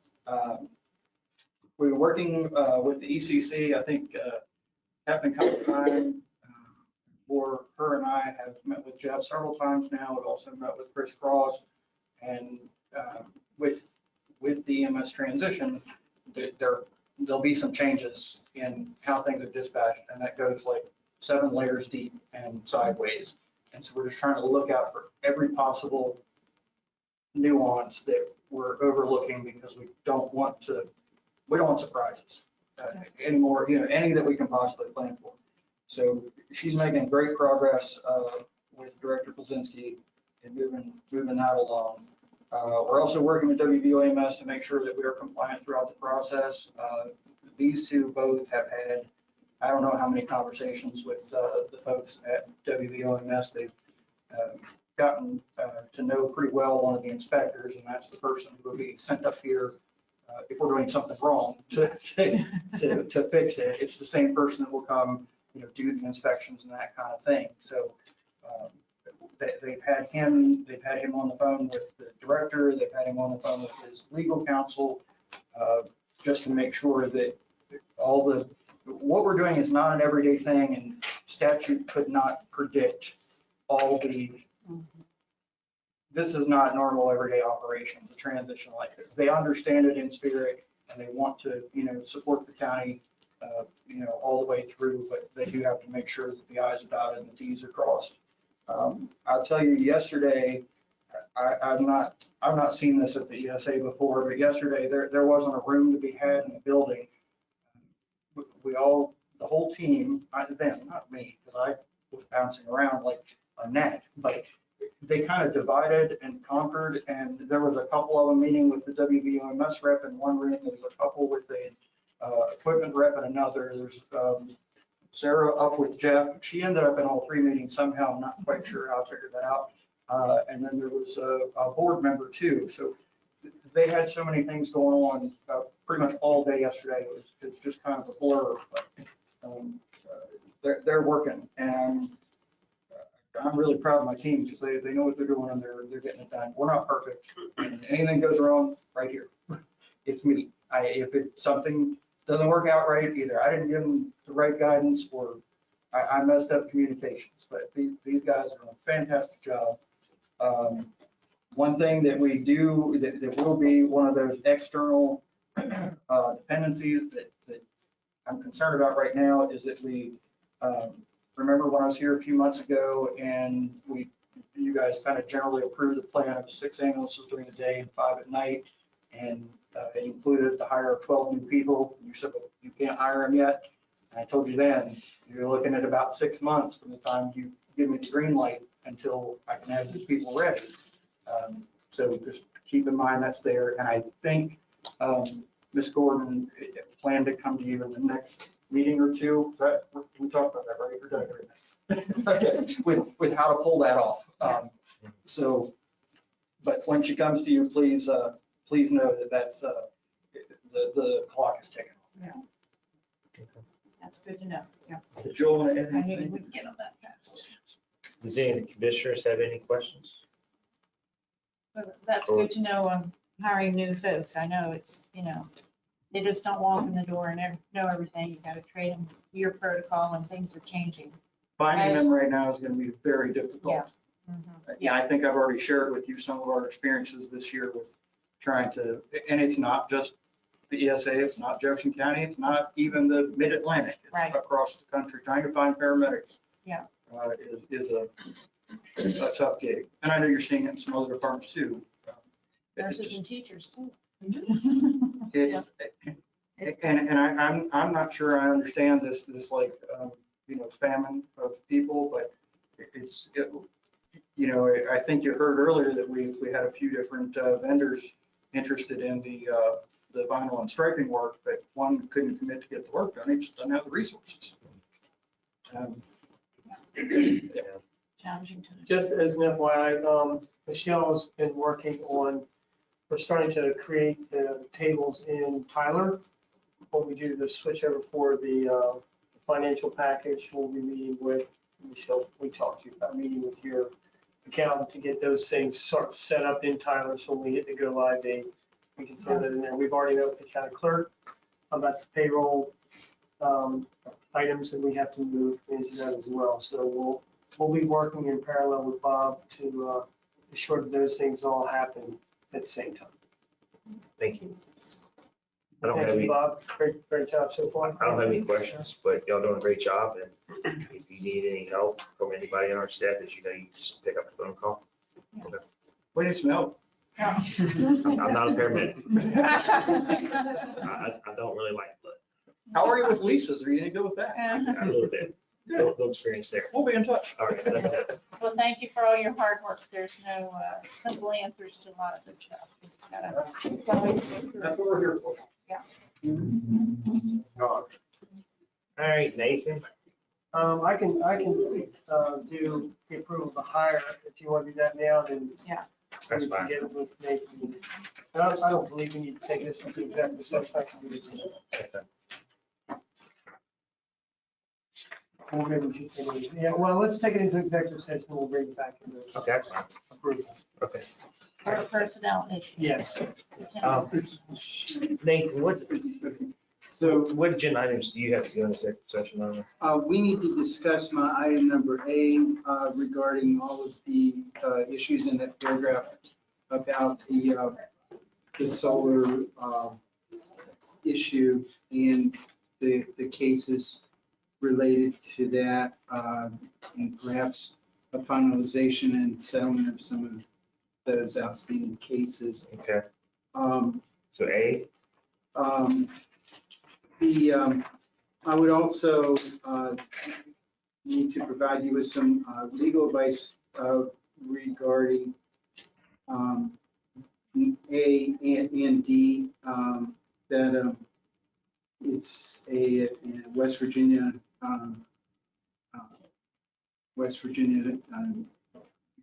We've been working with the ECC. I think Captain Conthine or her and I have met with Jeff several times now. We've also met with Chris Cross, and with the EMS transition, there'll be some changes in how things are dispatched, and that goes like 7 layers deep and sideways. And so we're just trying to look out for every possible nuance that we're overlooking, because we don't want surprises anymore, any that we can possibly plan for. So she's making great progress with Director Polzinski and moving that along. We're also working with WVOAMS to make sure that we are compliant throughout the process. These two both have had, I don't know how many conversations with the folks at WVOAMS. They've gotten to know pretty well one of the inspectors, and that's the person who will be sent up here if we're doing something wrong to fix it. It's the same person that will come do the inspections and that kind of thing. So they've had him on the phone with the director, they've had him on the phone with his legal counsel, just to make sure that what we're doing is not an everyday thing, and statute could not predict all this is not normal everyday operations, a transition like this. They understand it in spirit, and they want to, support the county, all the way through, but they do have to make sure that the I's are dotted and the T's are crossed. I'll tell you, yesterday, I've not seen this at the ESA before, but yesterday there wasn't a room to be had in the building. The whole team, them, not me, because I was bouncing around like a gnat, but they kind of divided and conquered, and there was a couple of them meeting with the WBOMS rep in one room. There was a couple with the equipment rep in another. There's Sarah up with Jeff. She ended up in all three meetings somehow. I'm not quite sure how I figured that out. And then there was a board member too. So they had so many things going on pretty much all day yesterday. It was just kind of a blur. But they're working, and I'm really proud of my team because they know what they're doing and they're getting it done. We're not perfect. And anything goes wrong, right here. It's me. If something doesn't work out right, either I didn't give them the right guidance or I messed up communications. But these guys are doing a fantastic job. One thing that we do that will be one of those external dependencies that I'm concerned about right now is that we remember when I was here a few months ago and you guys kind of generally approved the plan of 6 ambulances during the day and 5 at night, and it included the hire of 12 new people. You said, well, you can't hire them yet. And I told you then, you're looking at about 6 months from the time you give me the green light until I can have these people ready. So just keep in mind that's there. And I think Ms. Gordon planned to come to you in the next meeting or two. We talked about that, right? We're done right now. with how to pull that off. But when she comes to you, please know that that's the clock is ticking. Yeah. That's good to know. Yeah. Joel, I knew we could get on that fast. Does any of the commissioners have any questions? But that's good to know on hiring new folks. I know it's, they just don't walk in the door and know everything. You got to train them your protocol, and things are changing. Finding them right now is going to be very difficult. Yeah. Mm-hmm. Yeah, I think I've already shared with you some of our experiences this year with trying to, and it's not just the ESA, it's not Jefferson County, it's not even the Mid-Atlantic. It's right across the country. Trying to find paramedics yeah. Is a tough gig. And I know you're seeing it in some other departments too. Nurses and teachers too. I'm not sure I understand this like, famine of people, but I think you heard earlier that we had a few different vendors interested in the vinyl and striping work, but one couldn't commit to get the work done. He just doesn't have the resources. Challenging to. Just as an FYI, Michelle has been working on, we're starting to create the tables in Tyler. When we do the switch over for the financial package, we'll be meeting with Michelle. We talked to you about meeting with your accountant to get those things sort of set up in Tyler. So when we hit the go live date, we can throw that in there. We've already met with the county clerk about the payroll items that we have to move into that as well. So we'll be working in parallel with Bob to ensure that those things all happen at the same time. Thank you. I don't Thank have you, any, Bob. Great job so far. I don't have any questions, but y'all doing a great job. And if you need any help from anybody on our staff, as you know, you just pick up the phone call. Okay. We need some help. I'm not a paramedic. I don't really like blood. How are you with leases? Are you any good with that? A little bit. No experience there. We'll be in touch. All right. Well, thank you for all your hard work. There's no simple answers to a lot of this stuff. It's gotta. That's what we're here for. Yeah. All right, Nathan. I can do the approval of the hire if you want to do that now, then. Yeah. That's fine. Get it with Nathan. I don't believe we need to take this into executive session. I can do this. Or maybe we should take it, yeah, well, let's take it into executive session, we'll bring it back to the Okay, that's fine. approval. Okay. For personnel issues. Yes. Nathan, what So agenda items do you have to go into executive session on? we need to discuss my item number A regarding all of the issues in that paragraph about the solar issue and the cases related to that, and perhaps a finalization and settlement of some of those outstanding cases. Okay, Um, so A, I would also need to provide you with some legal advice regarding A and D, that it's a West Virginia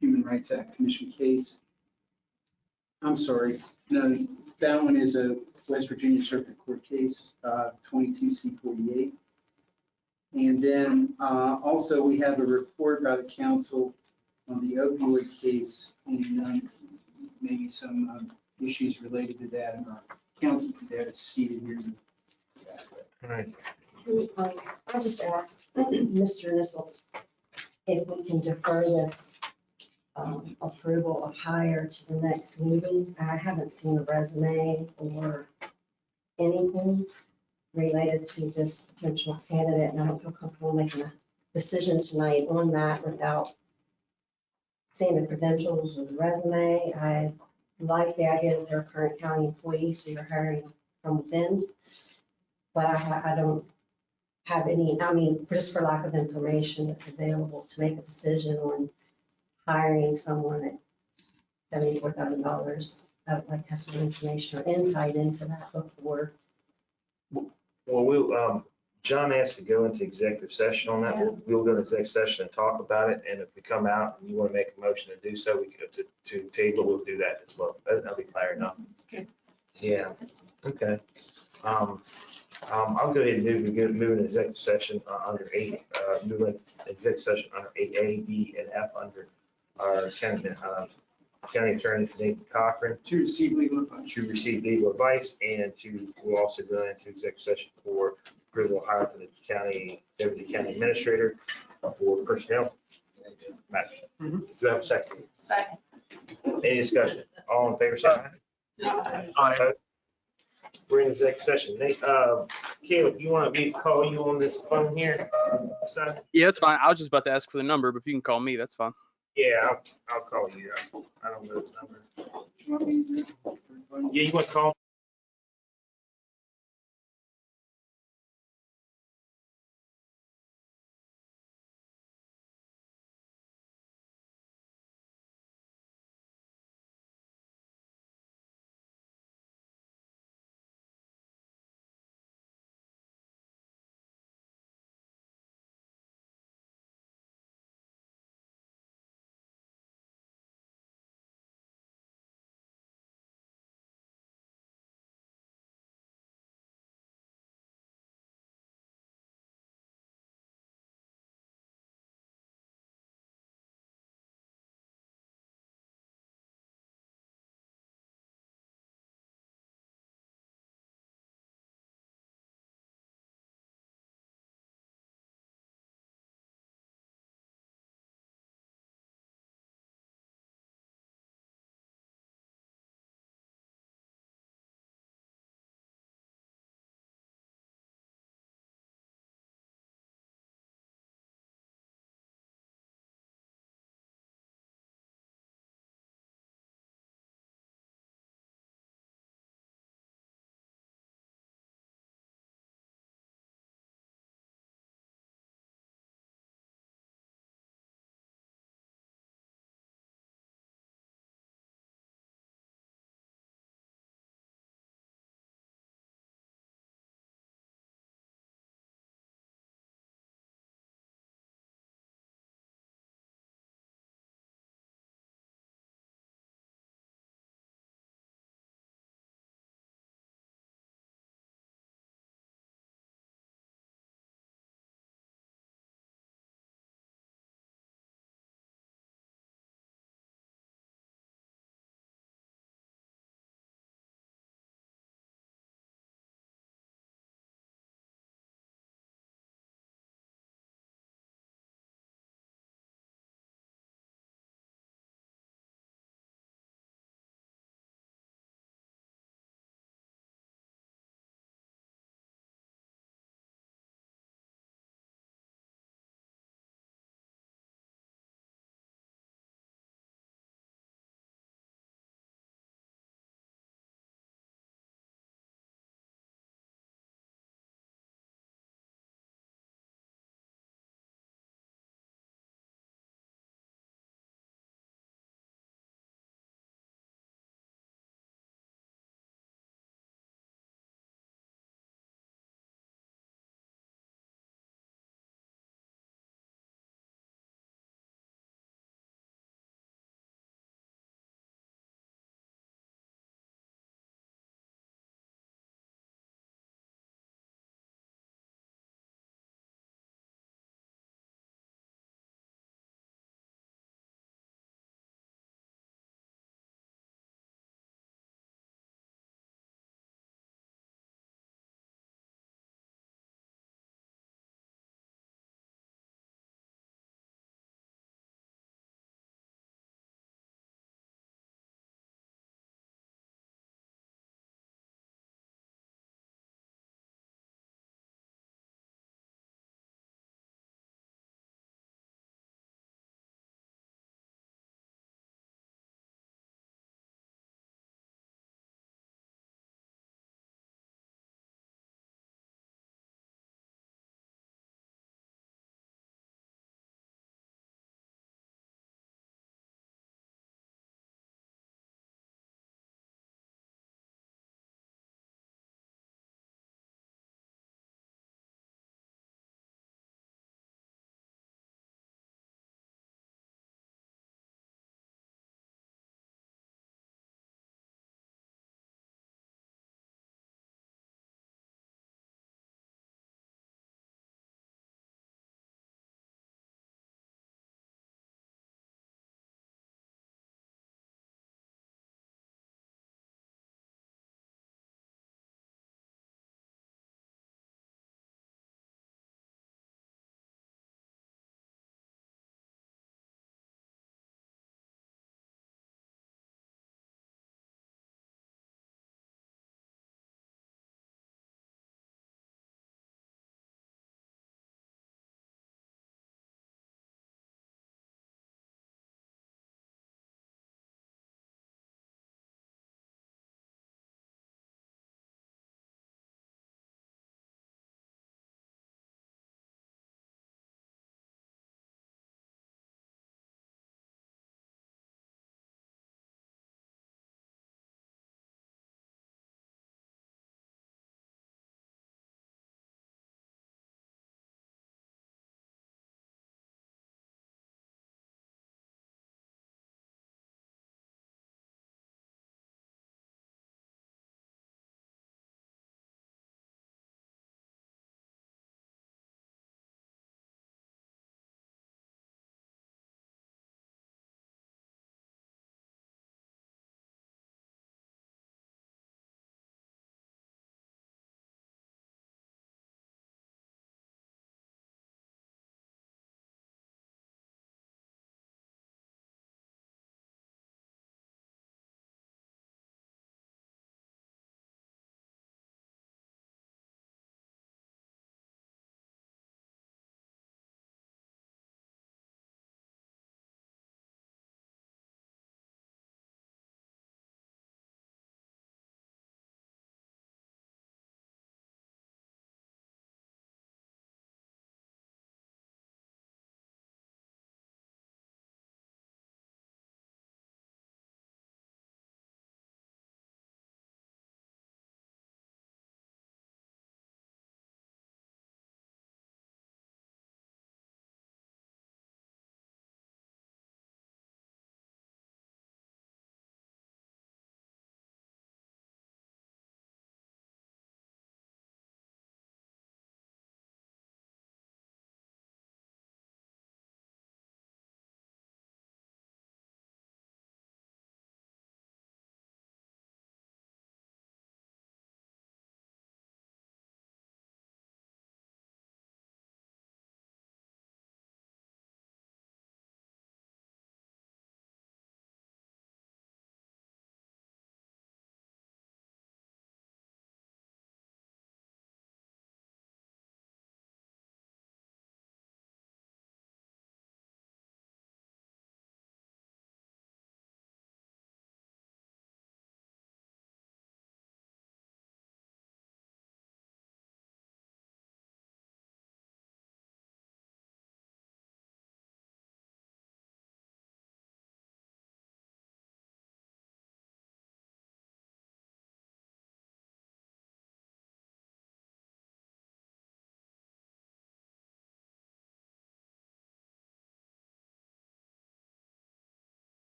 Human Rights Act Commission case. I'm sorry, no, that one is a West Virginia Circuit Court case, 22C48. And then also we have a report by the council on the opioid case and maybe some issues related to that. And our council for that is seated here. all right. I'll just ask Mr. Nissel if we can defer this approval of hire to the next meeting. I haven't seen a resume or anything related to this potential candidate, and I don't feel comfortable making a decision tonight on that without seeing the credentials or the resume. I like the idea that they're a current county employee, so you're hiring from within. But I don't have any, I mean, just for lack of information that's available to make a decision on hiring someone at $74,000. I would like to have some information or insight into that before. Well, John asked to go into executive session on that. We'll go into executive session and talk about it. And if we come out and you want to make a motion to do so, we can go to table, we'll do that as well. That'll be fair enough. Good. Yeah, okay. I'll go ahead and move into executive session under move in executive session under 8A, B, and F under our county attorney, Nathan Cochran. To receive legal advice. To receive legal advice and we'll also go into executive session for approval of hire for the deputy county administrator for personnel matters. Do I have a second? Second. Any discussion? All in favor, say aye. Aye. We're in executive session. Nate, Caleb, you want me to call you on this phone here? Son? Yeah, that's fine. I was just about to ask for the number, but if you can call me, that's fine. Yeah, I'll call you. I don't know his number. Yeah, you want to call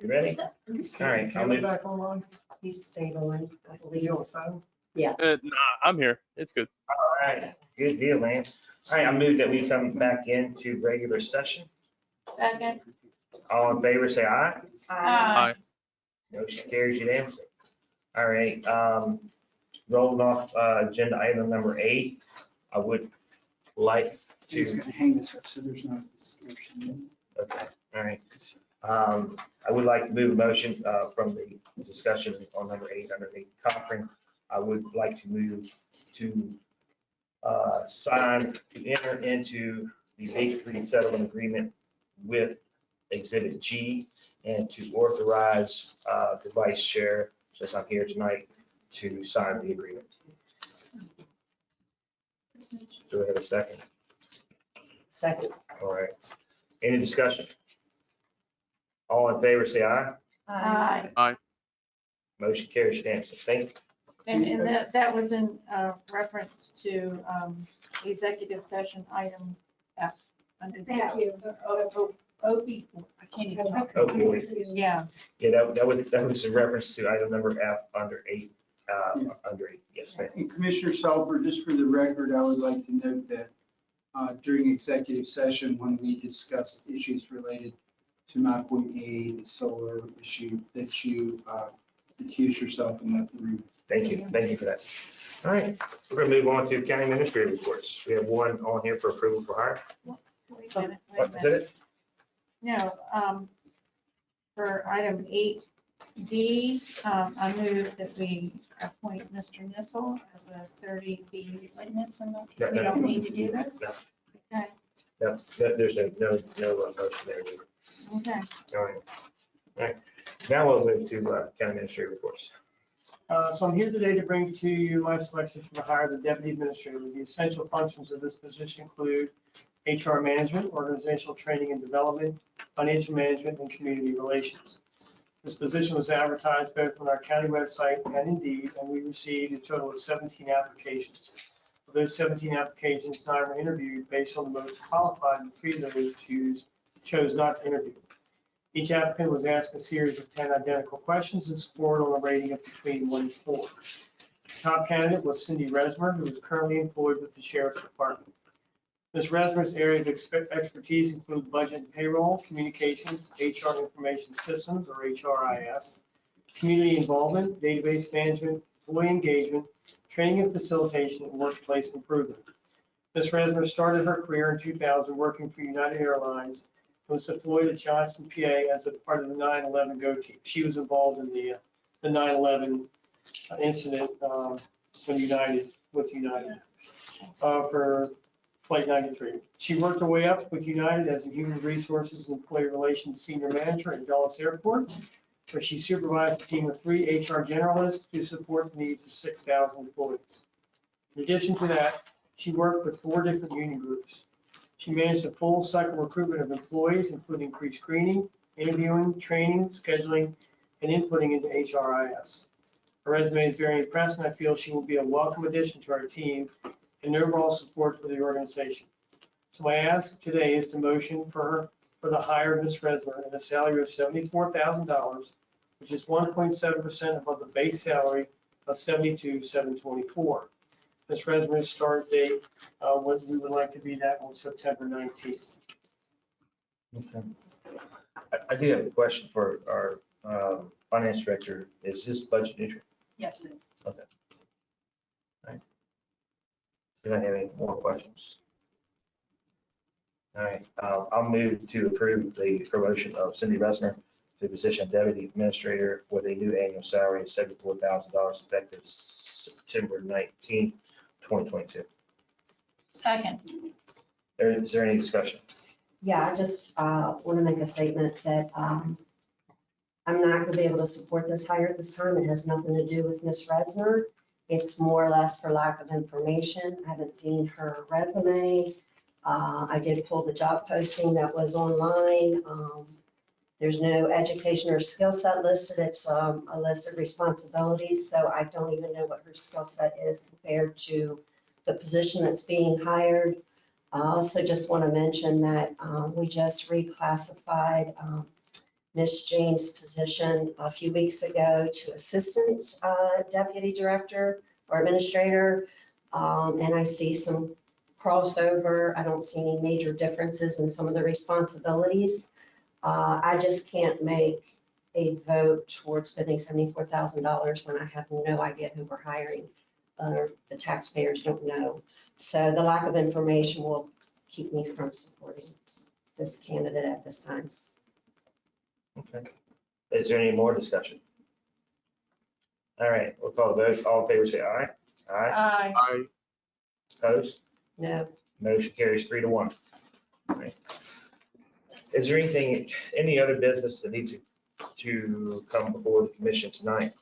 You ready? All right, I'll Cameron move. back online? He's stayed on, I Is believe. he on the phone? Yeah. Nah, I'm here. It's good. All right, good deal, man. All right, I move that we come back into regular session. Second. All in favor, say aye. Aye. Motion carries unanimously. All right, rolling off, agenda item number 8, I would like He's to, gonna hang this up, so there's no discussion. okay, all right. I would like to move a motion, from the discussion on number 8 under the conference. I would like to move to, to enter into the Bay Street settlement agreement with Exhibit G and to authorize, the vice chair, since I'm here tonight, to sign the agreement. Do we have a second? Second. All right. Any discussion? All in favor, say aye. Aye. Motion carries unanimously. Thank you. And that was in reference to executive session item F. Under Thank you. Opie, I can't even talk. Opioid. Yeah. Yeah, that was in reference to item number F under 8, under 8. Yes, thank you. And Commissioner Salper, just for the record, I would like to note that during executive session, when we discussed issues related to 9.8, the solar issue, that you recused yourself and left the room. Thank you for that. All right, we're gonna move on to county administrative reports. We have one on here for approval for hire. Wait a minute, wait a What, is minute. it? No, for item 8D, I move that we appoint Mr. Nissel as a 30B witness. And we don't need to do this? No. Okay, There's no motion there. okay. All right. Now we'll move to county administrative reports. So I'm here today to bring to you my selection for the hire of the deputy administrator. The essential functions of this position include HR management, organizational training and development, financial management, and community relations. This position was advertised both on our county website and Indeed, and we received a total of 17 applications. Of those 17 applications, 9 were interviewed based on the most qualified, and 3 of those chose not to interview. Each applicant was asked a series of 10 identical questions and scored on a rating of between 1 and 4. The top candidate was Cindy Resmer, who is currently employed with the Sheriff's Department. Ms. Resmer's area of expertise include budget and payroll, communications, HR information systems, or HRIS, community involvement, database management, employee engagement, training and facilitation, and workplace improvement. Ms. Resmer started her career in 2000 working for United Airlines, was deployed at Johnson, PA as a part of the 9/11 GO team. She was involved in the 9/11 incident with United for Flight 93. She worked her way up with United as a human resources and employee relations senior manager at Dulles Airport, where she supervised a team of 3 HR generalists to support the needs of 6,000 employees. In addition to that, she worked with 4 different union groups. She managed a full cycle recruitment of employees, including pre-screening, interviewing, training, scheduling, and inputting into HRIS. Her resume is very impressive, and I feel she will be a welcome addition to our team and overall support for the organization. So my ask today is to motion for the hire of Ms. Resmer at a salary of $74,000, which is 1.7% above the base salary of $72,724. Ms. Resmer's start date, we would like to be that on September 19th. Okay. I do have a question for our finance director. Is this budget neutral? Yes, it is. Okay. All right. Do I have any more questions? All right, I'll move to approve the promotion of Cindy Resmer to the position of deputy administrator with a new annual salary of $74,000 effective September 19th, 2022. Second. Is there any discussion? Yeah, I just want to make a statement that I'm not going to be able to support this hire at this time. It has nothing to do with Ms. Resmer. It's more or less for lack of information. I haven't seen her resume. I did pull the job posting that was online. There's no education or skill set listed. It's a list of responsibilities, so I don't even know what her skill set is compared to the position that's being hired. I also just want to mention that we just reclassified Ms. James' position a few weeks ago to assistant deputy director or administrator. And I see some crossover. I don't see any major differences in some of the responsibilities. I just can't make a vote towards spending $74,000 when I have no idea who we're hiring, or the taxpayers don't know. So the lack of information will keep me from supporting this candidate at this time. Okay. Is there any more discussion? All right, we'll call the vote. All in favor, say aye. Aye. Aye. Opposed? No. Motion carries 3-1. All right. Is there anything, any other business that needs to come before the commission tonight?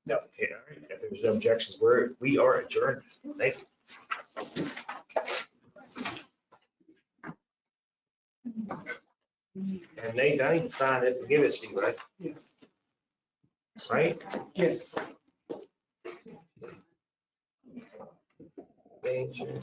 No. Okay, all right. If there's no objections, we are adjourned. Thank you. And Nate, I need to sign this and give it to you, right? Yes. Right? Yes. Thank you.